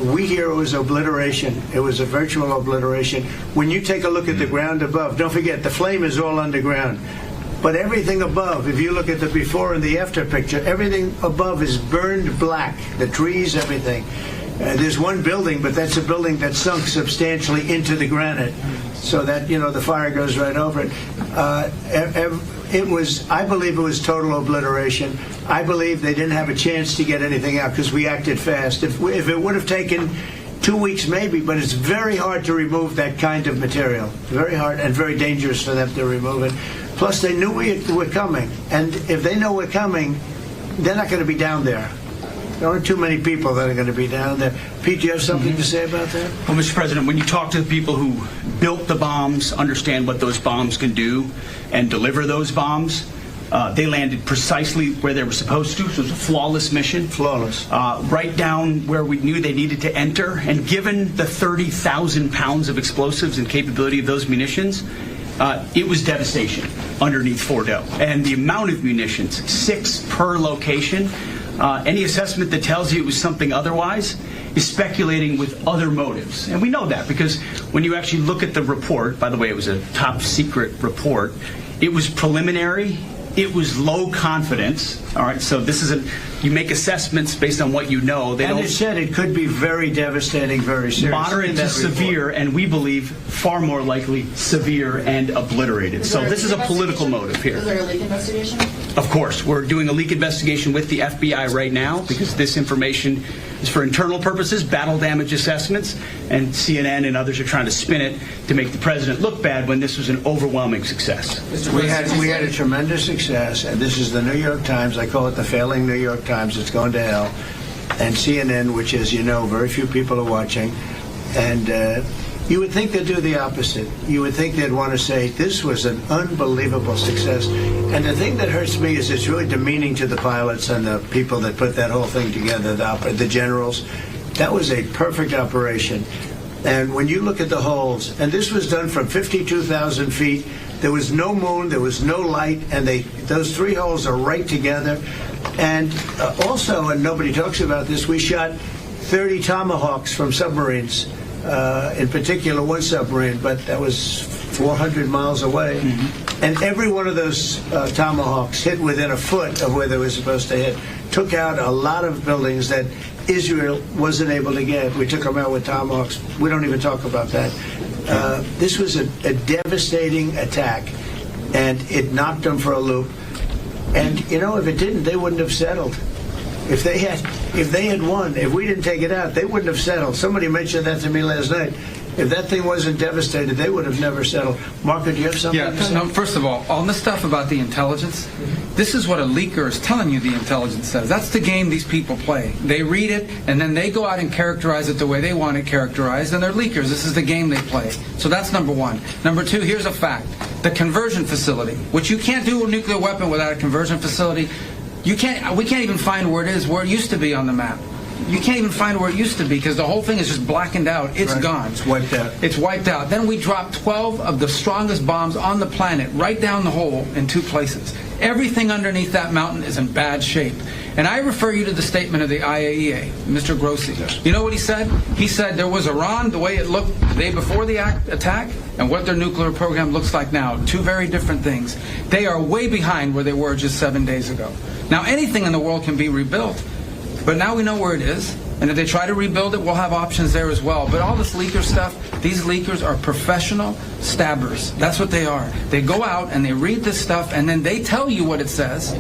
We hear it was obliteration. It was a virtual obliteration. When you take a look at the ground above, don't forget, the flame is all underground. But everything above, if you look at the before and the after picture, everything above is burned black. The trees, everything. There's one building, but that's a building that sunk substantially into the granite, so that, you know, the fire goes right over it. I believe it was total obliteration. I believe they didn't have a chance to get anything out because we acted fast. If it would have taken 2 weeks, maybe, but it's very hard to remove that kind of material. Very hard and very dangerous for them to remove it. Plus, they knew we were coming, and if they know we're coming, they're not going to be down there. There aren't too many people that are going to be down there. Pete, do you have something to say about that? Well, Mr. President, when you talk to the people who built the bombs, understand what those bombs can do, and deliver those bombs, they landed precisely where they were supposed to. So it was a flawless mission. Flawless. Right down where we knew they needed to enter. And given the 30,000 pounds of explosives and capability of those munitions, it was devastation underneath Fordo. And the amount of munitions, 6 per location. Any assessment that tells you it was something otherwise is speculating with other motives. And we know that because when you actually look at the report, by the way, it was a top secret report, it was preliminary, it was low confidence. All right, so this is you make assessments based on what you know. And it said it could be very devastating, very serious. Moderate to severe, and we believe far more likely severe and obliterated. So this is a political motive here. Is there a leak investigation? Of course, we're doing a leak investigation with the FBI right now because this information is for internal purposes, battle damage assessments, and CNN and others are trying to spin it to make the president look bad when this was an overwhelming success. We had a tremendous success, and this is the New York Times. I call it the failing New York Times. It's going to hell. And CNN, which, as you know, very few people are watching. And you would think they'd do the opposite. You would think they'd want to say, this was an unbelievable success. And the thing that hurts me is it's really demeaning to the pilots and the people that put that whole thing together, the generals. That was a perfect operation. And when you look at the holes, and this was done from 52,000 feet, there was no moon, there was no light, and those 3 holes are right together. And also, and nobody talks about this, we shot 30 Tomahawks from submarines. In particular, one submarine, but that was 400 miles away. And every one of those Tomahawks hit within a foot of where they were supposed to hit. Took out a lot of buildings that Israel wasn't able to get. We took them out with Tomahawks. We don't even talk about that. This was a devastating attack, and it knocked them for a loop. And, you know, if it didn't, they wouldn't have settled. If they had won, if we didn't take it out, they wouldn't have settled. Somebody mentioned that to me last night. If that thing wasn't devastated, they would have never settled. Marco, do you have something to say? No, first of all this stuff about the intelligence, this is what a leaker is telling you the intelligence says. That's the game these people play. They read it, and then they go out and characterize it the way they want it characterized, and they're leakers. This is the game they play. So that's number one. Number two, here's a fact. The conversion facility, which you can't do a nuclear weapon without a conversion facility. We can't even find where it is, where it used to be on the map. You can't even find where it used to be because the whole thing is just blackened out. It's gone. It's wiped out. It's wiped out. Then we dropped 12 of the strongest bombs on the planet right down the hole in 2 places. Everything underneath that mountain is in bad shape. And I refer you to the statement of the IAEA, Mr. Grossi. You know what he said? He said there was Iran, the way it looked the day before the attack, and what their nuclear program looks like now. 2 very different things. They are way behind where they were just 7 days ago. Now, anything in the world can be rebuilt, but now we know where it is. And if they try to rebuild it, we'll have options there as well. But all this leaker stuff, these leakers are professional stabbers. That's what they are. They go out and they read this stuff, and then they tell you what it says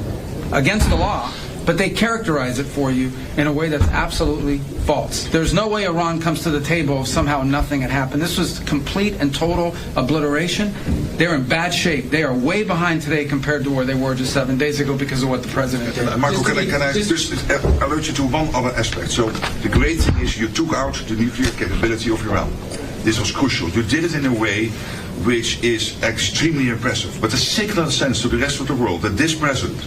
against the law, but they characterize it for you in a way that's absolutely false. There's no way Iran comes to the table if somehow nothing had happened. This was complete and total obliteration. They're in bad shape. They are way behind today compared to where they were just 7 days ago because of what the president did. Marco, can I just alert you to one other aspect? So the great thing is you took out the nuclear capability of Iran. This was crucial. You did it in a way which is extremely impressive. But the signal sends to the rest of the world that this president,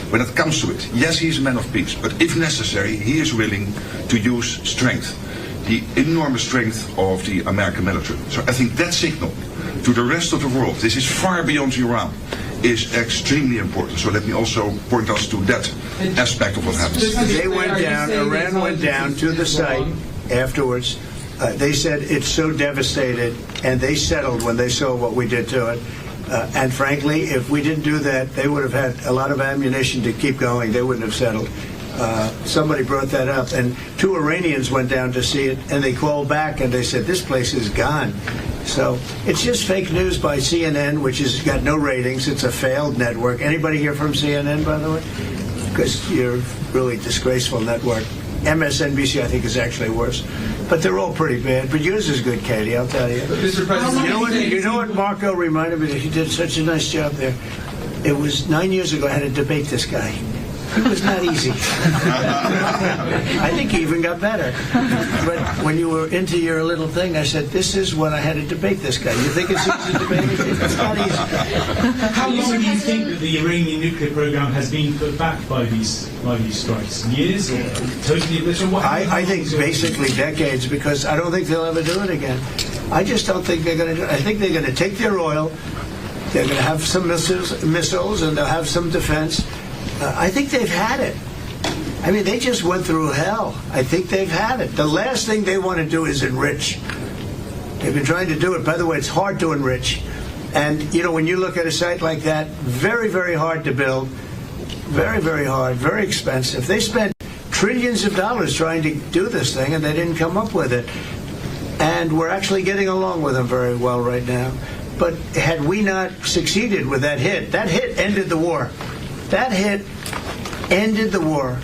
when it comes to it, yes, he's a man of peace, but if necessary, he is willing to use strength, the enormous strength of the American military. So I think that signal to the rest of the world, this is far beyond Iran, is extremely important. So let me also point us to that aspect of what happens. They went down, Iran went down to the site. afterwards. They said it's so devastated, and they settled when they saw what we did to it. And frankly, if we didn't do that, they would have had a lot of ammunition to keep going. They wouldn't have settled. Somebody brought that up, and 2 Iranians went down to see it, and they called back and they said, this place is gone. So it's just fake news by CNN, which has got no ratings. It's a failed network. Anybody here from CNN, by the way? Because you're a really disgraceful network. MSNBC, I think, is actually worse. But they're all pretty bad. But yours is good, Katie, I'll tell you. Mr. President, you know what Marco reminded me that he did such a nice job there? It was 9 years ago I had to debate this guy. It was not easy. I think he even got better. But when you were into your little thing, I said, this is what I had to debate this guy. You think it's easy to debate him? It's not easy. How long do you think that the Iranian nuclear program has been put back by these strikes? Years or totally obliterated? I think basically decades, because I don't think they'll ever do it again. I just don't think they're going to do it. I think they're going to take their oil, they're going to have some missiles, and they'll have some defense. I think they've had it. I mean, they just went through hell. I think they've had it. The last thing they want to do is enrich. They've been trying to do it. By the way, it's hard to enrich. And, you know, when you look at a site like that, very, very hard to build. Very, very hard, very expensive. They spent trillions of dollars trying to do this thing, and they didn't come up with it. And we're actually getting along with them very well right now. But had we not succeeded with that hit ended the war. That hit ended the war.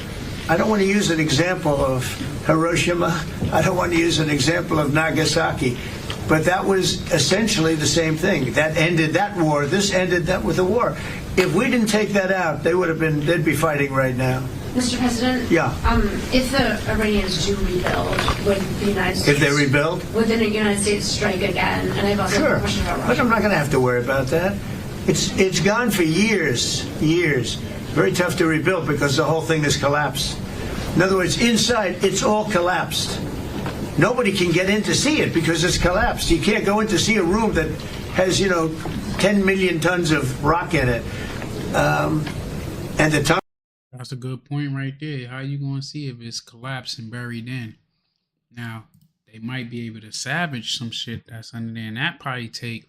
I don't want to use an example of Hiroshima. I don't want to use an example of Nagasaki. But that was essentially the same thing. That ended that war. This ended that with the war. If we didn't take that out, they'd be fighting right now. Mr. President? Yeah. If the Iranians do rebuild, would the United States... If they rebuild? Would the United States strike again? And I have also a question about Russia. Look, I'm not going to have to worry about that. It's gone for years. Very tough to rebuild because the whole thing has collapsed. In other words, inside, it's all collapsed. Nobody can get in to see it because it's collapsed. You can't go in to see a room that has, 10 million tons of rock in it. And the tunnel... That's a good point right there. How you going to see if it's collapsed and buried in? Now, they might be able to salvage some shit that's under there, and that probably take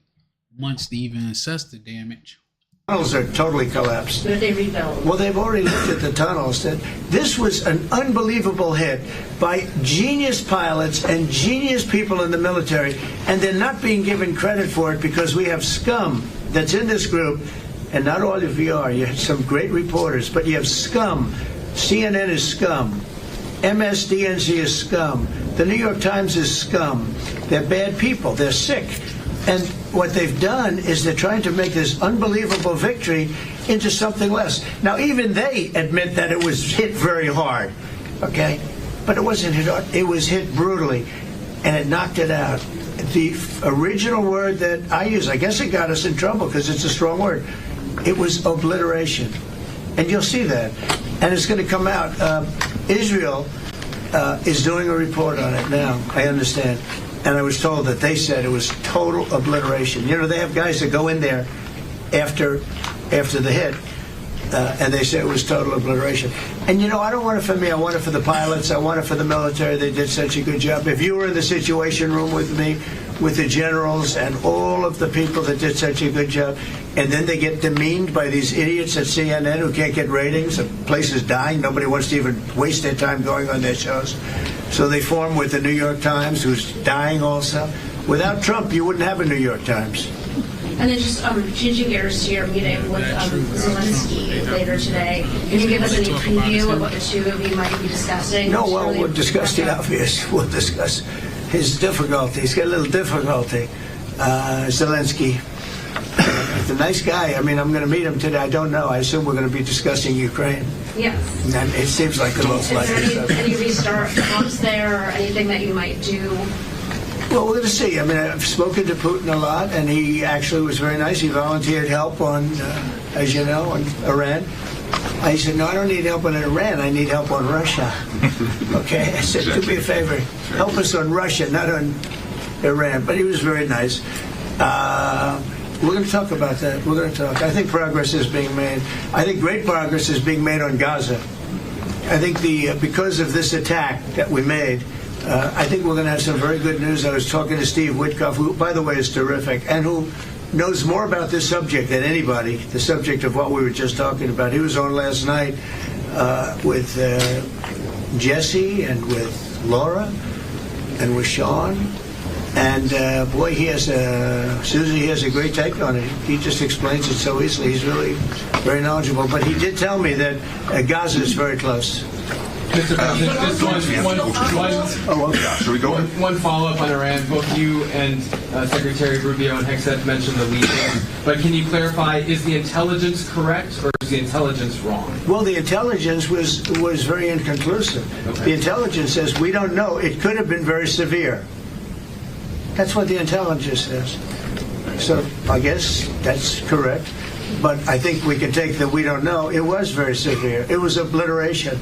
months to even assess the damage. Tunnels are totally collapsed. But if they rebuild? Well, they've already looked at the tunnels. This was an unbelievable hit by genius pilots and genius people in the military, and they're not being given credit for it because we have scum that's in this group, and not all of you are. You have some great reporters, but you have scum. CNN is scum. MSDNC is scum. The New York Times is scum. They're bad people. They're sick. And what they've done is they're trying to make this unbelievable victory into something less. Now, even they admit that it was hit very hard, okay? But it wasn't hit hard. It was hit brutally, and it knocked it out. The original word that I use, I guess it got us in trouble because it's a strong word. It was obliteration. And you'll see that. And it's going to come out. Israel is doing a report on it now, I understand. And I was told that they said it was total obliteration. They have guys that go in there after the hit, and they say it was total obliteration. And I don't want it for me. I want it for the pilots. I want it for the military. They did such a good job. If you were in the Situation Room with me, with the generals and all of the people that did such a good job, and then they get demeaned by these idiots at CNN who can't get ratings. The place is dying. Nobody wants to even waste their time going on their shows. So they form with the New York Times, who's dying also. Without Trump, you wouldn't have a New York Times. And then just changing gears to your meeting with Zelensky later today, can you give us any preview of what the two of you might be discussing? No, well, we'll discuss the obvious. We'll discuss his difficulty. He's got a little difficulty. Zelensky, he's a nice guy. I mean, I'm going to meet him today. I don't know. I assume we're going to be discussing Ukraine. Yes. And it seems like the most likely. Is there any restart talks there or anything that you might do? Well, we're going to see. I mean, I've spoken to Putin a lot, and he actually was very nice. He volunteered help on, as you know, on Iran. I said, no, I don't need help on Iran. I need help on Russia. Okay? I said, do me a favor. Help us on Russia, not on Iran. But he was very nice. We're going to talk about that. We're going to talk. I think progress is being made. I think great progress is being made on Gaza. I think because of this attack that we made, I think we're going to have some very good news. I was talking to Steve Witkoff, who, by the way, is terrific, and who knows more about this subject than anybody, the subject of what we were just talking about. He was on last night with Jesse and with Laura and with Sean. And boy, Susie has a great take on it. He just explains it so easily. He's really very knowledgeable. But he did tell me that Gaza is very close. Mr. President, one follow-up on Iran. Both you and Secretary Rubio and Hegseth mentioned the leaking. But can you clarify, is the intelligence correct or is the intelligence wrong? Well, the intelligence was very inconclusive. Okay. The intelligence says we don't know. It could have been very severe. That's what the intelligence says. So I guess that's correct. But I think we can take that we don't know. It was very severe. It was obliteration.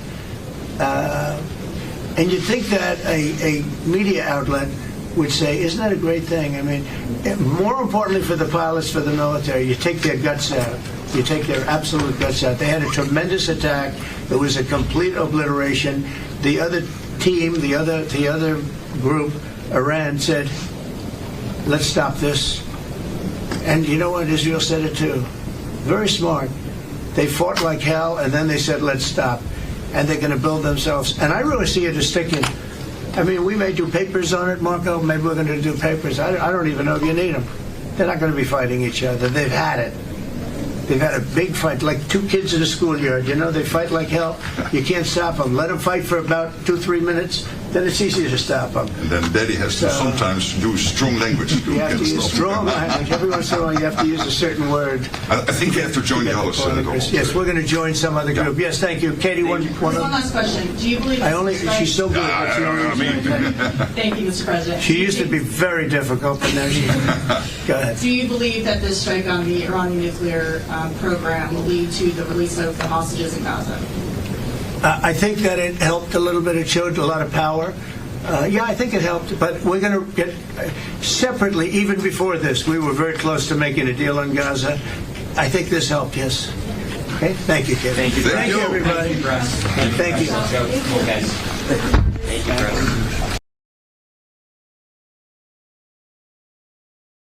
And you'd think that a media outlet would say, isn't that a great thing? I mean, more importantly for the pilots, for the military, you take their guts out. You take their absolute guts out. They had a tremendous attack. It was a complete obliteration. The other team, the other group, Iran, said, let's stop this. And you know what? Israel said it too. Very smart. They fought like hell, and then they said, let's stop. And they're going to build themselves. And I really see it as sticking. I mean, we may do papers on it, Marco. Maybe we're going to do papers. I don't even know if you need them. They're not going to be fighting each other. They've had it. They've had a big fight, like two kids in a schoolyard. You know, they fight like hell. You can't stop them. Let them fight for about 2-3 minutes. Then it's easy to stop them. And then Daddy has to sometimes use strong language to You have to use strong language. Every once in a while, you have to use a certain word. I think you have to join the others. Yes, we're going to join some other group. Yes, thank you. Katie, one last question. Do you believe she's so good. That's the only reason. Thank you, Mr. President. She used to be very difficult, but now she... Go ahead. Do you believe that this strike on the Iranian nuclear program will lead to the release of the hostages in Gaza? I think that it helped a little bit. It showed a lot of power. Yeah, I think it helped, but we're going to get separately, even before this, we were very close to making a deal on Gaza. I think this helped, yes. Okay, thank you, Kevin. Thank you, Thank you, everybody. Thank you.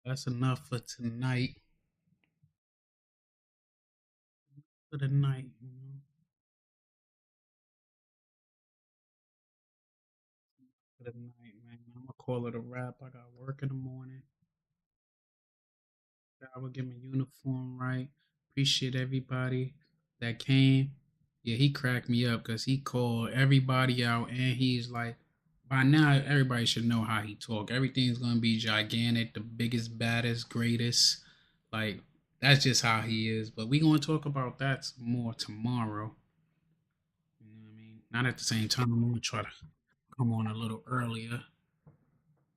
That's enough for tonight. For the night, you know. For the night, man. I'm gonna call it a wrap. I got work in the morning. I will get my uniform right. Appreciate everybody that came. Yeah, he cracked me up because he called everybody out, and he's like, by now everybody should know how he talk. Everything's gonna be gigantic, the biggest, baddest, greatest. Like, that's just how he is. But we gonna talk about that some more tomorrow. You know what I mean? Not at the same time. I'm gonna try to come on a little earlier.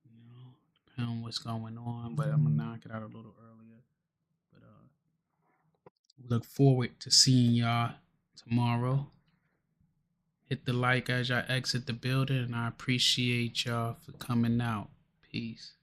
You know, depending on what's going on, but I'm gonna knock it out a little earlier. But look forward to seeing y'all tomorrow. Hit the like as y'all exit the building, and I appreciate y'all for coming out. Peace.